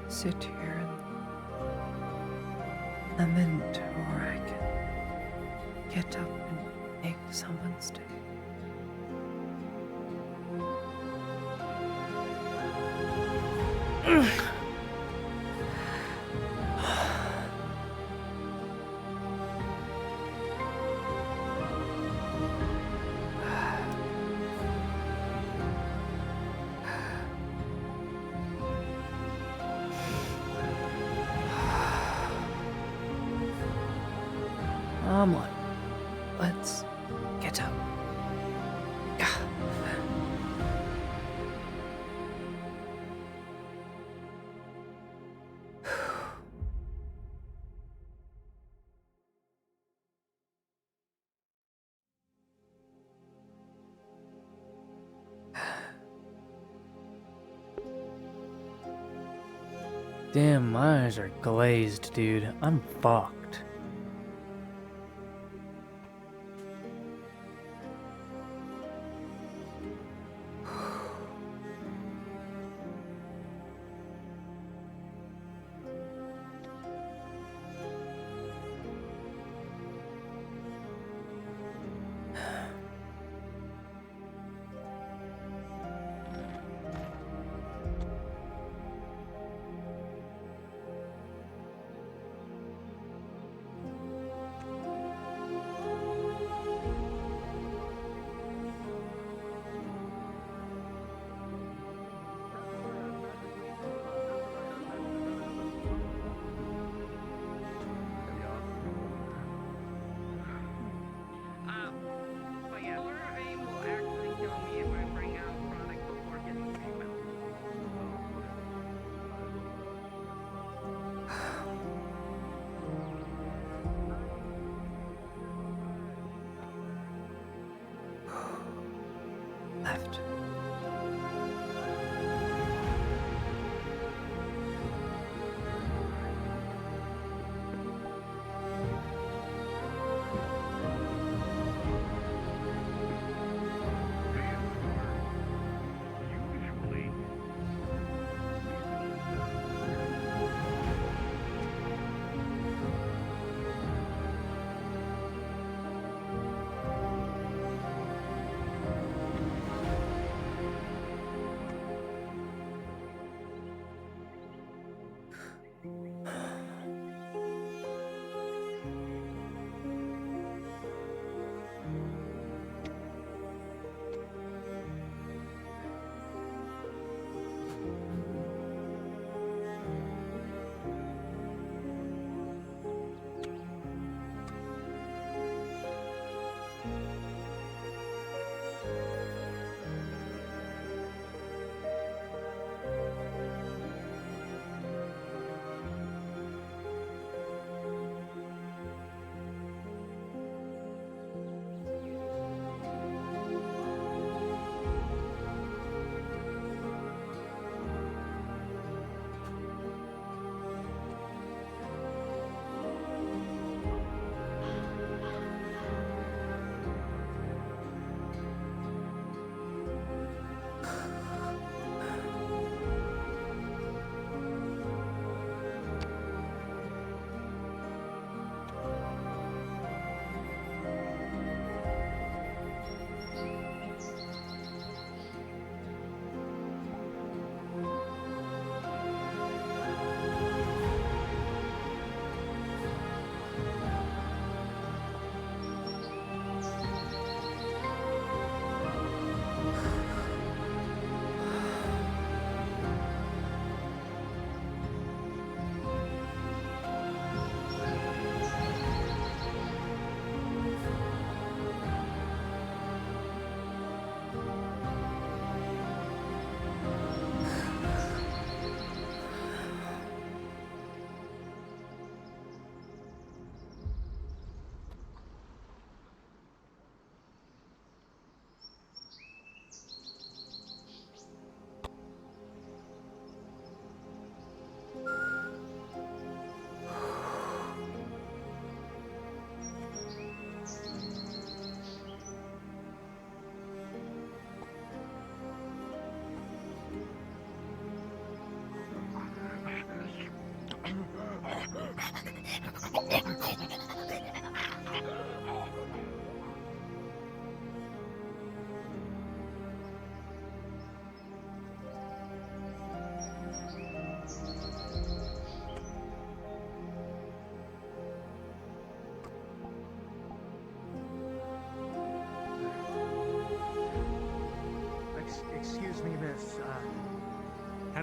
sit here and lament, or I can get up and make someone's day. Come on, let's get up. Damn, my eyes are glazed, dude. I'm fucked.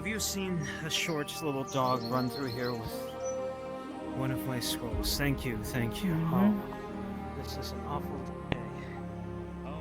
Have you seen a short little dog run through here with one of my scrolls? Thank you, thank you. Oh, this is an awful day. Oh.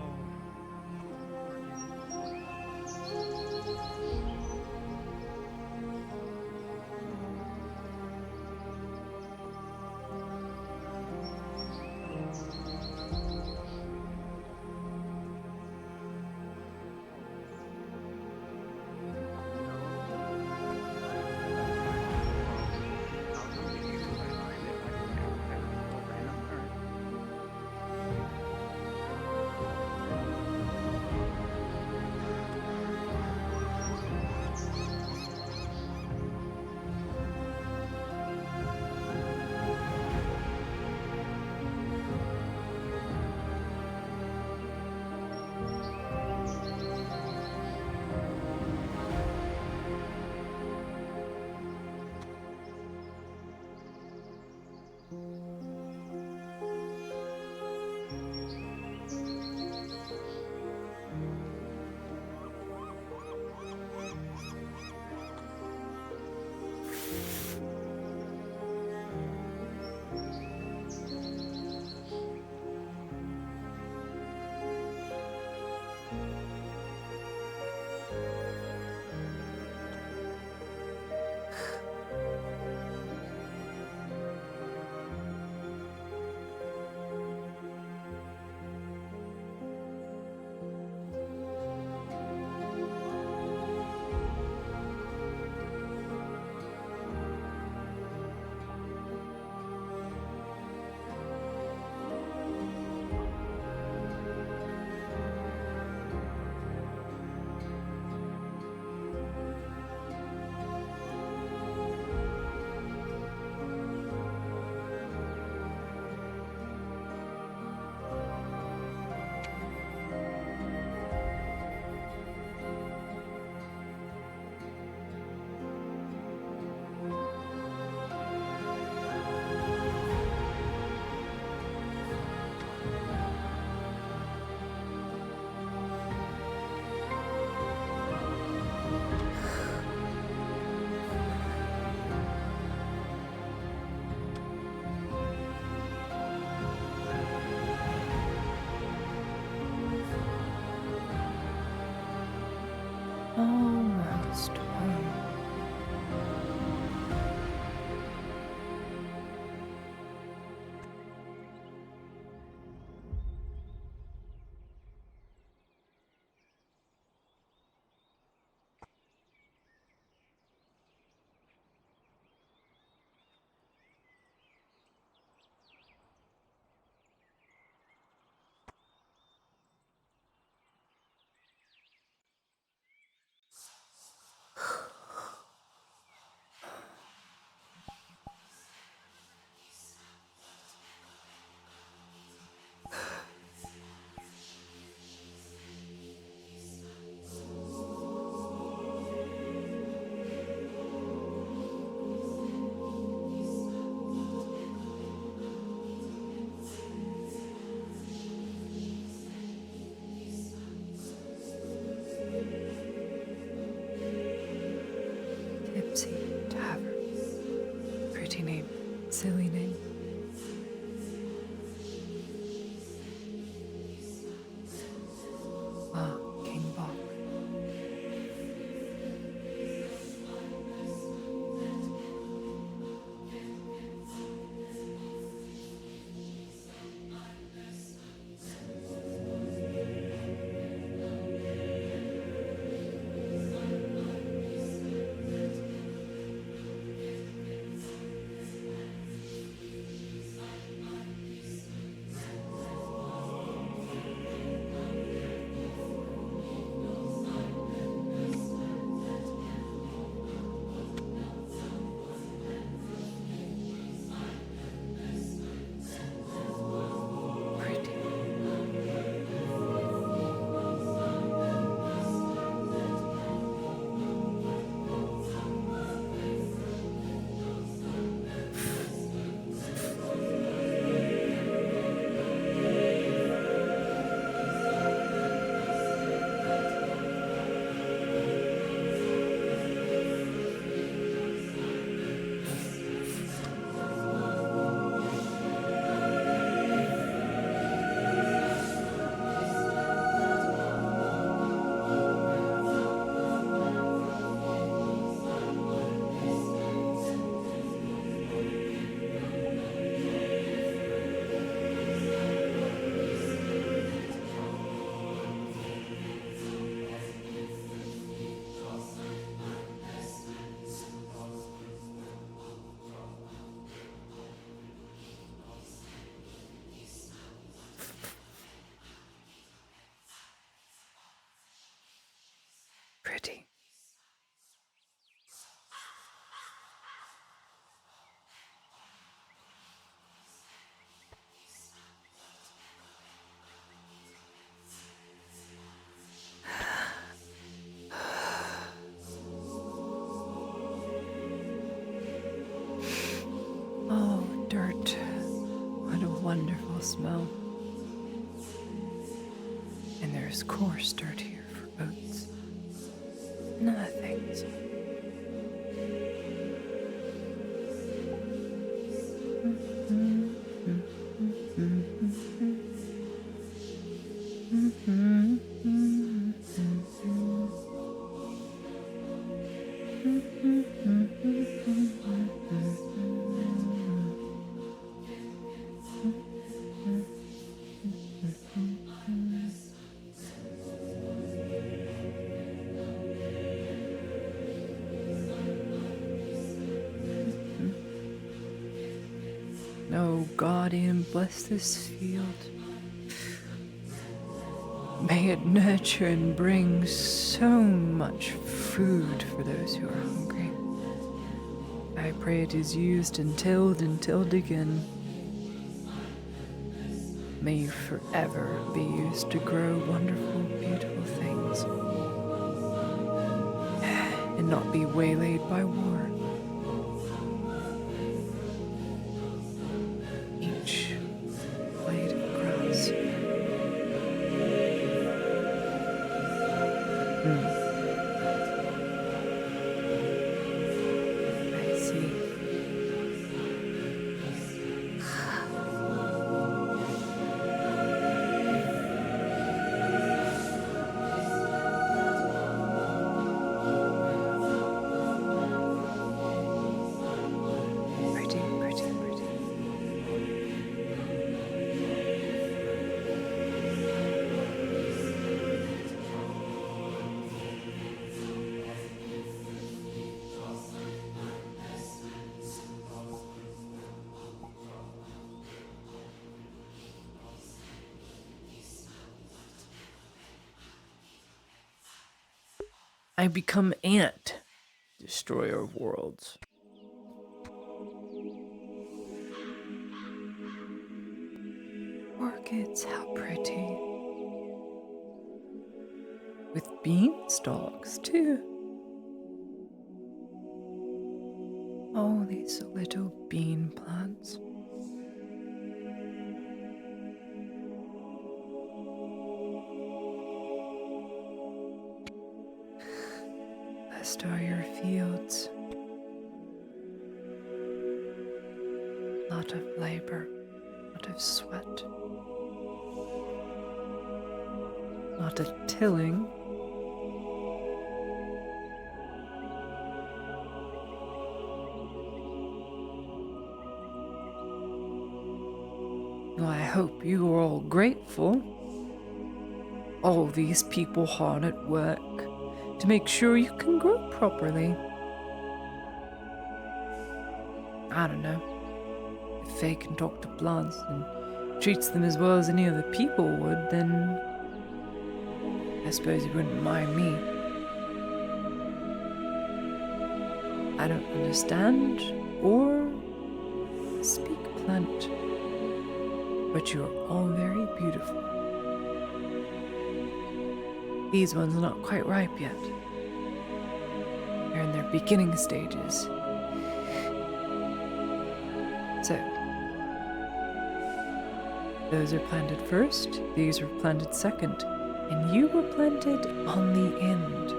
Almost home. Tipsy Tavern. Pretty name. Silly name. Ah, King Bach. smell. And there's coarse dirt here for oats and other things. Oh, Guardian, bless this field. May it nurture and bring so much food for those who are hungry. I pray it is used and tilled again. May you forever be used to grow wonderful, beautiful things. And not be waylaid by war. Each blade of grass. I see. Pretty, pretty, pretty. I become Ant, destroyer of worlds. Orchids, how pretty. With beanstalks, too. Oh, these little bean plants. Blessed are your fields. Lot of labor, lot of sweat, lot of tilling. Well, I hope you are all grateful. All these people hard at work to make sure you can grow properly. I don't know. If Faye can talk to plants and treats them as well as any other people would, then I suppose you wouldn't mind me. I don't understand or speak plant, but you are all very beautiful. These ones are not quite ripe yet. They're in their beginning stages. So, those are planted first, these were planted second, and you were planted on the end.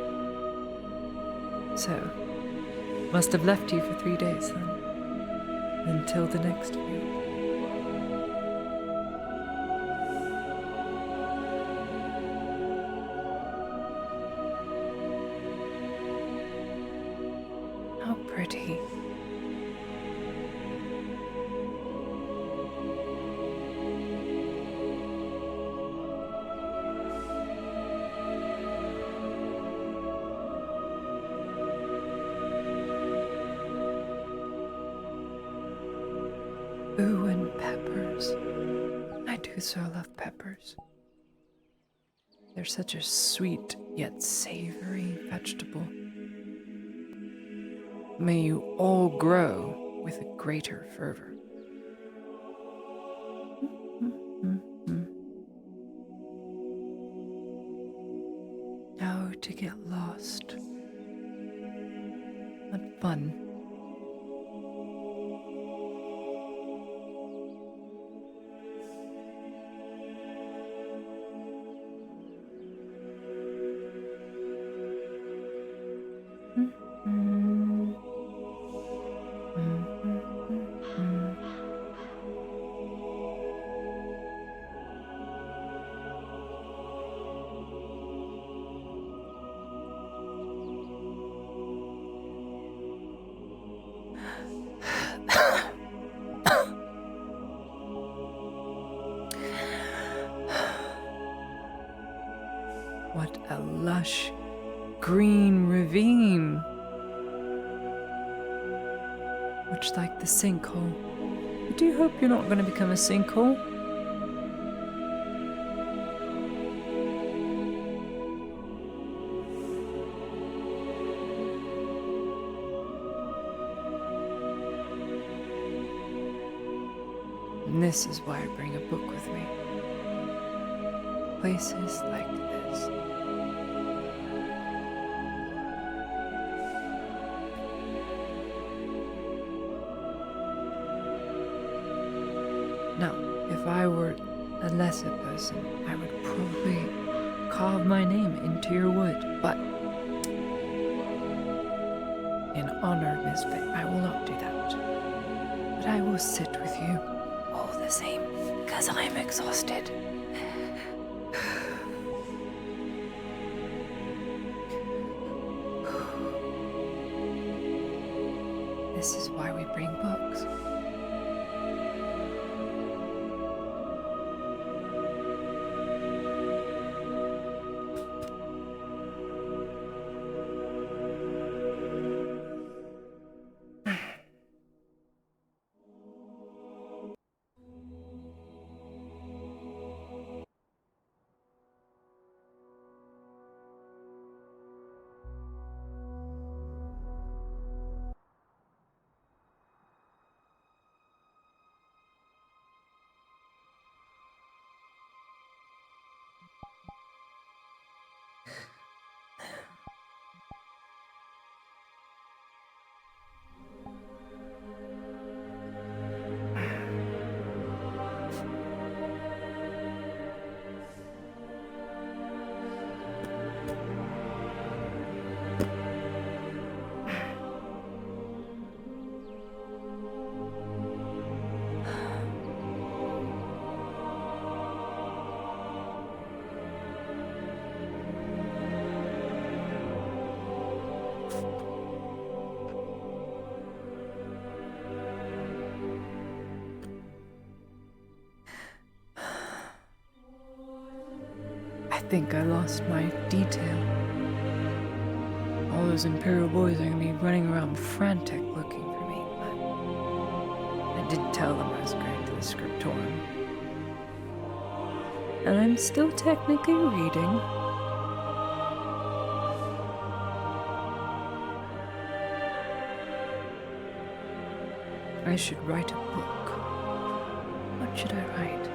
So, must have left you for 3 days then, until the next field. How pretty. Ooh, and peppers. I do so love peppers. They're such a sweet yet savory vegetable. May you all grow with a greater fervor. Oh, to get lost. What fun. What a lush green ravine. Much like the sinkhole. I do hope you're not going to become a sinkhole. And this is why I bring a book with me. Places like this. Now, if I were a lesser person, I would probably carve my name into your wood, but in honor of Miss Fay, I will not do that. But I will sit with you all the same, because I'm exhausted. This is why we bring books. I think I lost my detail. All those Imperial boys are gonna be running around frantic looking for me, but I did tell them I was going to the scriptorium. And I'm still technically reading. I should write a book. What should I write?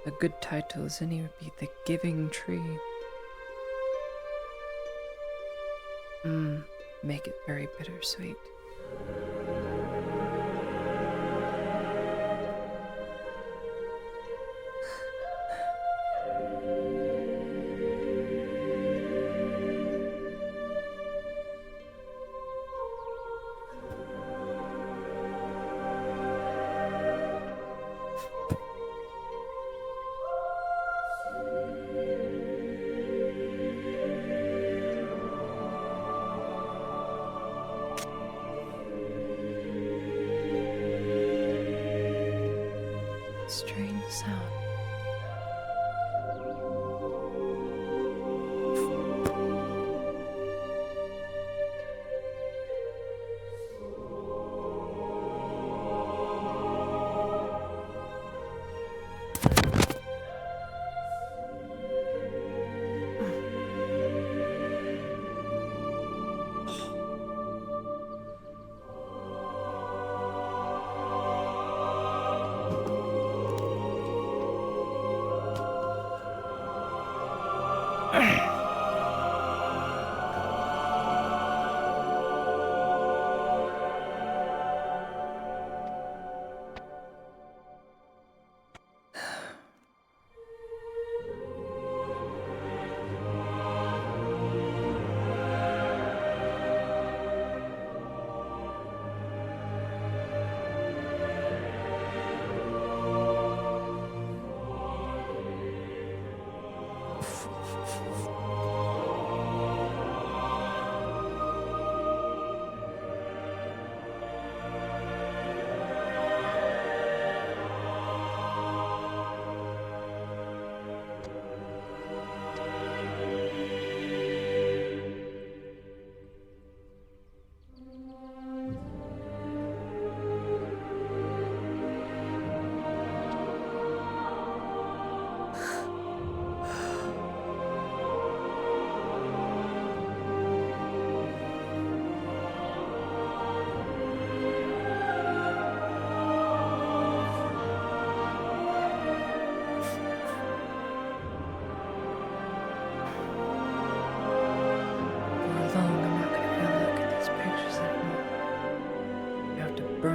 A good title as any would be The Giving Tree. Make it very bittersweet. Strange sound.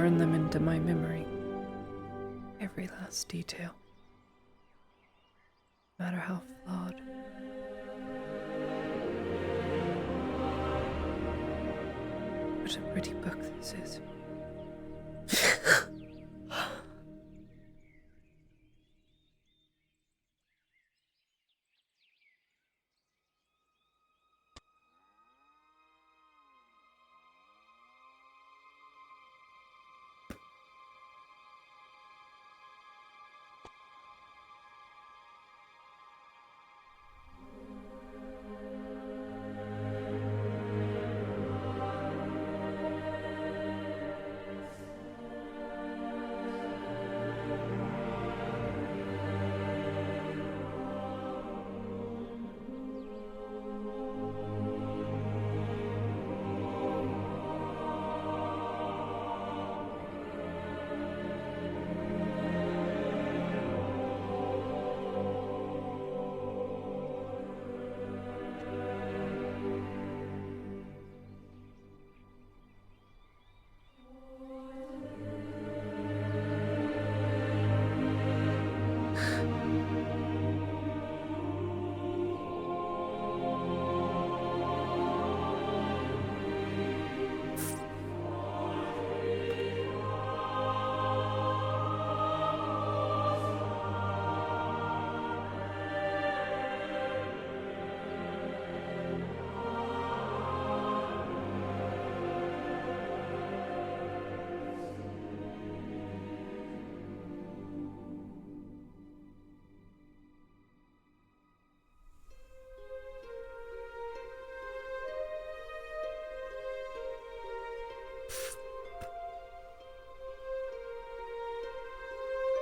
burn them into my memory. Every last detail. No matter how flawed. What a pretty book this is.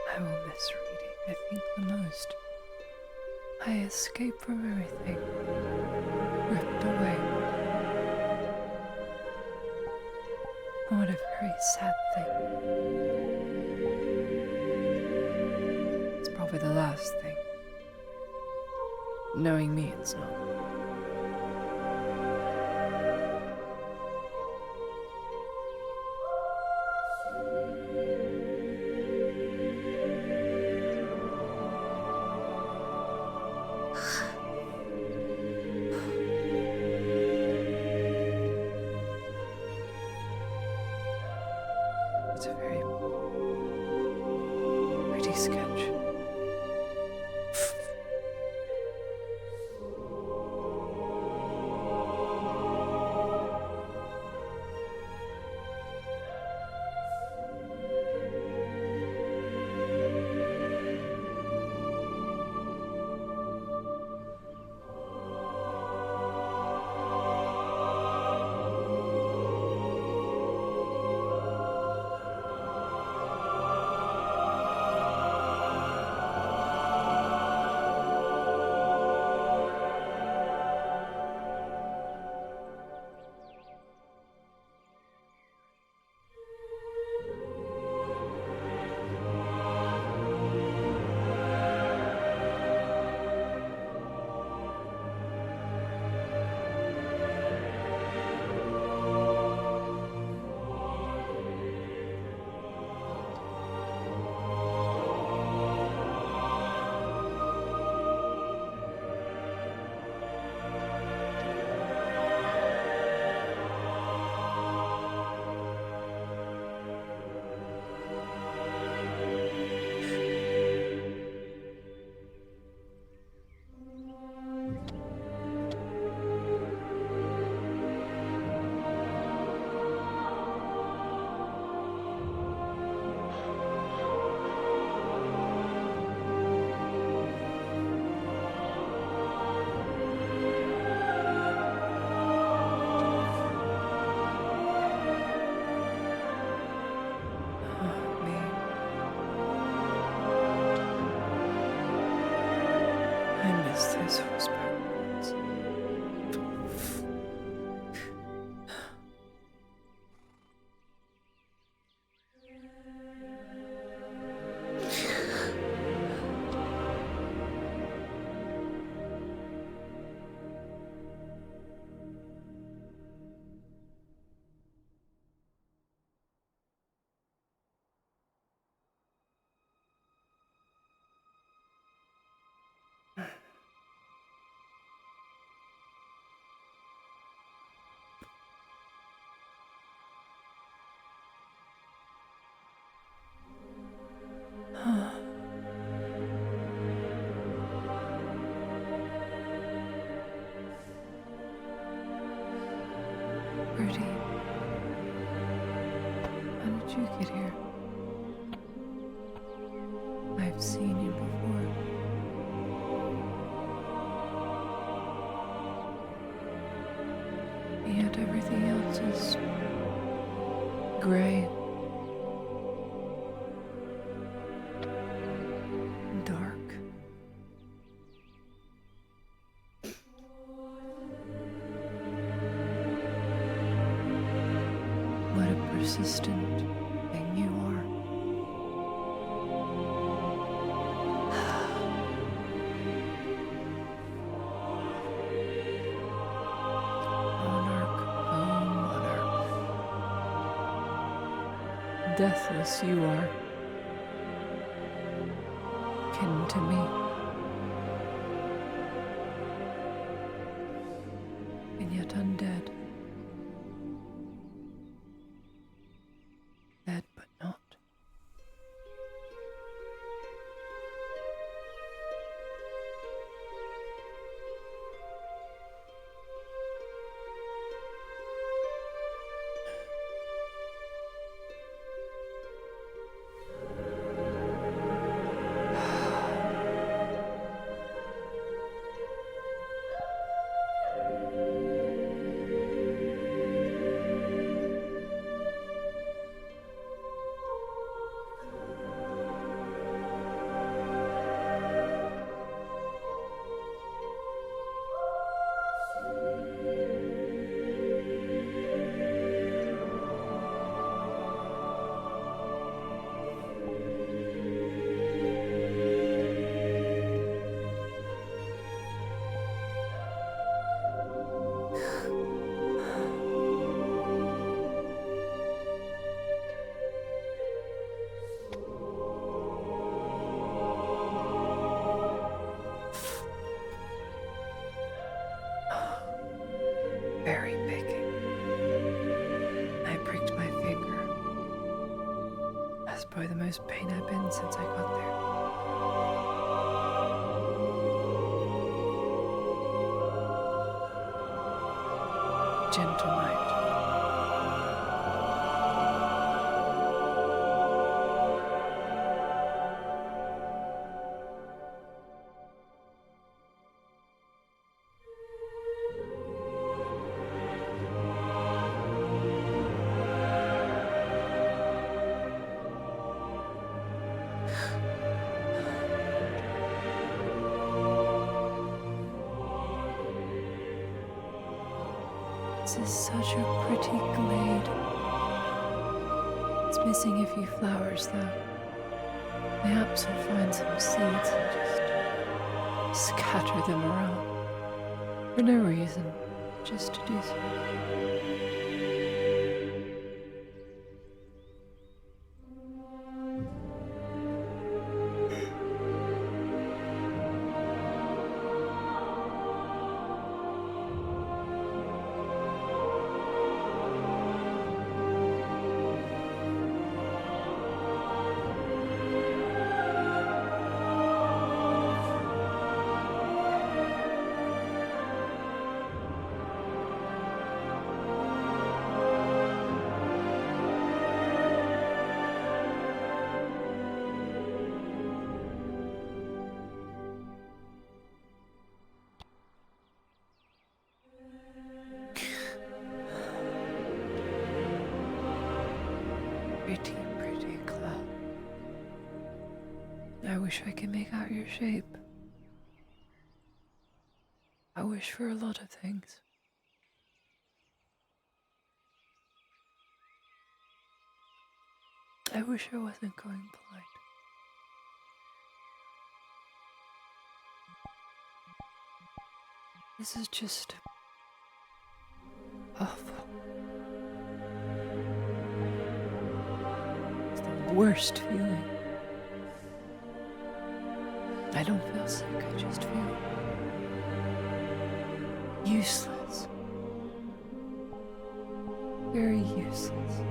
I will miss reading, I think, the most. I escape from everything, ripped away. What a very sad thing. It's probably the last thing. Knowing me, it's not. It's a very pretty sketch. I miss those whispered words. I've seen you before. And yet everything else is gray. And dark. What a persistent thing you are. Monarch, oh monarch. Deathless you are. Kin to me. And yet undead. Dead but not. Very picking. I pricked my finger. That's probably the most pain I've been since I got there. Gentle night. This is such a pretty glade. It's missing a few flowers, though. Perhaps we'll find some seeds and just scatter them around. For no reason, just to do so. Pretty cloud. I wish I could make out your shape. I wish for a lot of things. I wish I wasn't going blind. This is just awful. It's the worst feeling. I don't feel sick, I just feel useless. Very useless.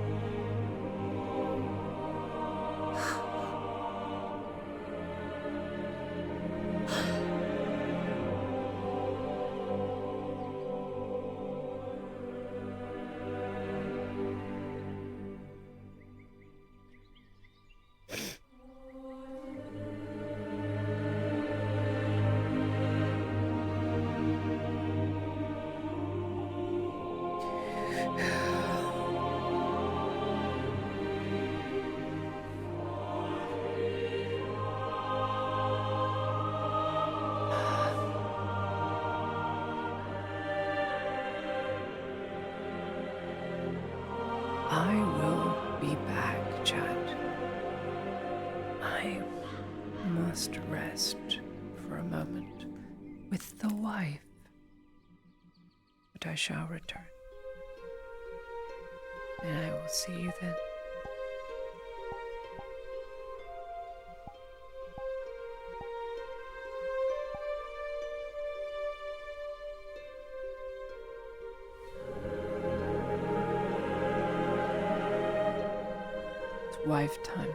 I must rest for a moment with the wife, but I shall return. And I will see you then. It's wife time.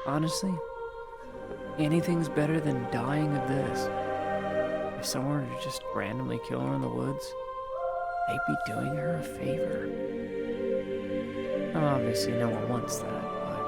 Honestly, anything's better than dying of this. If someone were to just randomly kill her in the woods, they'd be doing her a favor. Obviously, no one wants that, but...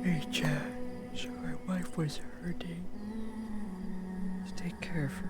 Hey, Chad. So my wife was hurting. Just take care of her.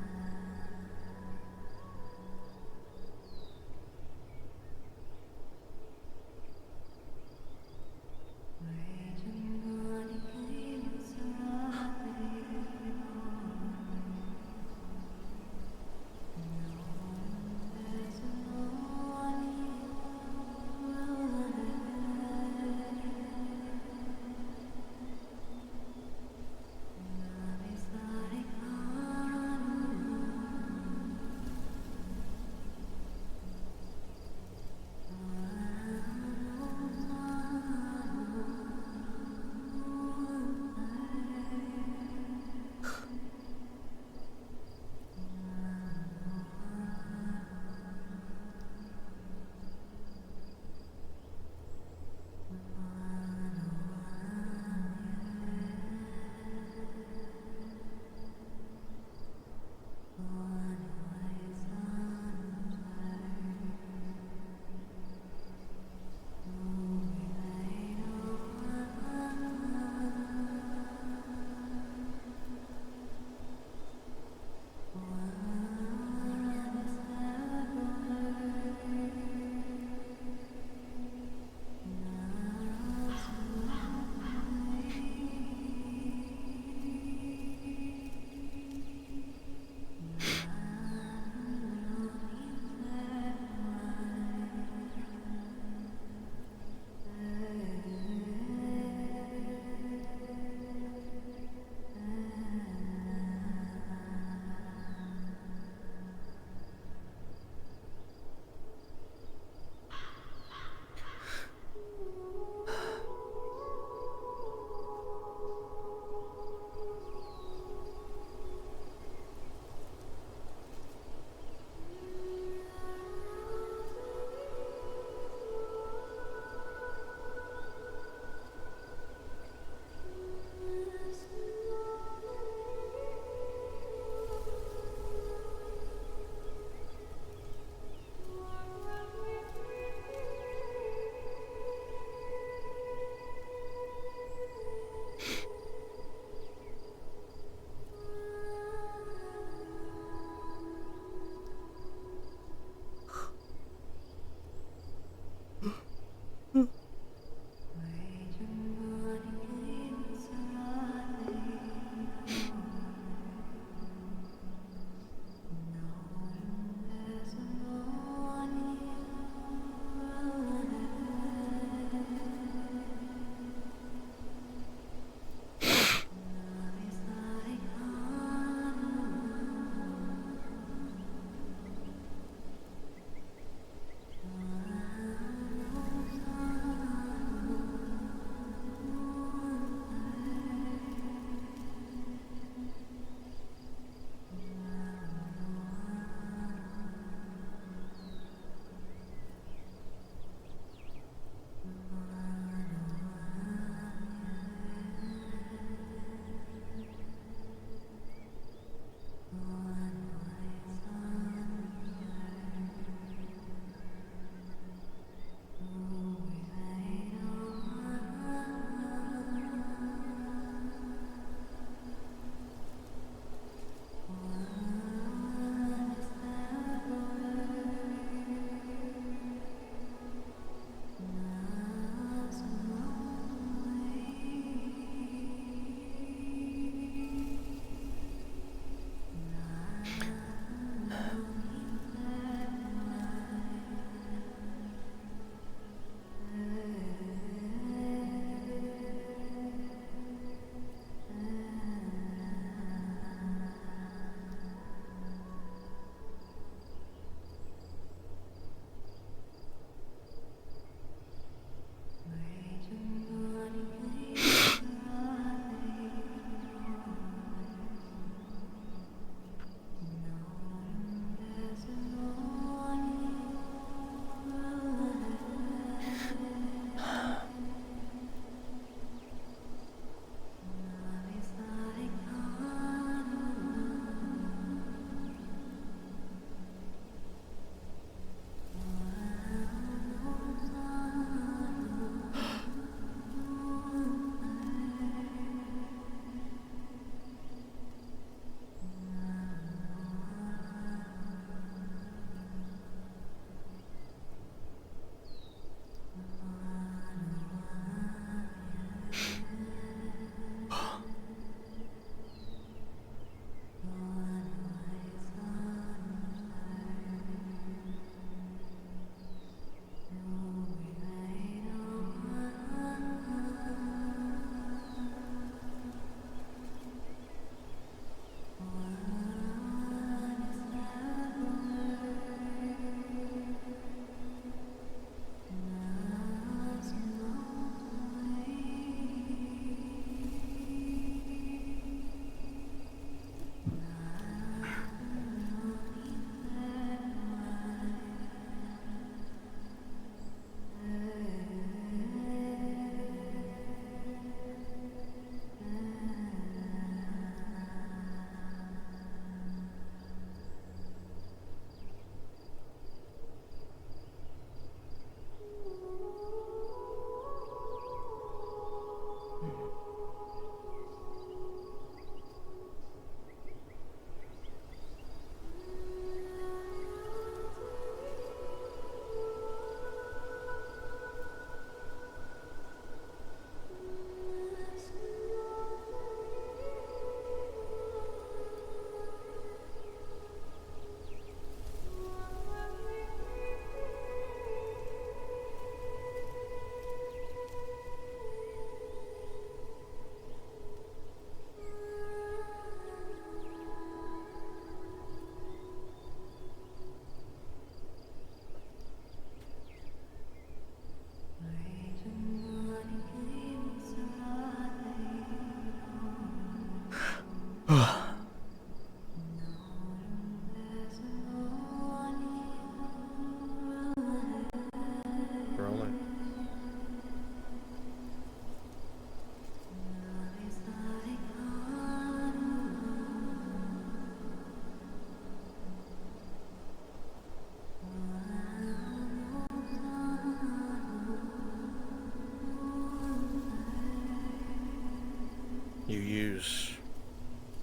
use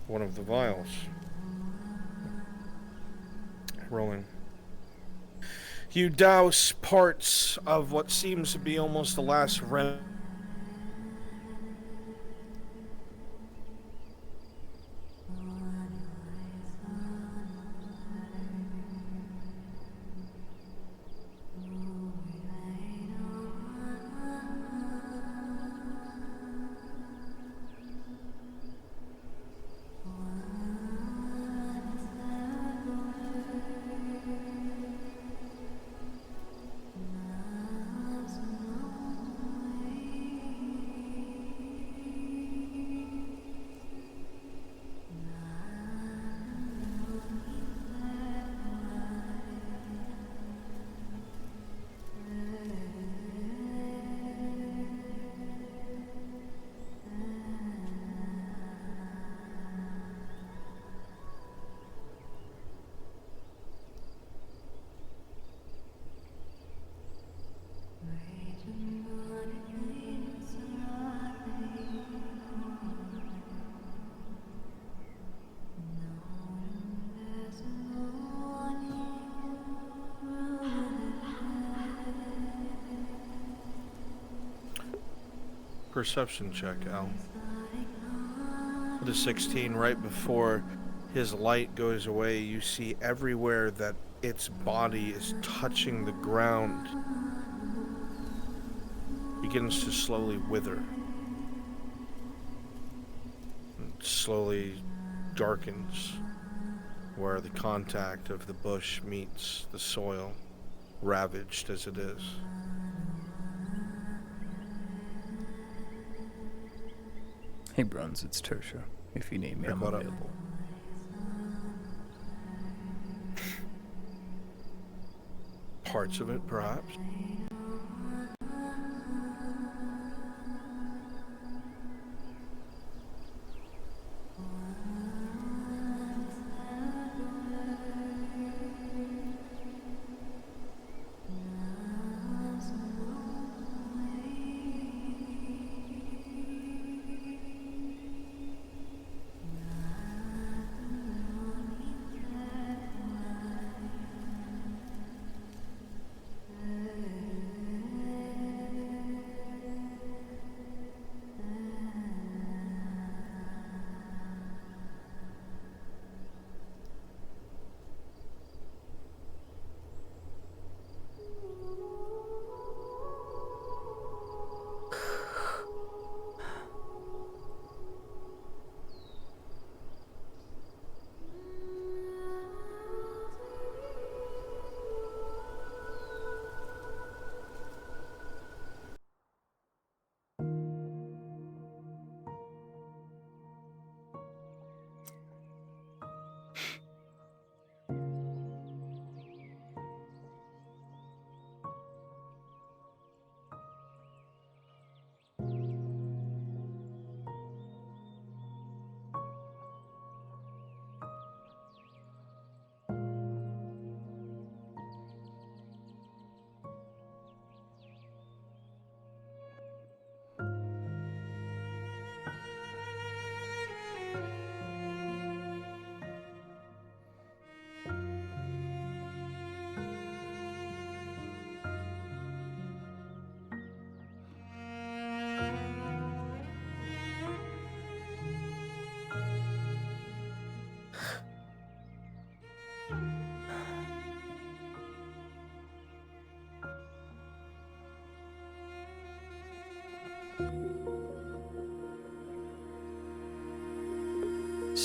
one of the vials. Rolling. You douse parts of what seems to be almost the last remnant. Perception check, Al. With a 16, right before his light goes away, you see everywhere that its body is touching the ground begins to slowly wither. And slowly darkens where the contact of the bush meets the soil, ravaged as it is. Hey, Bruns, it's Tosha. If you need me, I'm available. Parts of it, perhaps.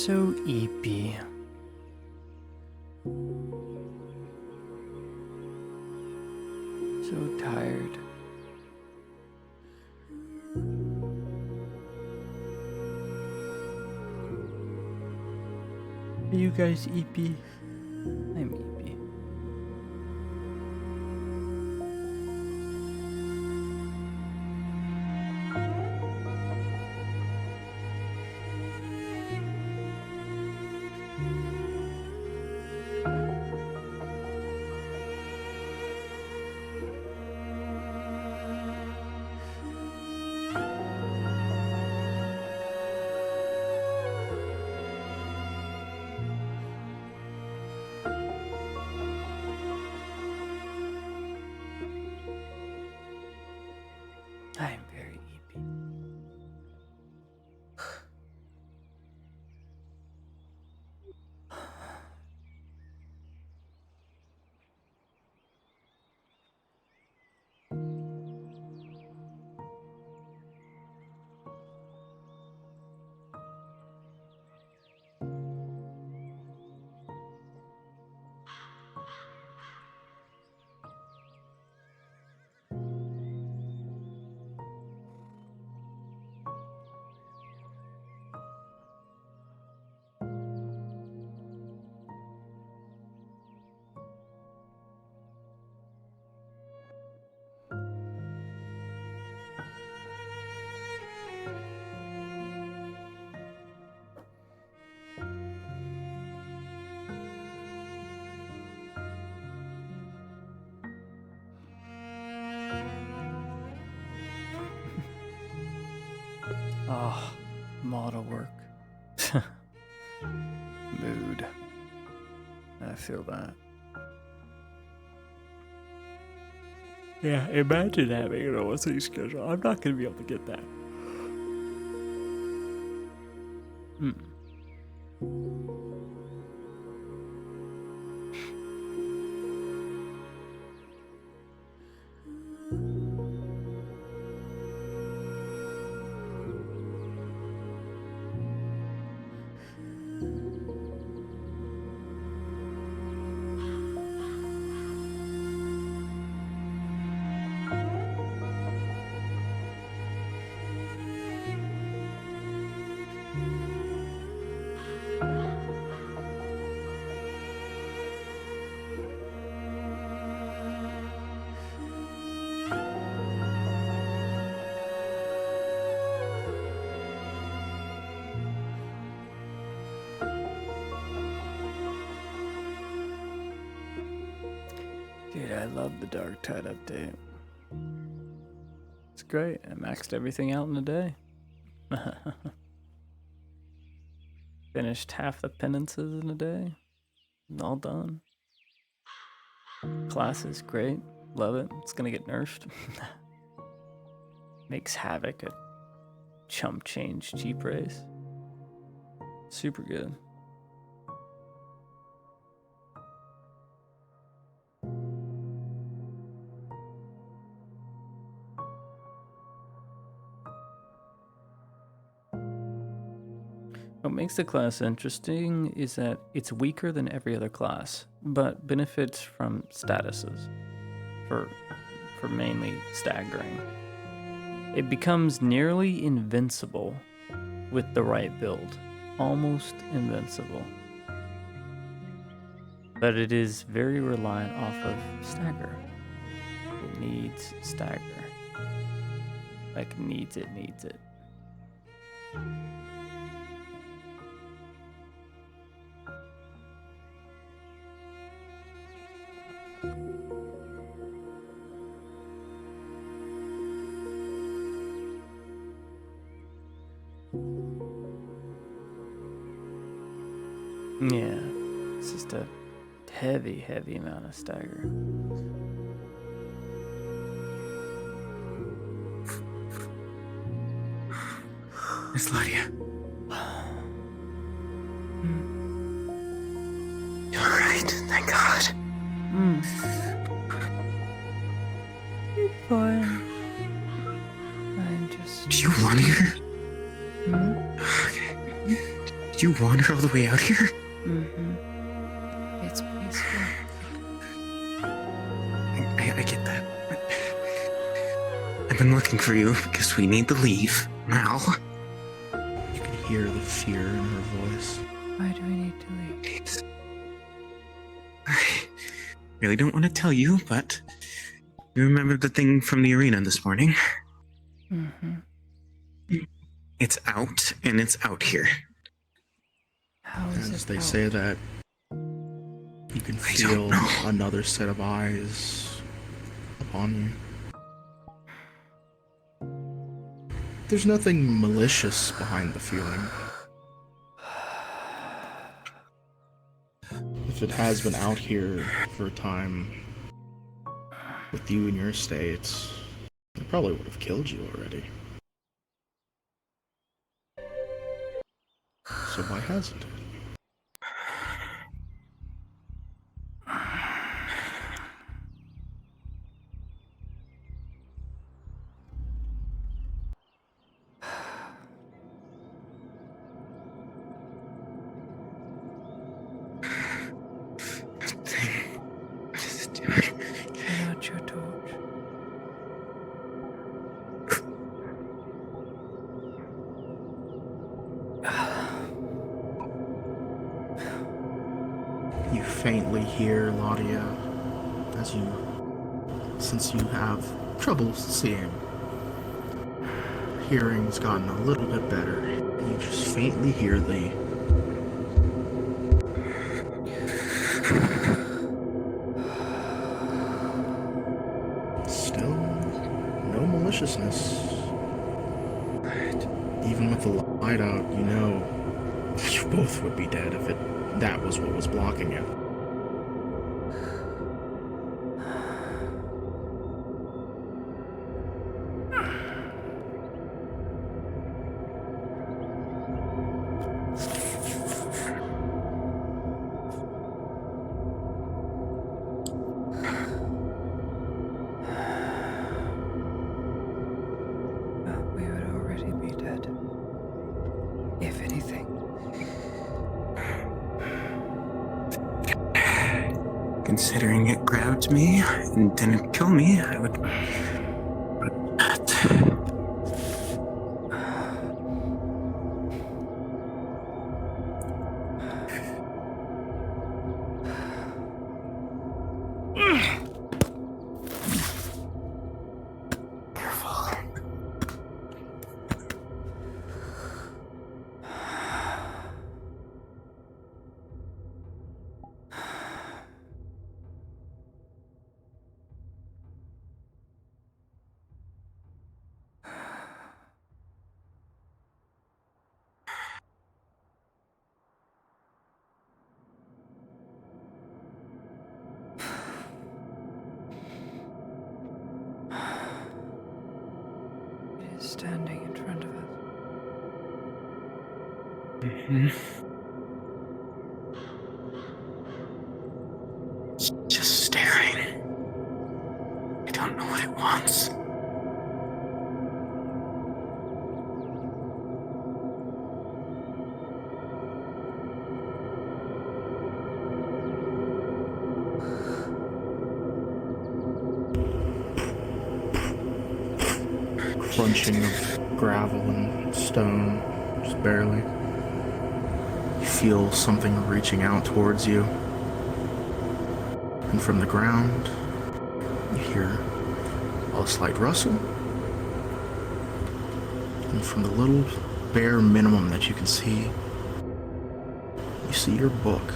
So eepy. So tired. Are you guys eepy? I'm eepy. I am very eepy. Oh, model work. Mood. I feel that. Yeah, imagine having an OSA schedule. I'm not going to be able to get that. Dude, I love the Dark Tide update. It's great. I maxed everything out in a day. Finished half the penances in a day. All done. Class is great. Love it. It's gonna get nerfed. Makes Havoc a chump change cheap race. Super good. What makes the class interesting is that it's weaker than every other class, but benefits from statuses for mainly staggering. It becomes nearly invincible with the right build, almost invincible. But it is very reliant off of stagger. It needs stagger. Like needs it. Yeah, it's just a heavy amount of stagger. Miss Lydia. You're alright, thank God. You're fine. I'm just... Did you want her? Okay. Did you wander all the way out here? It's peaceful. I get that. I've been looking for you because we need to leave now. You can hear the fear in her voice. Why do we need to leave? Please. I really don't want to tell you, but you remember the thing from the arena this morning? It's out, and it's out here. How is As it they out? say that you can feel another set of eyes upon you. There's nothing malicious behind the feeling. If it has been out here for a time with you in your state, probably would have killed you already. So why hasn't it? Turn out your torch. You faintly hear Laudia since you have trouble seeing. Hearing's gotten a little bit better. You just faintly hear the still no maliciousness. Even with the light out, you know you both would be dead if that was what was blocking it. We would already be dead. If anything. Considering it grabbed me and didn't kill me, I would. It is standing in front of us. Just staring. I don't know what it wants. Crunching of gravel and stone, just barely. You feel something reaching out towards you. And from the ground, you hear a slight rustle. And from the little bare minimum that you can see, you see your book.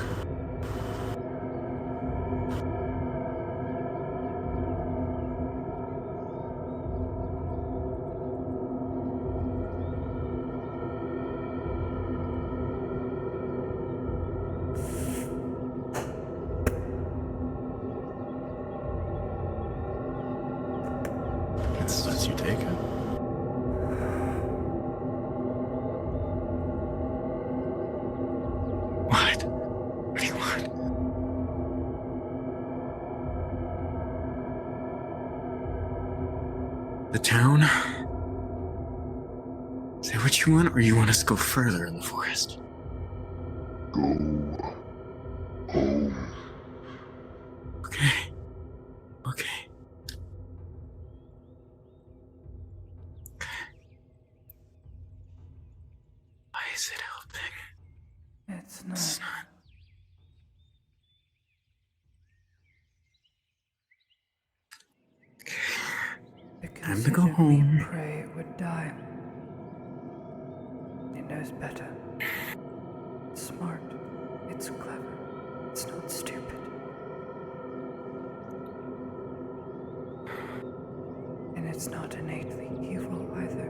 It lets you take it. What? What do you want? The town? Say what you want, or you want us to go further in the forest? Go home. Okay. Okay. Why is it helping? It's not. It's not. It Time to go considered home. me prey it would die. It knows better. It's smart. It's clever. It's not stupid. And it's not innately evil either.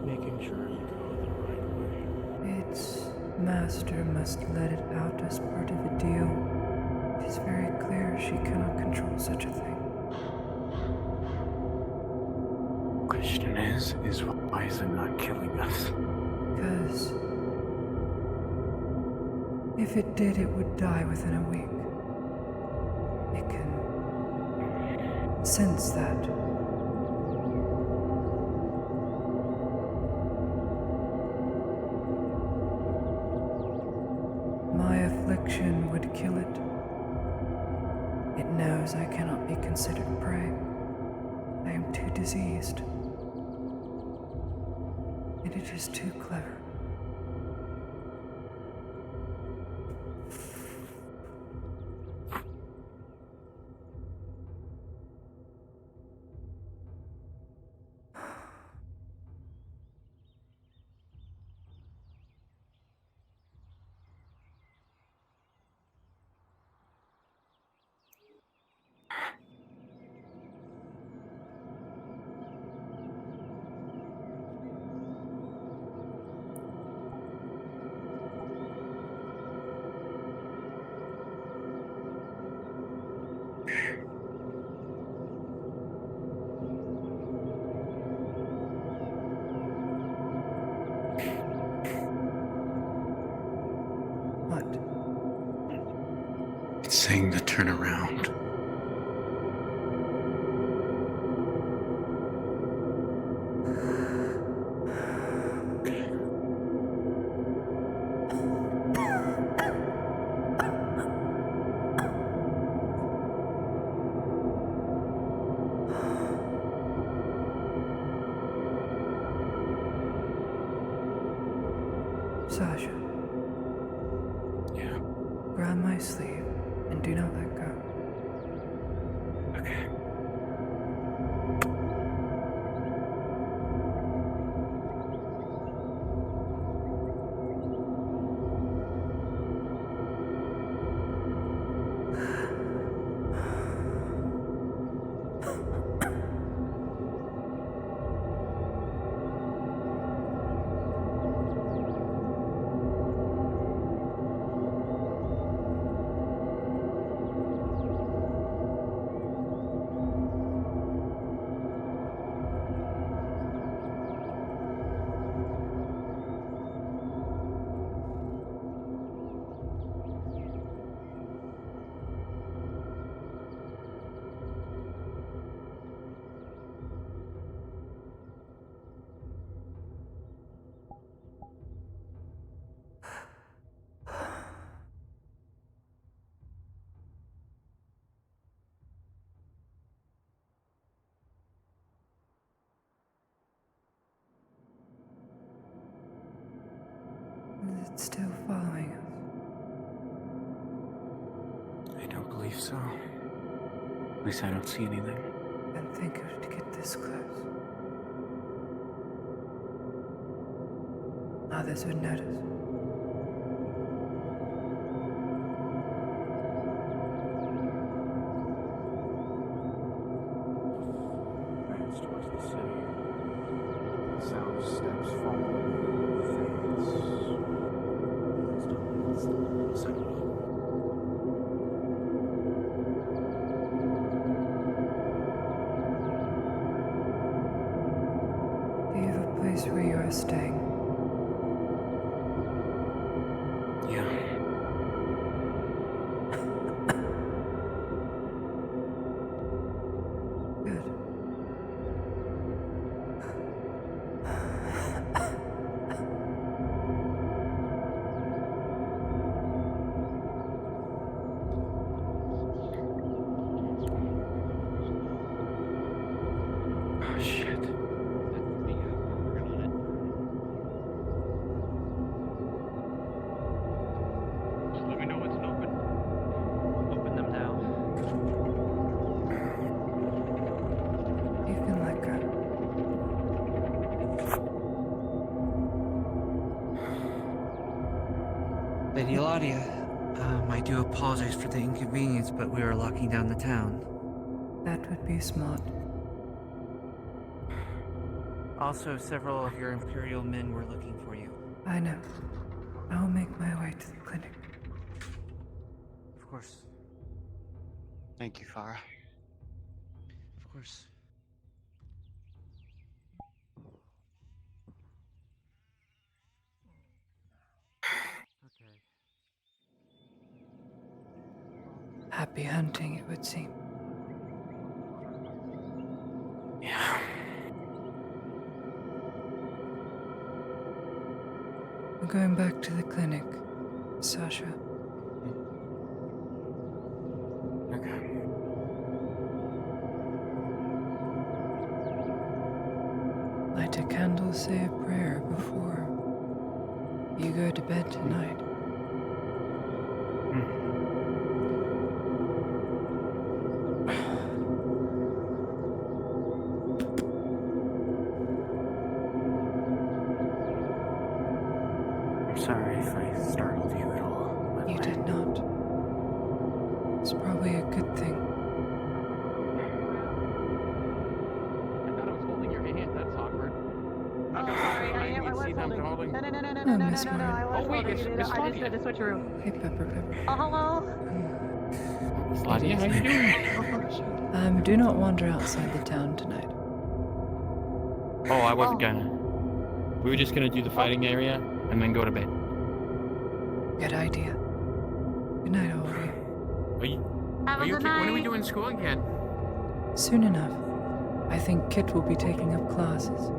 Making sure you go the right way. Its master must let it out as part of a deal. It is very clear she cannot control such a thing. Question is why is it not killing us? Because if it did, it would die within a week. It can sense that. My affliction would kill it. It knows I cannot be considered prey. I am too diseased. And it is too clever. It's saying to turn around. Sasha. Yeah. Grab my sleeve and do not let go. Okay. Is it still following us? I don't believe so. At least I don't see anything. And think of to get this close. Others would notice. Advance towards the city. The sound of steps falling fades. Second. Do you have a place where you are staying? Yeah. Good. Oh, shit. Just let me know what's open. Open them now. You can let go. Lady Eladia, I do apologize for the inconvenience, but we are locking down the town. That would be smart. Also, several of your Imperial men were looking for you. I know. I'll make my way to the clinic. Of course. Thank you, Farah. Of course. Okay. Happy hunting, it would seem. Yeah. I'm going back to the clinic, Sasha. Okay. Light a candle, say a prayer before you go to bed tonight. I'm sorry if I startled you at all. You did not. It's probably a good thing. I thought I was holding your hand. That's awkward. Oh, sorry, I was holding. No, Oh, Miss Martin. I was holding. I just did the switcheroo. Hey, Pepper. Oh, hello. Claudia, how you doing? Do not wander outside the town tonight. Oh, I wasn't gonna. We were just gonna do the fighting area and then go to bed. Good idea. Good night, all of you. Are you okay? When are we doing school again? Soon enough. I think Kit will be taking up classes.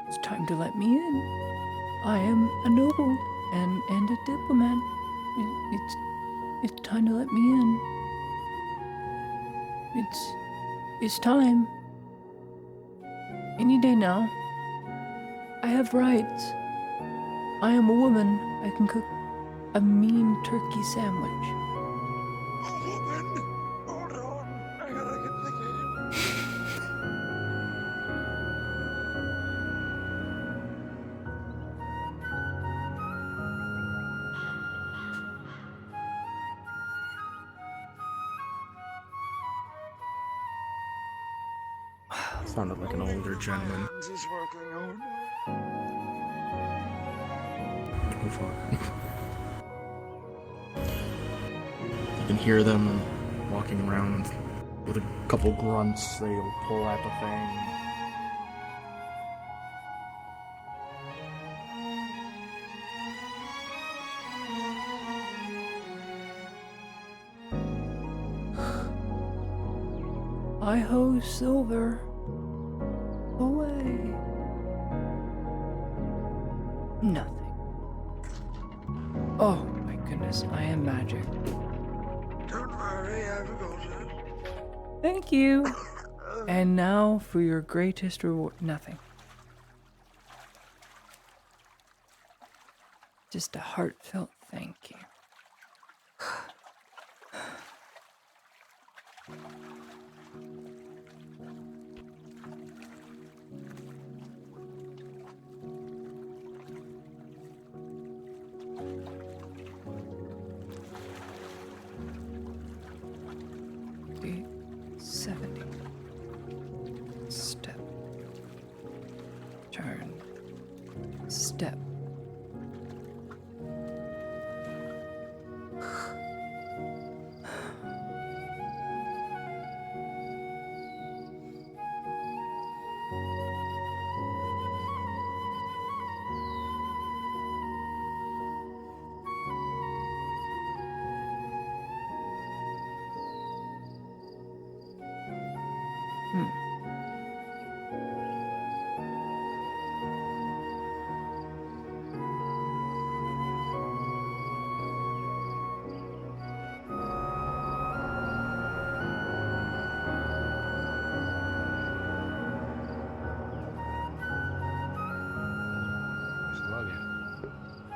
It's time to let me in. I am a noble and a diplomat. It's time to let me in. It's time. Any day now. I have rights. I am a woman. I can cook a mean turkey sandwich. Hold on. I gotta get the game. Sounded like an older gentleman. Is working. Oh no. Go for it. You can hear them walking around with a couple grunts. They'll pull out the thing. I ho silver away. Nothing. Oh my goodness, I am magic. Don't worry, I've got it. Thank you. And now for your greatest reward. Nothing. Just a heartfelt thank you.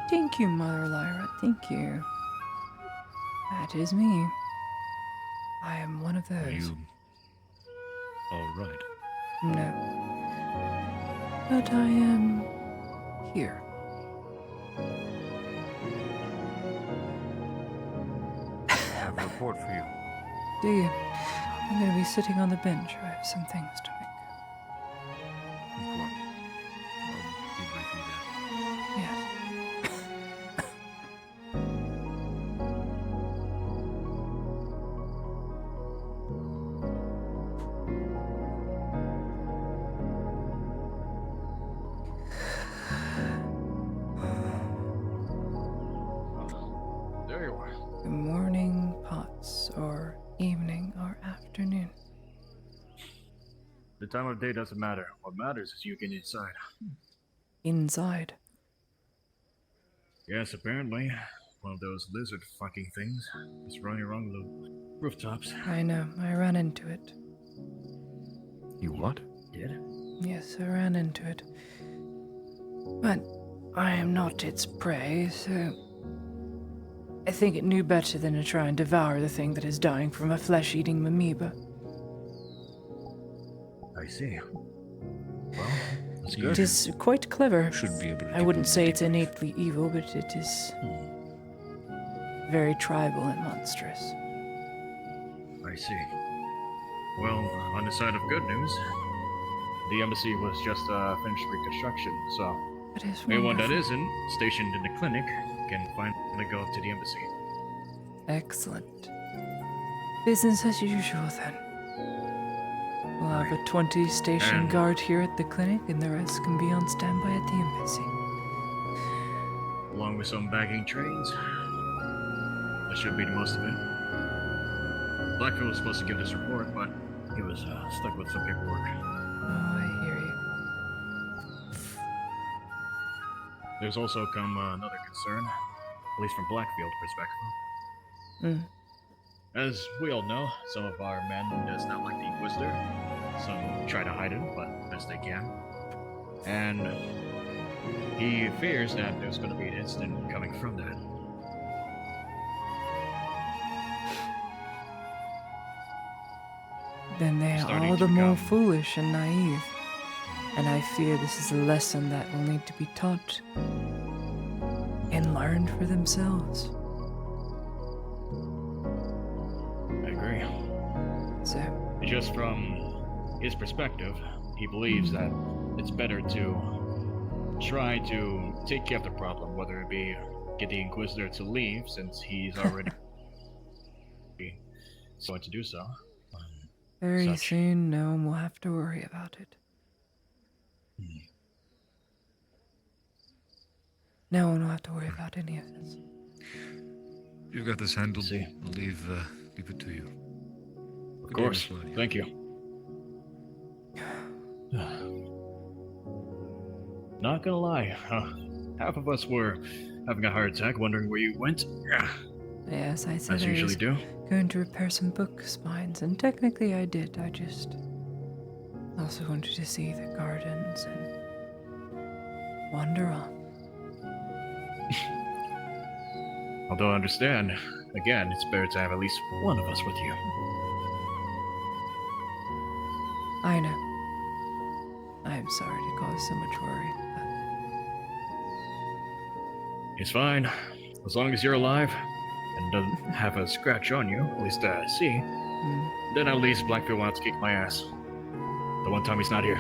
Thank you, Mother Lyra. Thank you. That is me. I am one of those. Are you all right? No. But I am here. I have a report for you. Do you? I'm going to be sitting on the bench. I have some things to make. Of course. I'll debrief you there. Yes. There you are. Good morning, Potts, or evening, or afternoon. The time of day doesn't matter. What matters is you getting inside. Inside. Yes, apparently. One of those lizard fucking things is running around the rooftops. I know. I ran into it. You what? Did? Yes, I ran into it. But I am not its prey, so I think it knew better than to try and devour the thing that is dying from a flesh-eating amoeba. I see. Well, that's It good. is quite clever. Should be able to I wouldn't say it's innately evil, but it is very tribal and monstrous. I see. Well, on the side of good news, the embassy was just finished reconstruction, so That is anyone that wonderful. isn't stationed in the clinic can finally go to the embassy. Excellent. Business as usual, then. We'll have a 20-station And- guard here at the clinic, and the rest can be on standby at the embassy. Along with some bagging trains. That should be the most of it. Blackfield was supposed to give this report, but he was stuck with some paperwork. Oh, I hear you. There's also come another concern, at least from Blackfield's perspective. As we all know, some of our men does not like the Inquisitor. Some try to hide it, but best they can. And he fears that there's going to be an incident coming from that. Then they are Starting all to the more become- foolish and naive. And I fear this is a lesson that will need to be taught and learned for themselves. I agree. So, Just from his perspective, he believes that it's better to try to take care of the problem, whether it be get the Inquisitor to leave, since he's already going to do so. very Such. soon, no one will have to worry about it. No one will have to worry about any of this. You've got this handled. I'll leave it to you. Of course. Thank you. Not gonna lie, half of us were having a heart attack, wondering where you went. Yes, I said As I you usually was do. going to repair some book spines, and technically I did. I just also wanted to see the gardens and wander on. Although I understand, again, it's better to have at least one of us with you. I know. I am sorry to cause so much worry. It's fine. As long as you're alive and doesn't have a scratch on you, at least I see, then at least Blackfield wants to kick my ass. The one time he's not here.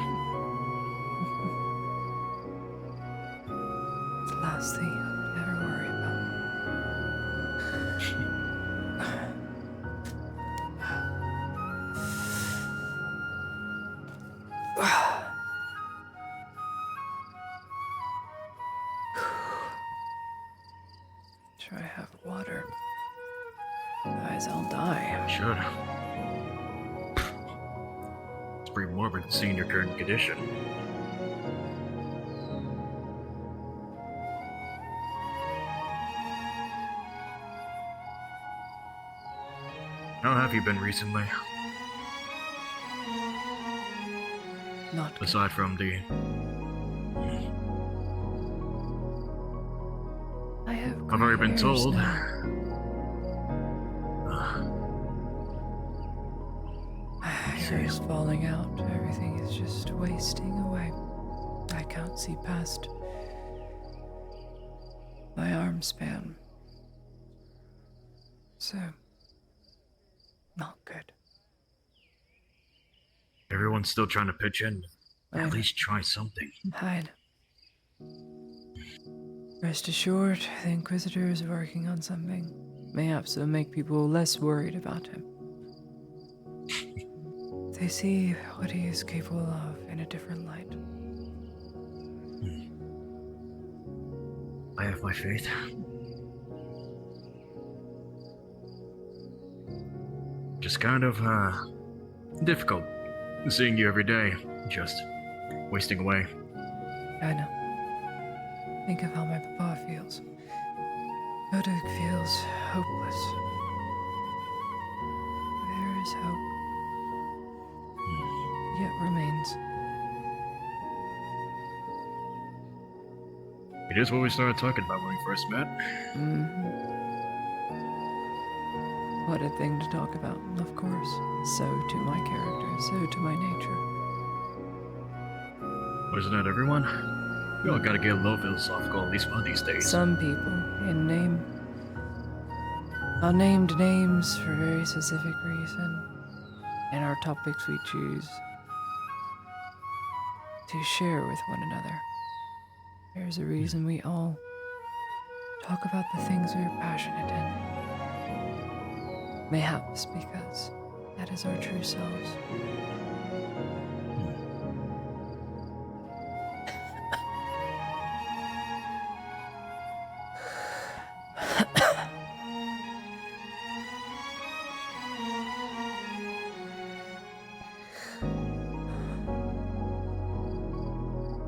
It's the last thing you'll ever worry about. Try to have water. Otherwise I'll die. Should. pretty morbid seeing your current condition. How have you been recently? Not good. Aside from the... I have I've already been hairs told. now. Hair is falling out. Everything is just wasting away. I can't see past my arm span. So, not good. Everyone's still trying to pitch in. I At know. least try something. Hide. Rest assured, the Inquisitor is working on something. Mayhaps it'll make people less worried about him. They see what he is capable of in a different light. I have my faith. Just kind of, difficult seeing you every day. Just wasting away. I know. Think of how my papa feels. Odin feels hopeless. There is hope. Yet remains. It is what we started talking about when we first met. Mm-hmm. What a thing to talk about, of course. So to my character, so to my nature. Wasn't that everyone? We all gotta get a little philosophical at least one of these days. Some people, in name, unnamed names for very specific reason, and our topics we choose to share with one another. There's a reason we all talk about the things we're passionate in. Mayhaps because that is our true selves.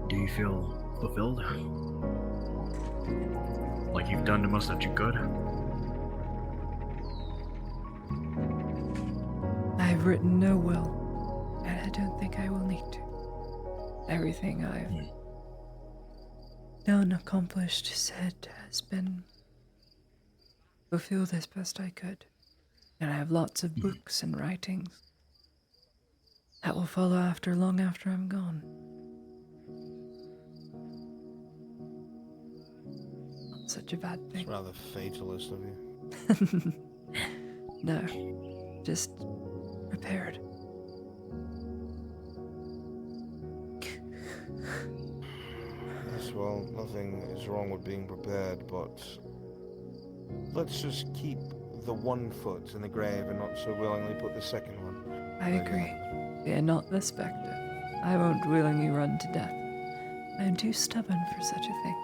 Do you feel fulfilled? Like you've done the most that you could? I've written no will, and I don't think I will need to. Everything I've done, accomplished, said has been fulfilled as best I could. And I have lots of books and writings that will follow long after I'm gone. Not such a bad thing. It's rather fatalist of you. No, just prepared. Yes, well, nothing is wrong with being prepared, but let's just keep the one foot in the grave and not so willingly put the second one. I agree. Fear not the spectre. I won't willingly run to death. I am too stubborn for such a thing.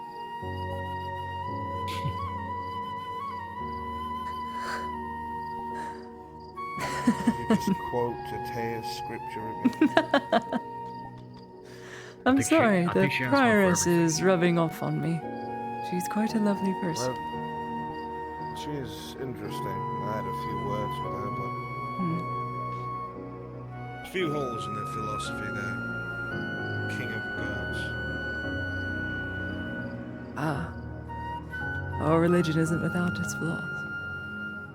You just quote Tatea's scripture again. I'm think she- sorry, I the think she has one for prioress is rubbing off on me. She's quite a lovely person. She is interesting. I had a few words with her, but A few holes in their philosophy there. King of gods. Ah. Our religion isn't without its flaws.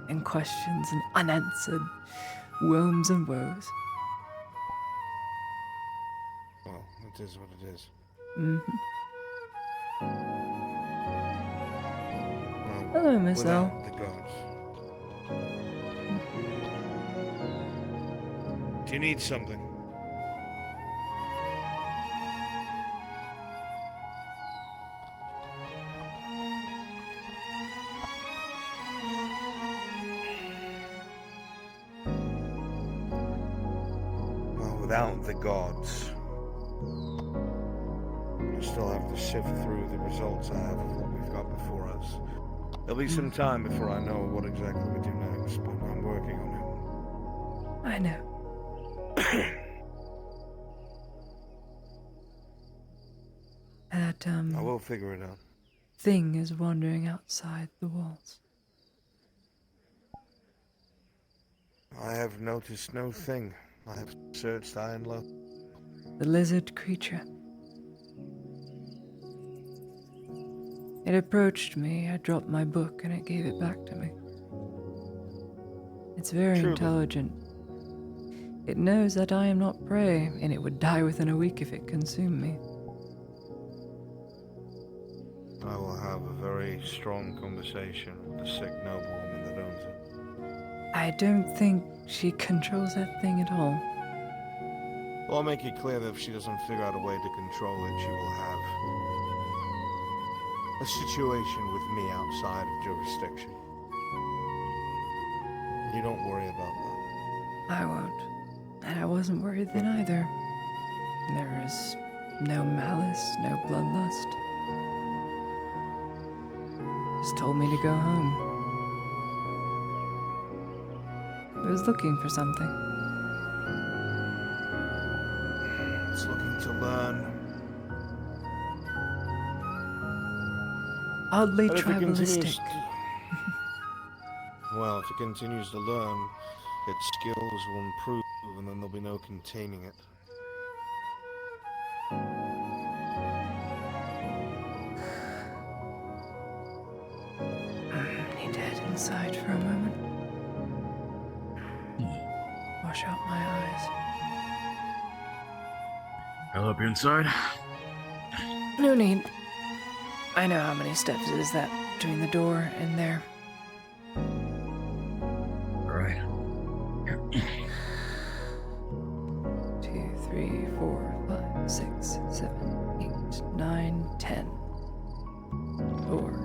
And questions and unanswered woes and woes. well, it is what it is. Mm-hmm. Well, Hello, Miss L. without the gods. Do you need something? Well, without the gods, I still have to sift through the results I have of what we've got before us. There'll be some time before I know what exactly we do next, but I'm working on I know. it. that, I will figure it out. thing is wandering outside the walls. I have noticed no thing. I have searched high and low. The lizard creature. It approached me, I dropped my book, and it gave it back to me. It's very Truly. intelligent. It knows that I am not prey, and it would die within a week if it consumed me. I will have a very strong conversation with the sick noblewoman that owns it. I don't think she controls that thing at all. Well, I'll make it clear that if she doesn't figure out a way to control it, she will have a situation with me outside of jurisdiction. You don't worry about that. I won't. And I wasn't worried then either. There is no malice, no bloodlust. Just told me to go home. It was looking for something. It's looking to learn. Oddly But if it tribalistic. continues well, if it continues to learn, its skills will improve, and then there'll be no containing it. Need to head inside for a moment. Wash out my eyes. I'll help you inside. No need. I know how many steps is that between the door and there. All right. 2, 3, 4, 5, 6, 7, 8, 9, 10. 4.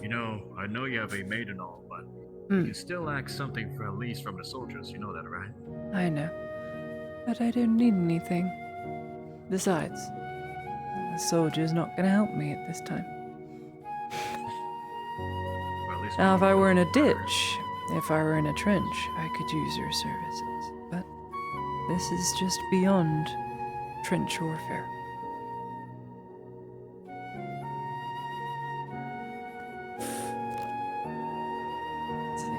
You know, I know you have a maid and all, but you can still ask something for at least from the soldiers. You know that, right? I know. But I don't need anything. Besides, the soldier's not gonna help me at this time. Well, at least Now, if I were in a ditch, if I were in a trench, I could use your services. But this is just beyond trench warfare.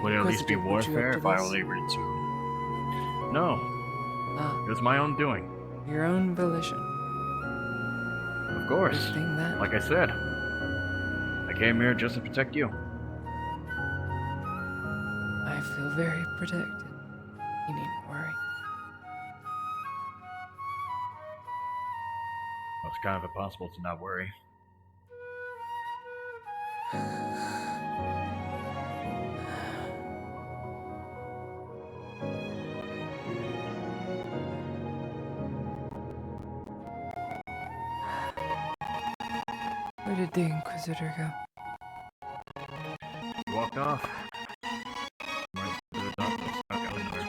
Would it at least be Inquisitor put you up warfare to if I this? only were to? No. It was my own doing. Your own volition. Of course. Good thing that. Like I said, I came here just to protect you. I feel very protected. You needn't worry. Well, it's kind of impossible to not worry. Where did the Inquisitor go? You walked off. Went to the doctor, stuck out in there.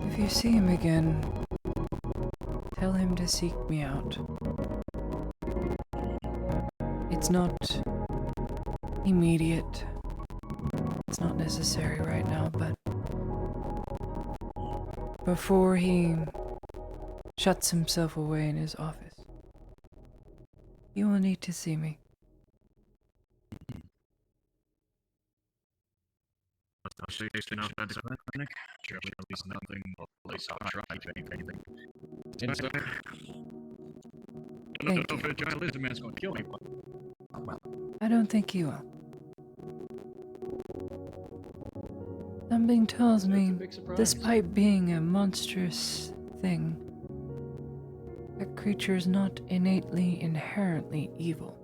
If you see him again, tell him to seek me out. It's not immediate. It's not necessary right now, but before he shuts himself away in his office, you will need to see me. No station outside the clinic. Surely at least nothing will place I'll try to anything. Inside. I don't know if a giant lizard man's gonna kill me, but well. I don't think he will. Something tells me, despite being a monstrous thing, that creature is not innately, inherently evil.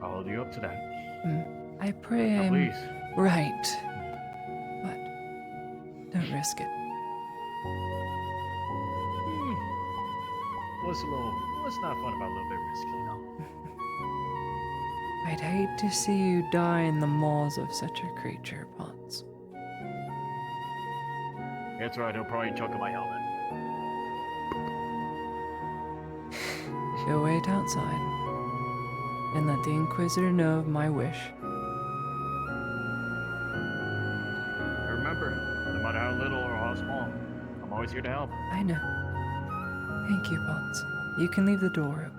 I'll hold you up to that. I pray Now, I'm please. right, but don't risk it. Well, it's not fun about a little bit risky, you know. I'd hate to see you die in the maws of such a creature, Potts. That's right, he'll probably choke on my helmet. She'll wait outside and let the Inquisitor know of my wish. And remember, no matter how little or how small, I'm always here to help. I know. Thank you, Potts. You can leave the door open.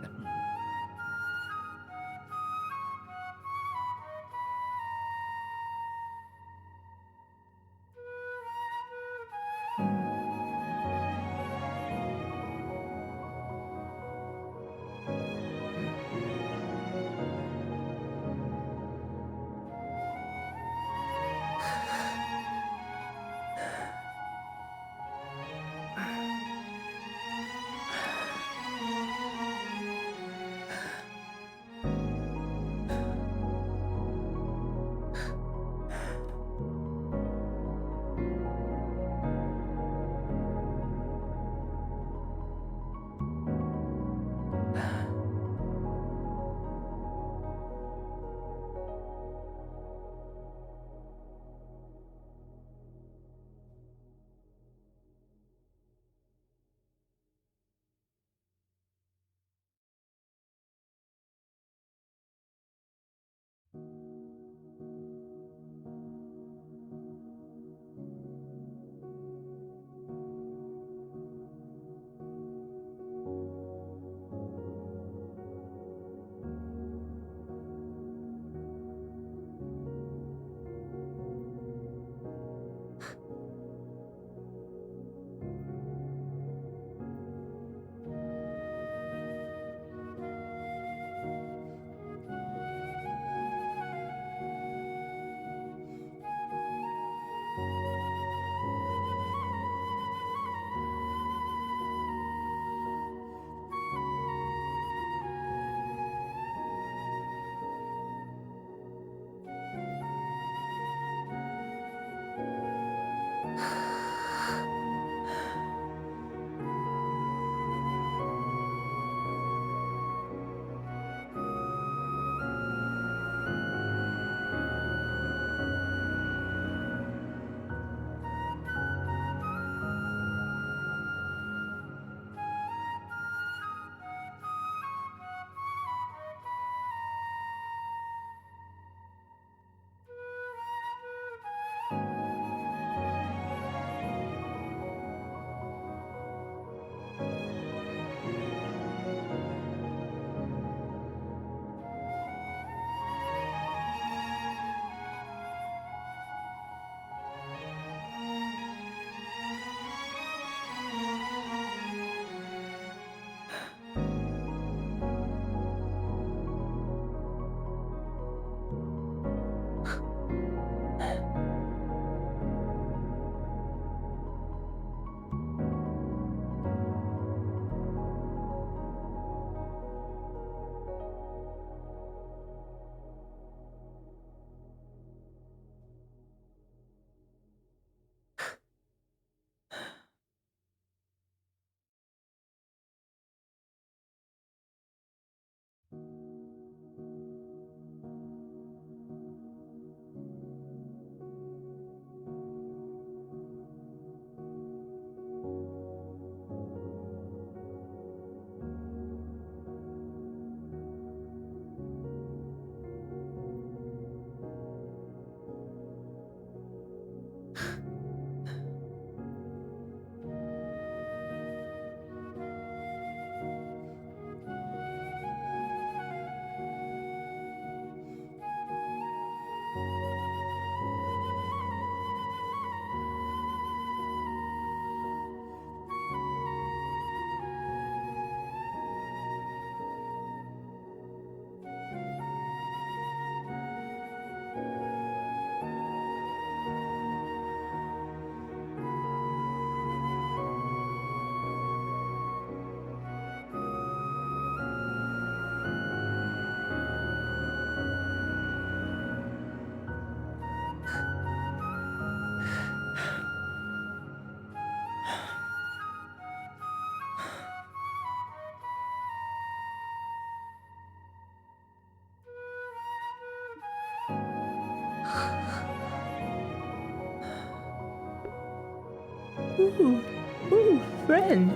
Ooh, ooh, friend.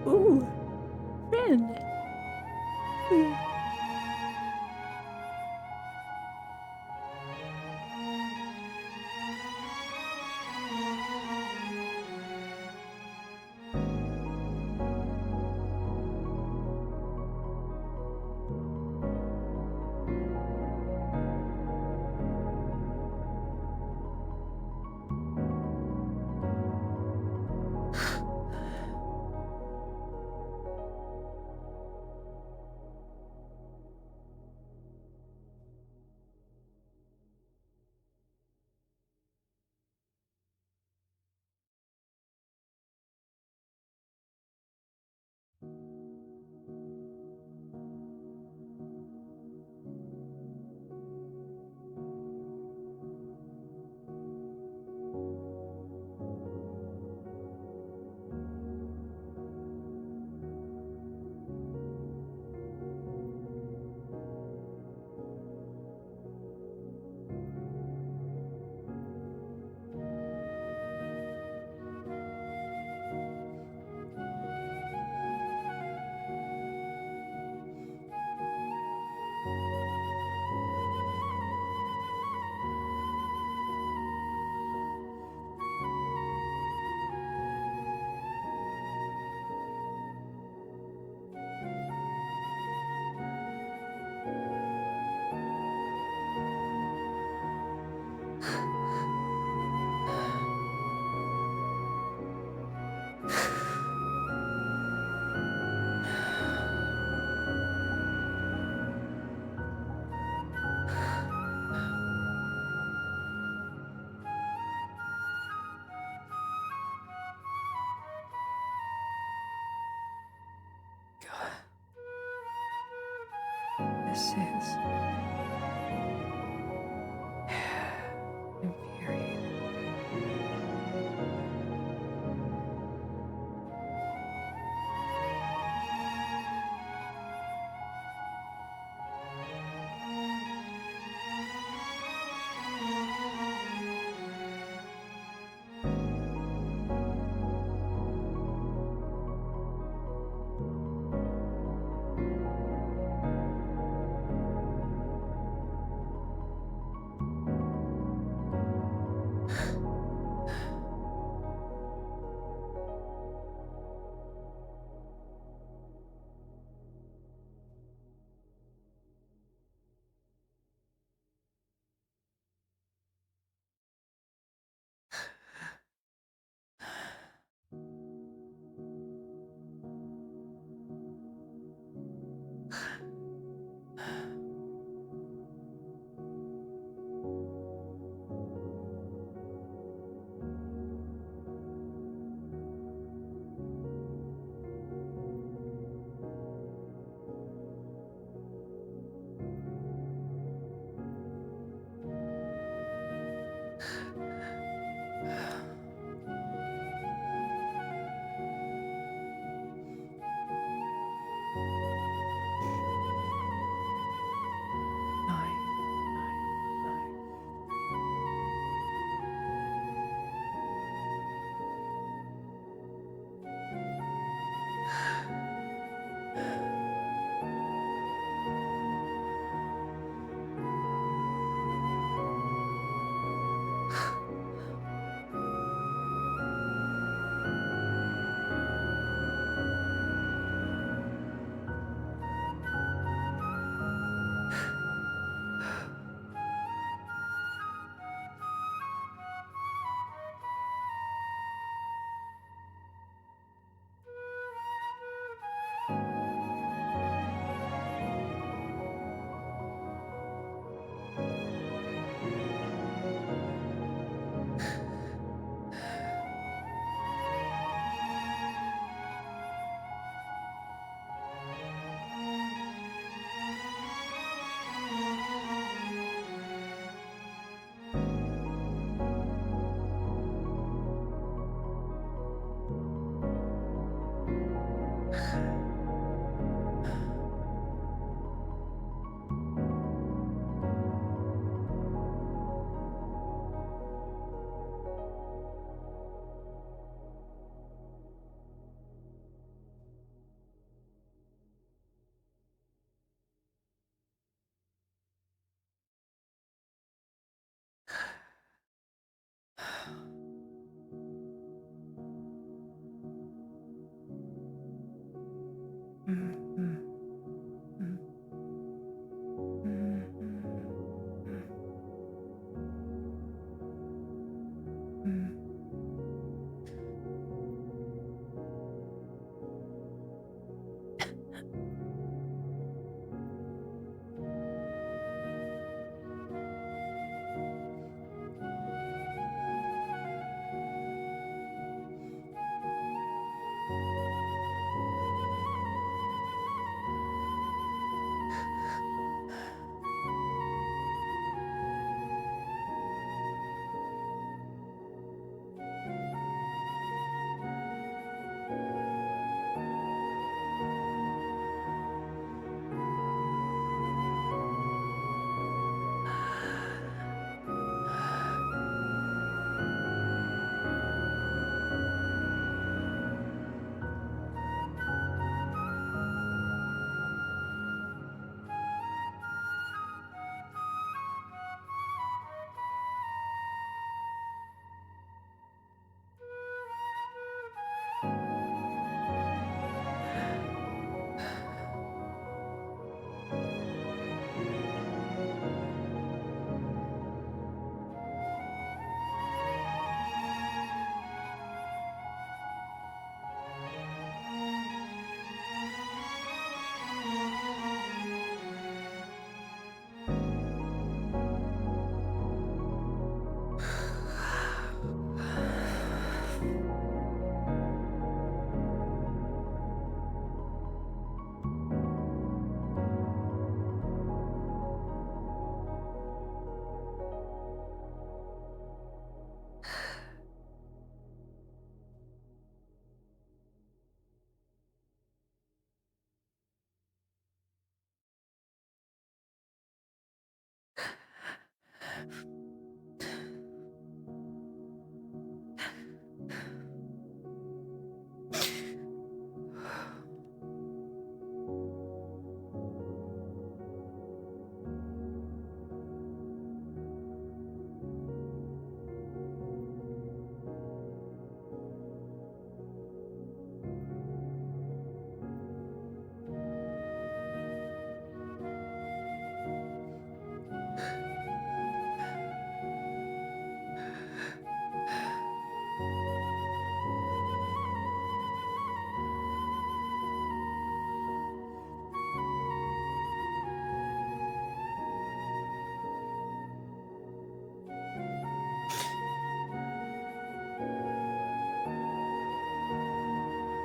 Ooh, friend. Ooh. This is infuriating.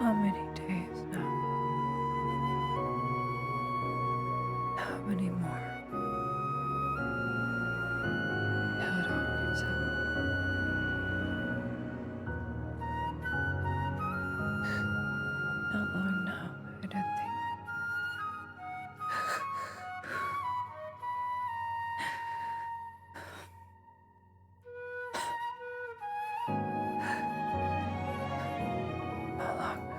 How many days now? How many more? Till it all gives out. Not long now, I don't think. How long now?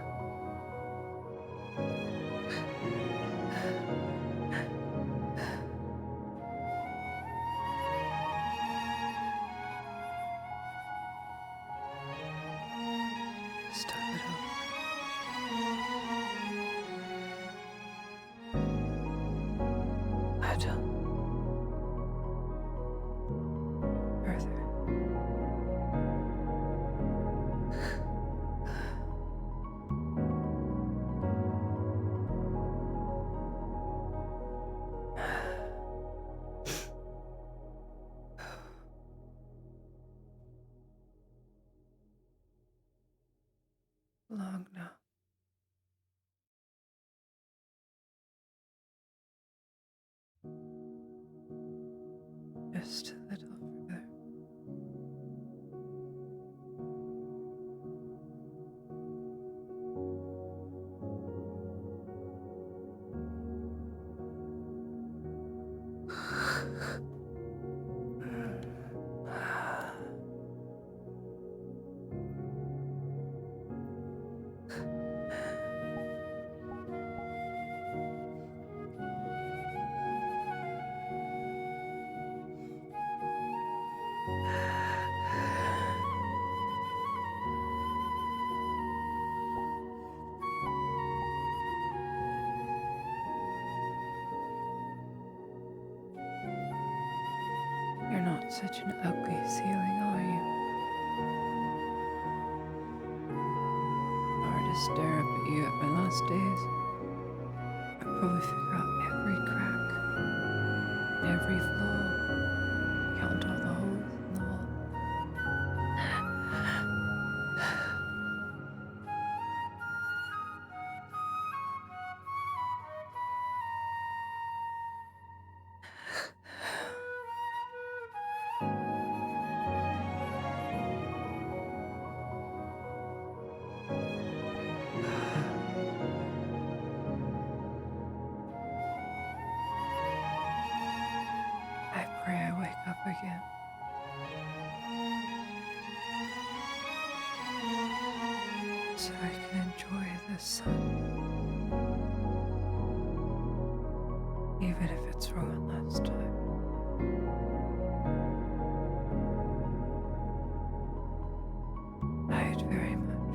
Just a little. Little. Further. Long now. Just a little further. You're not such an ugly ceiling, are you? If I were to stare up at you at my last days, I'd probably figure out every crack, every flaw, count all the holes in the wall. I pray I wake up again. So I can enjoy the sun. Even if it's for one last time. I'd very much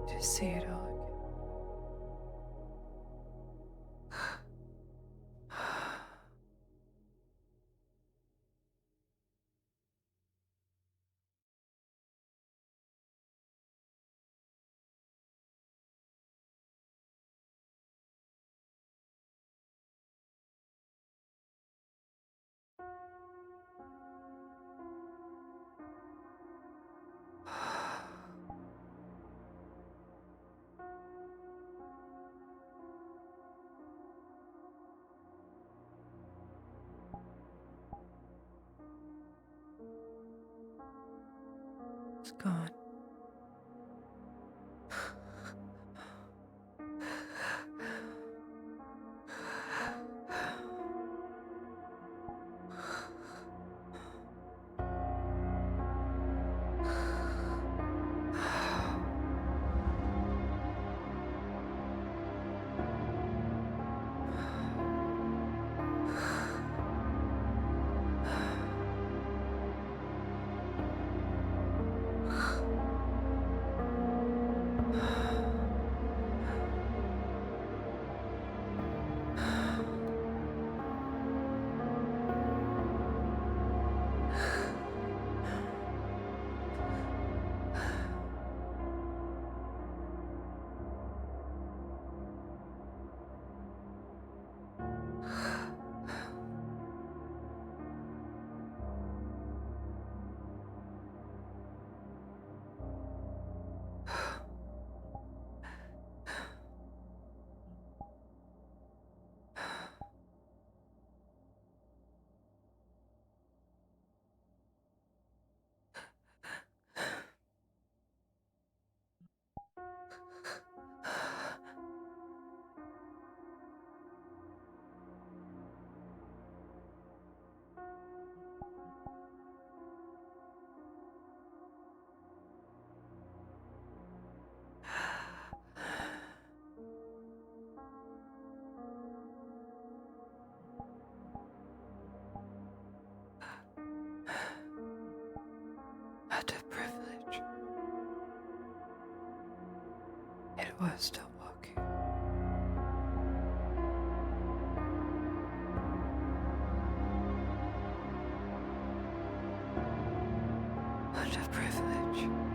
to see it all again. It's gone. It was still walking. What a privilege.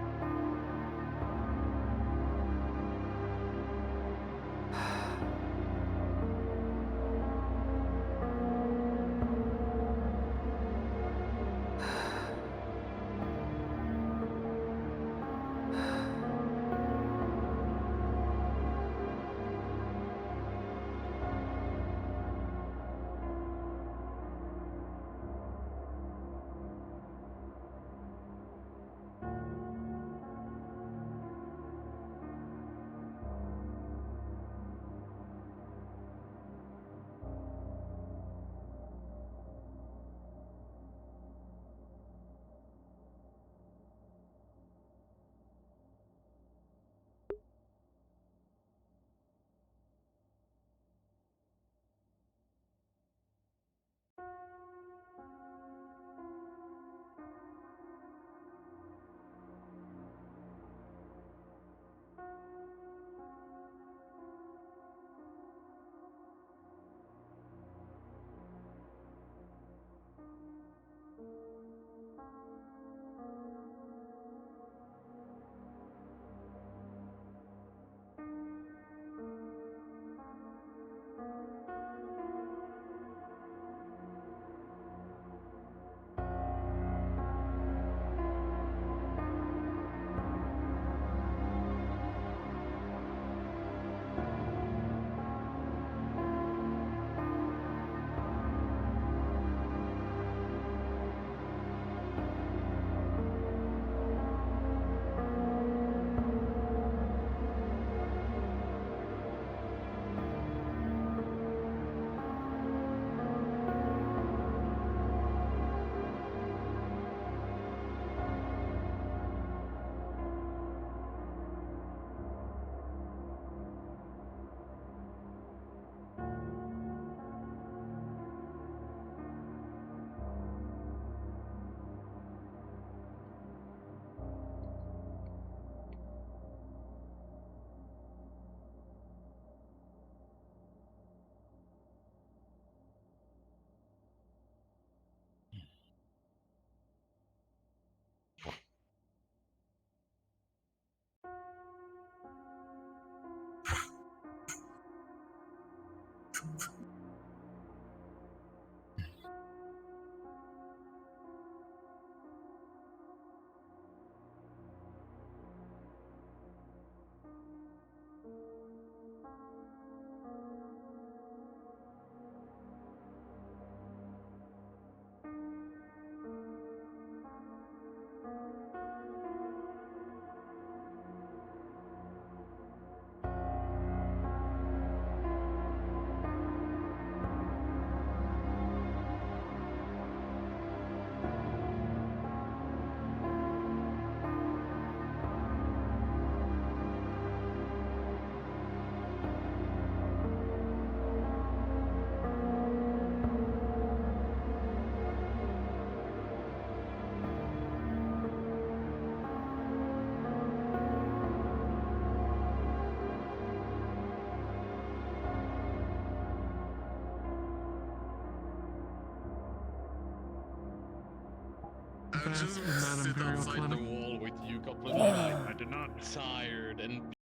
I just sit outside the wall with you completely like I did not. tired and